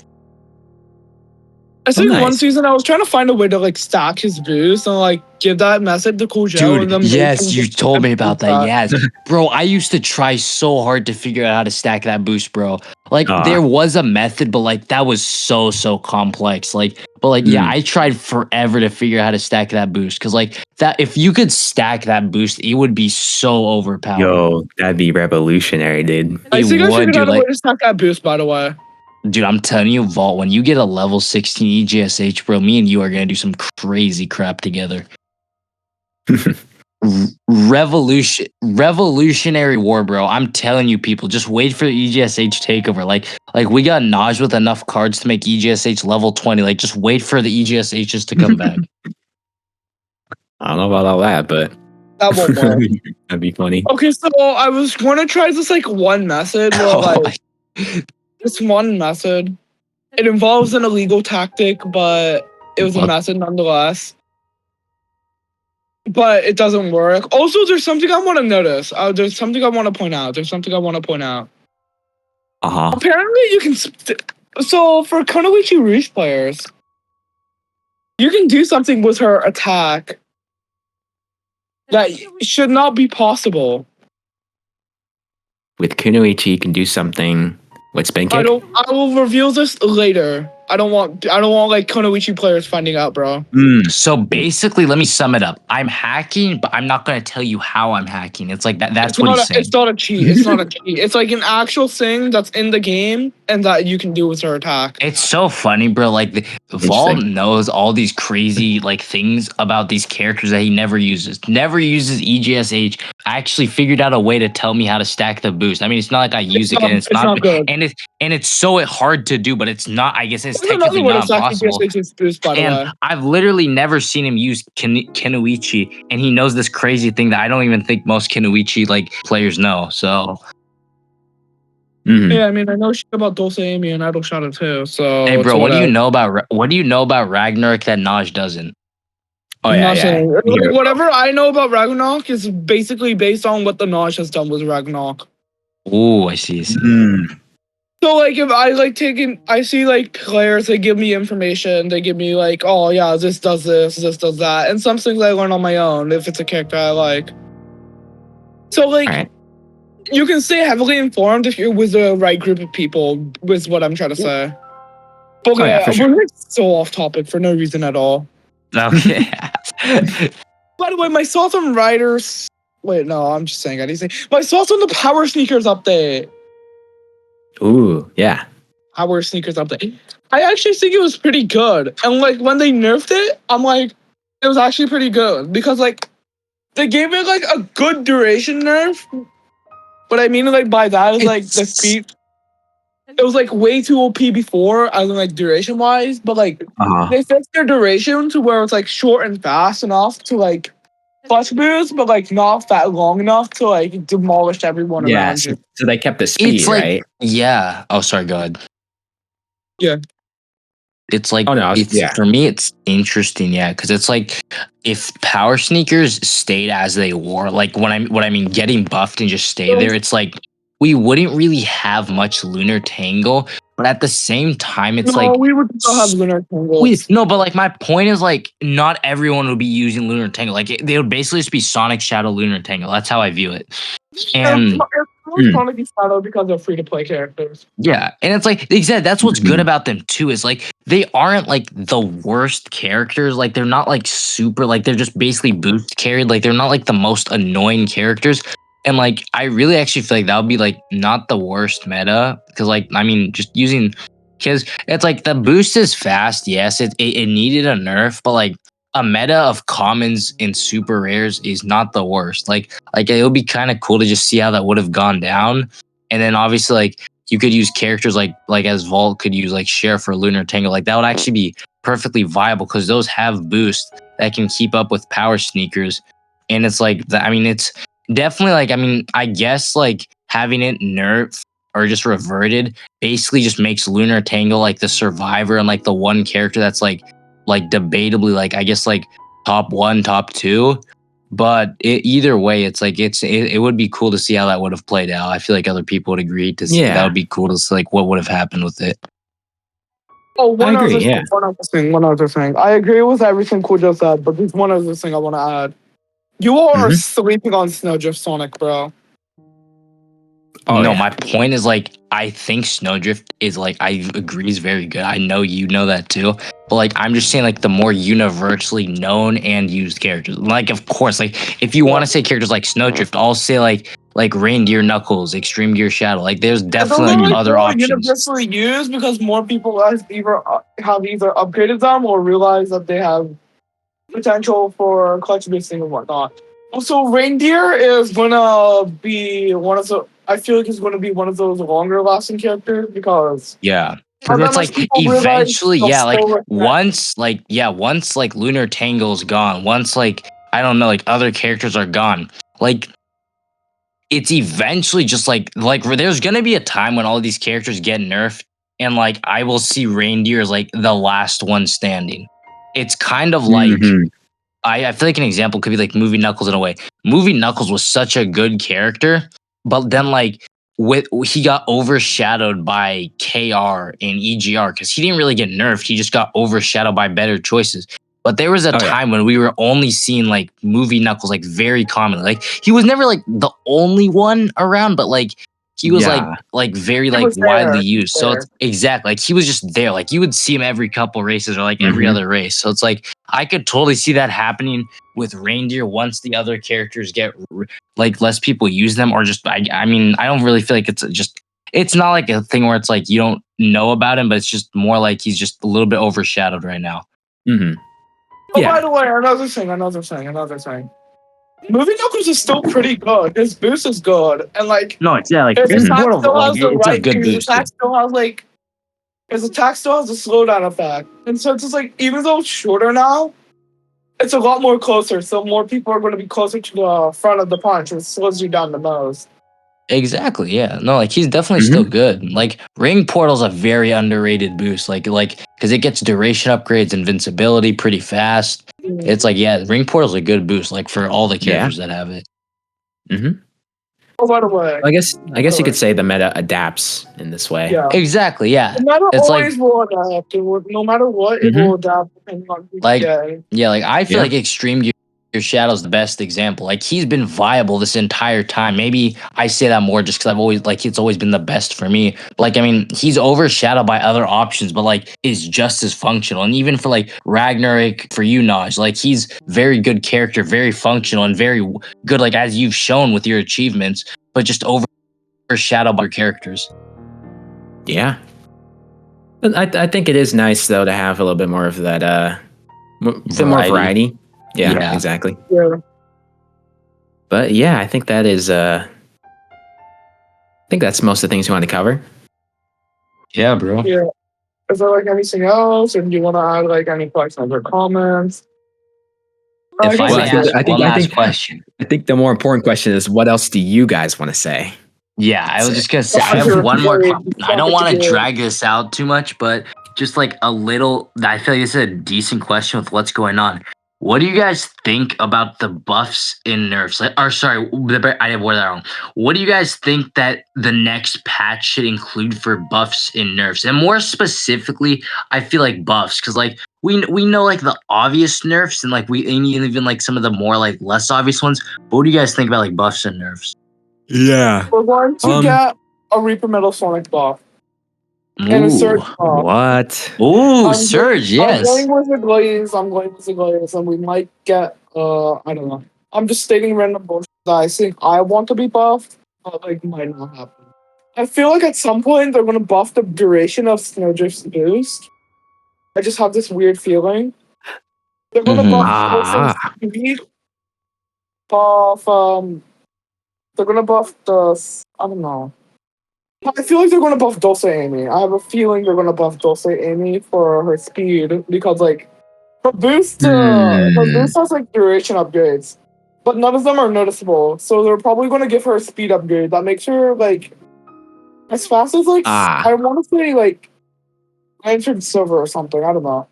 I think one nice. season I was trying to find a way to like stack his boost and like give that message to Cool Joe. and Dude, then make yes, him you get told me about that. that. Yes, bro, I used to try so hard to figure out how to stack that boost, bro. Like there was a method, but like that was so complex. Yeah, I tried forever to figure out how to stack that boost because like that, if you could stack that boost, it would be so overpowered. Yo, that'd be revolutionary, dude. I think I figured out a way to stack that boost. By the way. Dude, I'm telling you, Vault, when you get a level 16 EGSH, bro, me and you are going to do some crazy crap together. Revolutionary war, bro. I'm telling you, people, just wait for the EGSH takeover. Like we got Naj with enough cards to make EGSH level 20. Like, just wait for the EGSHs to come back. I don't know about all that, but that won't work. That'd be funny. Okay, so I was going to try this like one method where like this one method. It involves an illegal tactic, but it was a method nonetheless. But it doesn't work. Also, there's something I want to notice. There's something I want to point out. Apparently, you can. So for Kunoichi Rouge players, you can do something with her attack that should not be possible. With Kunoichi, you can do something with spin kick. I will reveal this later. I don't want like Kunoichi players finding out, bro. So basically, let me sum it up. I'm hacking, but I'm not going to tell you how I'm hacking. It's like that. That's what he's saying. It's not a cheat. It's not a cheat. It's like an actual thing that's in the game and that you can do with her attack. It's so funny, bro. Like Vault knows all these crazy like things about these characters that he never uses. Never uses EGSH. I actually figured out a way to tell me how to stack the boost. I mean, it's not like I use it and it's not good. And it's so hard to do, but it's not. I guess it's technically not possible. And I've literally never seen him use Kunoichi, and he knows this crazy thing that I don't even think most Kunoichi like players know. So. Yeah, I mean, I know shit about Dulce Amy and Idol Shadow too. So hey, bro, what do you know about Ragnarok that Naj doesn't? Oh yeah, Like, whatever I know about Ragnarok is basically based on what the Naj has done with Ragnarok. Oh, I see. So like if I like I see like players, they give me information, they give me like, oh yeah, this does this does that, and some things I learn on my own if it's a character I like. So like you can stay heavily informed if you're with the right group of people, with what I'm trying to say. But we're so off topic for no reason at all. Okay. By the way, my thoughts on Riders. Wait, no, I'm just saying anything. My thoughts on the Power Sneakers update. Ooh, yeah. Power Sneakers update. I actually think it was pretty good. And like when they nerfed it, I'm like, it was actually pretty good. Because like they gave it like a good duration nerf. What I mean like by that is like the speed. It was like way too OP before, as in like duration wise, but like they fixed their duration to where it's like short and fast enough to like flash boost, but like not that long enough to like demolish everyone around you. So they kept the speed, It's like, right? yeah. Oh, sorry, go ahead. Yeah. It's like, for me, it's interesting, yeah, because it's like if Power Sneakers stayed as they were, like what I mean, getting buffed and just stay there, it's like we wouldn't really have much Lunar Tangle, but at the same time, it's like we would still have Lunar Tangle. No, but like my point is like not everyone would be using Lunar Tangle. Like they would basically just be Sonic Shadow Lunar Tangle. That's how I view it. And Sonic Shadow because they're free to play characters. yeah, and it's like exactly that's what's good about them too, is like they aren't like the worst characters. Like they're not like super, like they're just basically boost carried. Like they're not like the most annoying characters. And like I really actually feel like that would be like not the worst meta, because like I mean just using, because it's like the boost is fast. Yes, it needed a nerf, but like a meta of commons and super rares is not the worst. Like it would be kind of cool to just see how that would have gone down. And then obviously like you could use characters like as Vault could use like Sheriff or Lunar Tangle. Like that would actually be perfectly viable because those have boost that can keep up with Power Sneakers. and it's like I mean, it's definitely like I mean, I guess like having it nerfed or just reverted basically just makes Lunar Tangle like the survivor and like the one character that's like debatably like I guess like top 1, top 2. But either way, it's like it would be cool to see how that would have played out. I feel like other people would agree to see that would be cool to see like what would have happened with it. Oh, one other thing. I agree with everything Cool just said, but there's one other thing I want to add. You all are sleeping on Snowdrift Sonic, bro. No, my point is like I think Snowdrift is like I agree is very good. I know you know that too. But like I'm just saying like the more universally known and used characters. Like of course, like if you want to say characters like Snowdrift, I'll say like Reindeer Knuckles, Extreme Gear Shadow. Like there's definitely like, other options. Universally used because more people have either upgraded them or realized that they have potential for clutch boosting and whatnot. Also, Reindeer is gonna be one of the. I feel like he's gonna be one of those longer lasting characters because because it's like eventually, once like Lunar Tangle's gone, once like I don't know, like other characters are gone, like it's eventually just like there's gonna be a time when all of these characters get nerfed, and like I will see Reindeer as like the last one standing. It's kind of like I feel like an example could be like Movie Knuckles in a way. Movie Knuckles was such a good character, but then like he got overshadowed by KR and EGR because he didn't really get nerfed. He just got overshadowed by better choices. But there was a time when we were only seeing like Movie Knuckles like very commonly. Like he was never like the only one around, but like he was like very like widely used. So it's exactly like he was just there. Like you would see him every couple races or like every other race. So it's like I could totally see that happening with Reindeer once the other characters get like less people use them, or just I mean I don't really feel like it's not like a thing where it's like you don't know about him, but it's just more like he's just a little bit overshadowed right now. Oh, by the way, another thing. Movie Knuckles is still pretty good. His boost is good, and like like his attack still has the it's a right. good His boost. attack still has like his attack still has a slowdown effect, and so it's just like even though it's shorter now, it's a lot more closer. So more people are going to be closer to the front of the punch, and it slows you down the most. Exactly. Yeah. No, like he's definitely still good. Like Ring Portal's a very underrated boost. Like because it gets duration upgrades, invincibility pretty fast. It's like Ring Portal's a good boost. Like for all the characters that have it. Oh, by the way, I guess you could say the meta adapts in this way. Yeah. Exactly. Yeah. The meta It's always will adapt. No matter what, it will adapt depending on who's getting. Like I feel like Extreme Gear Shadow's the best example. Like he's been viable this entire time. Maybe I say that more just because I've always like it's always been the best for me. Like I mean, he's overshadowed by other options, but like is just as functional. And even for like Ragnarok for you, Naj, like he's very good character, very functional, and very good. Like as you've shown with your achievements, but just overshadowed by your characters. Yeah, but I think it is nice though to have a little bit more of that more variety. Yeah, exactly. Yeah. But yeah, I think that is I think that's most of the things you want to cover. Yeah, bro. Yeah. Is there like anything else, or do you want to add like any questions or comments? If I may ask I think, one last question. I think the more important question is, what else do you guys want to say? Yeah, I was just gonna say I have one more. I don't want to drag this out too much, but just like a little. I feel like this is a decent question with what's going on. What do you guys think about the buffs in nerfs? I have worded that wrong. What do you guys think that the next patch should include for buffs in nerfs? And more specifically, I feel like buffs, because like we know like the obvious nerfs and like even like some of the more like less obvious ones. But what do you guys think about like buffs and nerfs? Yeah. We're going to get a Reaper Metal Sonic buff. And a Surge buff. What? Ooh, Surge, yes. I'm going with the Glaze, and we might get, I don't know. I'm just stating random bullshit that I think I want to be buffed, but like might not happen. I feel like at some point they're going to buff the duration of Snowdrift's boost. I just have this weird feeling. They're going to buff speed. They're going to buff the, I don't know. I feel like they're going to buff Dulce Amy. I have a feeling they're going to buff Dulce Amy for her speed because, like, her boost has, like, duration upgrades. but none of them are noticeable. So they're probably going to give her a speed upgrade that makes her like as fast as like I want to say like entered silver or something. I don't know.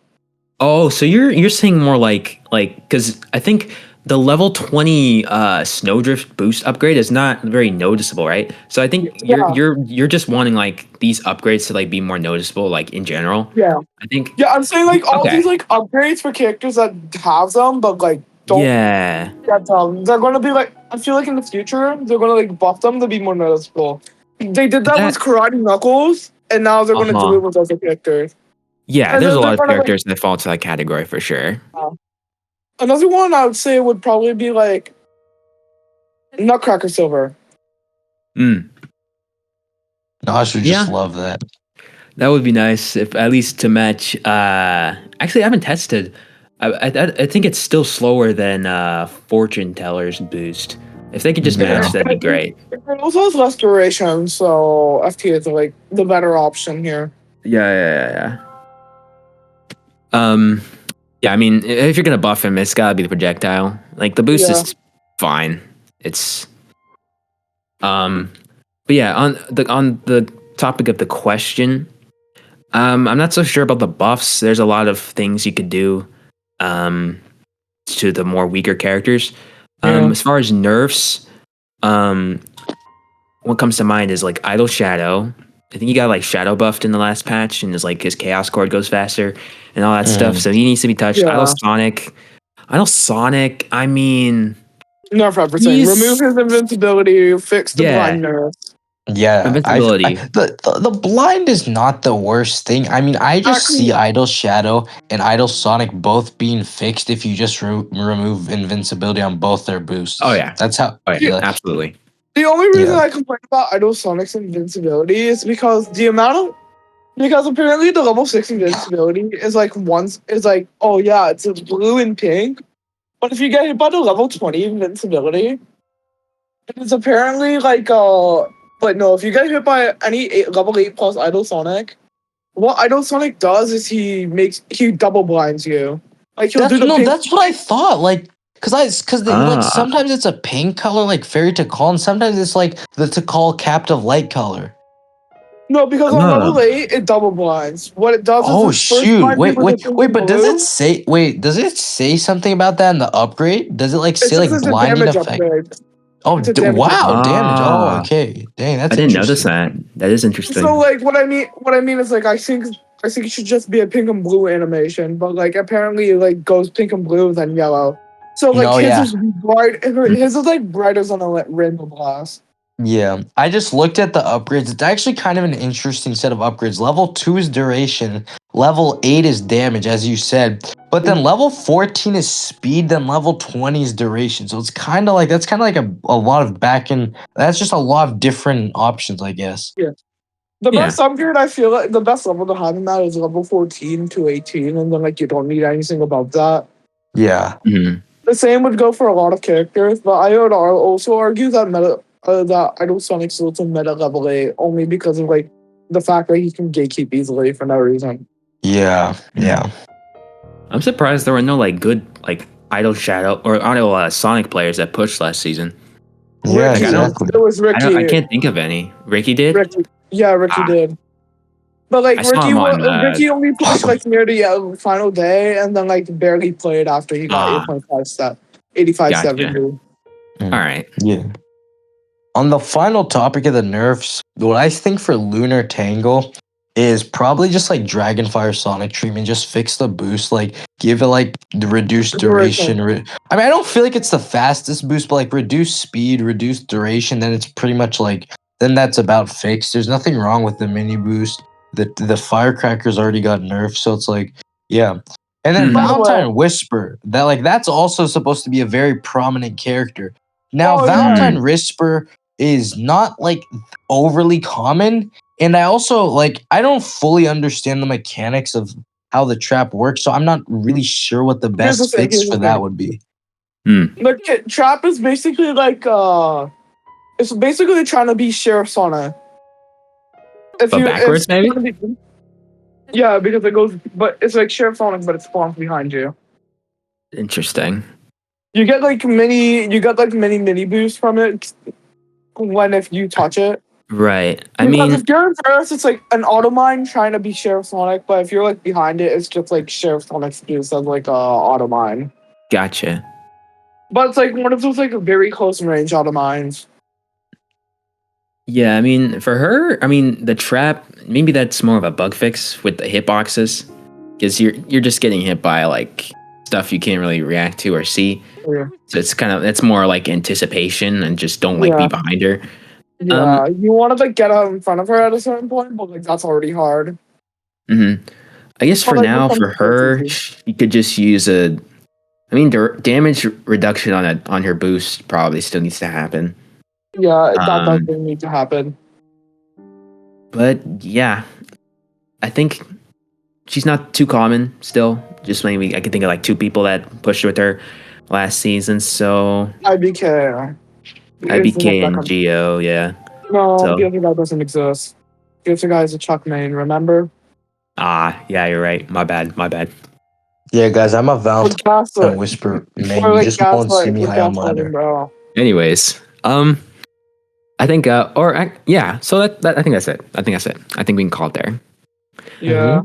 Oh, so you're saying more like because I think the level 20 snowdrift boost upgrade is not very noticeable, right? So I think you're just wanting like these upgrades to like be more noticeable, like in general. Yeah. I think. Yeah, I'm saying like all these like upgrades for characters that have them, but like don't get them. They're gonna be like I feel like in the future they're gonna like buff them to be more noticeable. They did that with Karate Knuckles, and now they're gonna do it with other characters. Yeah, And there's a then lot they're of gonna, characters that fall into that category for sure. Another one I would say would probably be like Nutcracker Silver. Nosh would just love that. That would be nice if at least to match. Actually, I haven't tested. I think it's still slower than Fortune Teller's boost. If they could just match, that'd be great. It also has less duration, so FT is like the better option here. Yeah. Yeah, I mean, if you're gonna buff him, it's gotta be the projectile. Like the boost is fine. It's but yeah, on the topic of the question, I'm not so sure about the buffs. There's a lot of things you could do to the more weaker characters. As far as nerfs, what comes to mind is like Idle Shadow. I think he got like shadow buffed in the last patch, and his chaos cord goes faster and all that stuff. So he needs to be touched. Idle Sonic. I mean, nerf everything. Remove his invincibility. Fix the blind nerf. Yeah, invincibility. The blind is not the worst thing. I mean, I just see Idle Shadow and Idle Sonic both being fixed if you just remove invincibility on both their boosts. Oh yeah, that's how. Absolutely. The only reason I complain about Idle Sonic's invincibility is because because apparently the level 6 invincibility is like it's a blue and pink. But if you get hit by the level 20 invincibility, it's apparently like but no, if you get hit by any level 8 plus Idle Sonic, what Idle Sonic does is he double blinds you. Like he'll do the pink. That's what I thought. Like like sometimes it's a pink color like Fairy Tikal, and sometimes it's like the Tikal Captive Light color. No, because on level 8 it double blinds. What it does is but does it say something about that in the upgrade? Does it like say like blinding effect? Upgrade. Oh wow, damage. Oh okay. Dang, that's I didn't notice that. That is interesting. So like what I mean is like I think it should just be a pink and blue animation, but like apparently it like goes pink and blue then yellow. So like his is bright. His is like brighter than a rainbow blast. Yeah, I just looked at the upgrades. It's actually kind of an interesting set of upgrades. Level 2 is duration. Level 8 is damage, as you said. But then level 14 is speed. Then level 20 is duration. So it's kind of like a lot of that's just a lot of different options, I guess. Yeah. The best upgrade, I feel like the best level to have in that is level 14 to 18, and then like you don't need anything above that. Yeah. Mm-hmm. The same would go for a lot of characters, but I would also argue that that Idle Sonic's still to meta level 8 only because of like the fact that he can gatekeep easily for no reason. Yeah. I'm surprised there were no like good like Idle Shadow or Idle Sonic players that pushed last season. Yeah, exactly. It was Ricky. I can't think of any. Ricky did? Ricky did. But like Ricky only pushed like near the final day and then like barely played after he got 85 70. All right. Yeah. On the final topic of the nerfs, what I think for Lunar Tangle is probably just like Dragonfire Sonic treatment. Just fix the boost, like give it like the reduced duration. I mean, I don't feel like it's the fastest boost, but like reduce speed, reduce duration. Then it's pretty much like that's about fixed. There's nothing wrong with the mini boost. The Firecracker's already got nerfed, so it's like yeah. And then Valentine Whisper, that's also supposed to be a very prominent character. Now Valentine Whisper is not like overly common, and I also like I don't fully understand the mechanics of how the trap works, so I'm not really sure what the best fix for that would be. The trap is basically like it's basically trying to be Sheriff Sonic. Backwards, maybe? Yeah, because it goes, but it's like Sheriff Sonic, but it spawns behind you. Interesting. You get like mini boosts from it if you touch it. Right. I Because mean, if you're in first, it's like an auto mine trying to be Sheriff Sonic, but if you're like behind it, it's just like Sheriff Sonic's boost as like a auto mine. gotcha. But it's like one of those like very close range auto mines. Yeah, I mean, for her, I mean, the trap, maybe that's more of a bug fix with the hitboxes, because you're just getting hit by like stuff you can't really react to or see. Yeah. So it's more like anticipation and just don't like be behind her. Yeah, you want to like get out in front of her at a certain point, but like that's already hard. Mm-hmm. I guess for But, like, now, with for her, you could just use a. I mean, damage reduction on her boost probably still needs to happen. Yeah, that doesn't need to happen. But yeah, I think she's not too common still. Just maybe I could think of like 2 people that pushed with her last season. So IBK. IBK and Geo, yeah. No, So- the other guy doesn't exist. The other guy is a Chuck main, remember? Yeah, you're right. My bad. Yeah, guys, I'm a Valentine Gaslight. Whisper man. Or You like just won't see Gaslight, me with high on Gaslighting, ladder. bro. Anyways, I think yeah. So that I think that's it. I think we can call it there. Yeah.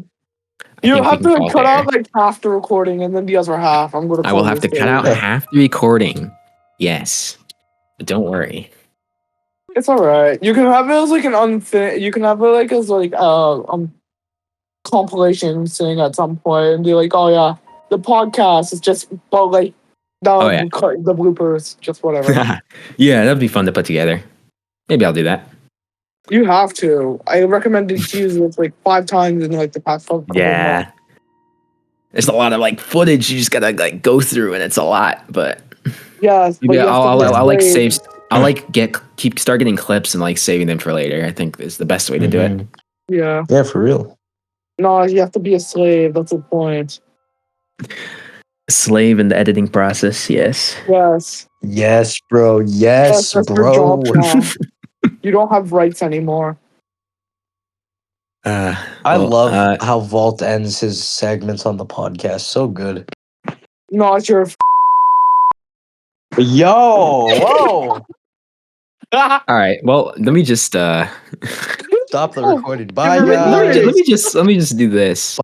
I You think we have can to call it cut there. out like half the recording and then the other half. I'm gonna. I will call have to this cut out day. half the recording. Yes, but don't worry. It's alright. You can have it as like an unfit. You can have it like as like compilation thing at some point and be like, oh yeah, the podcast is just but like the Oh, yeah. the bloopers, just whatever. Yeah, that'd be fun to put together. Maybe I'll do that. You have to. I recommended to use it like 5 times in like the past 5 Yeah. There's a lot of like footage you just gotta like go through, and it's a lot. But Yes, but maybe you have to I'll like display- save. I'll like start getting clips and like saving them for later. I think is the best way to do it. Yeah. Yeah, for real. No, you have to be a slave. That's the point. Slave in the editing process. Yes. Yes. Yes, bro. Yes, that's your bro. job now. You don't have rights anymore. I well, love how Vault ends his segments on the podcast. So good. No, it's your. Yo, whoa. All right. Well, let me just Stop the recording. Bye, let guys. me just do this.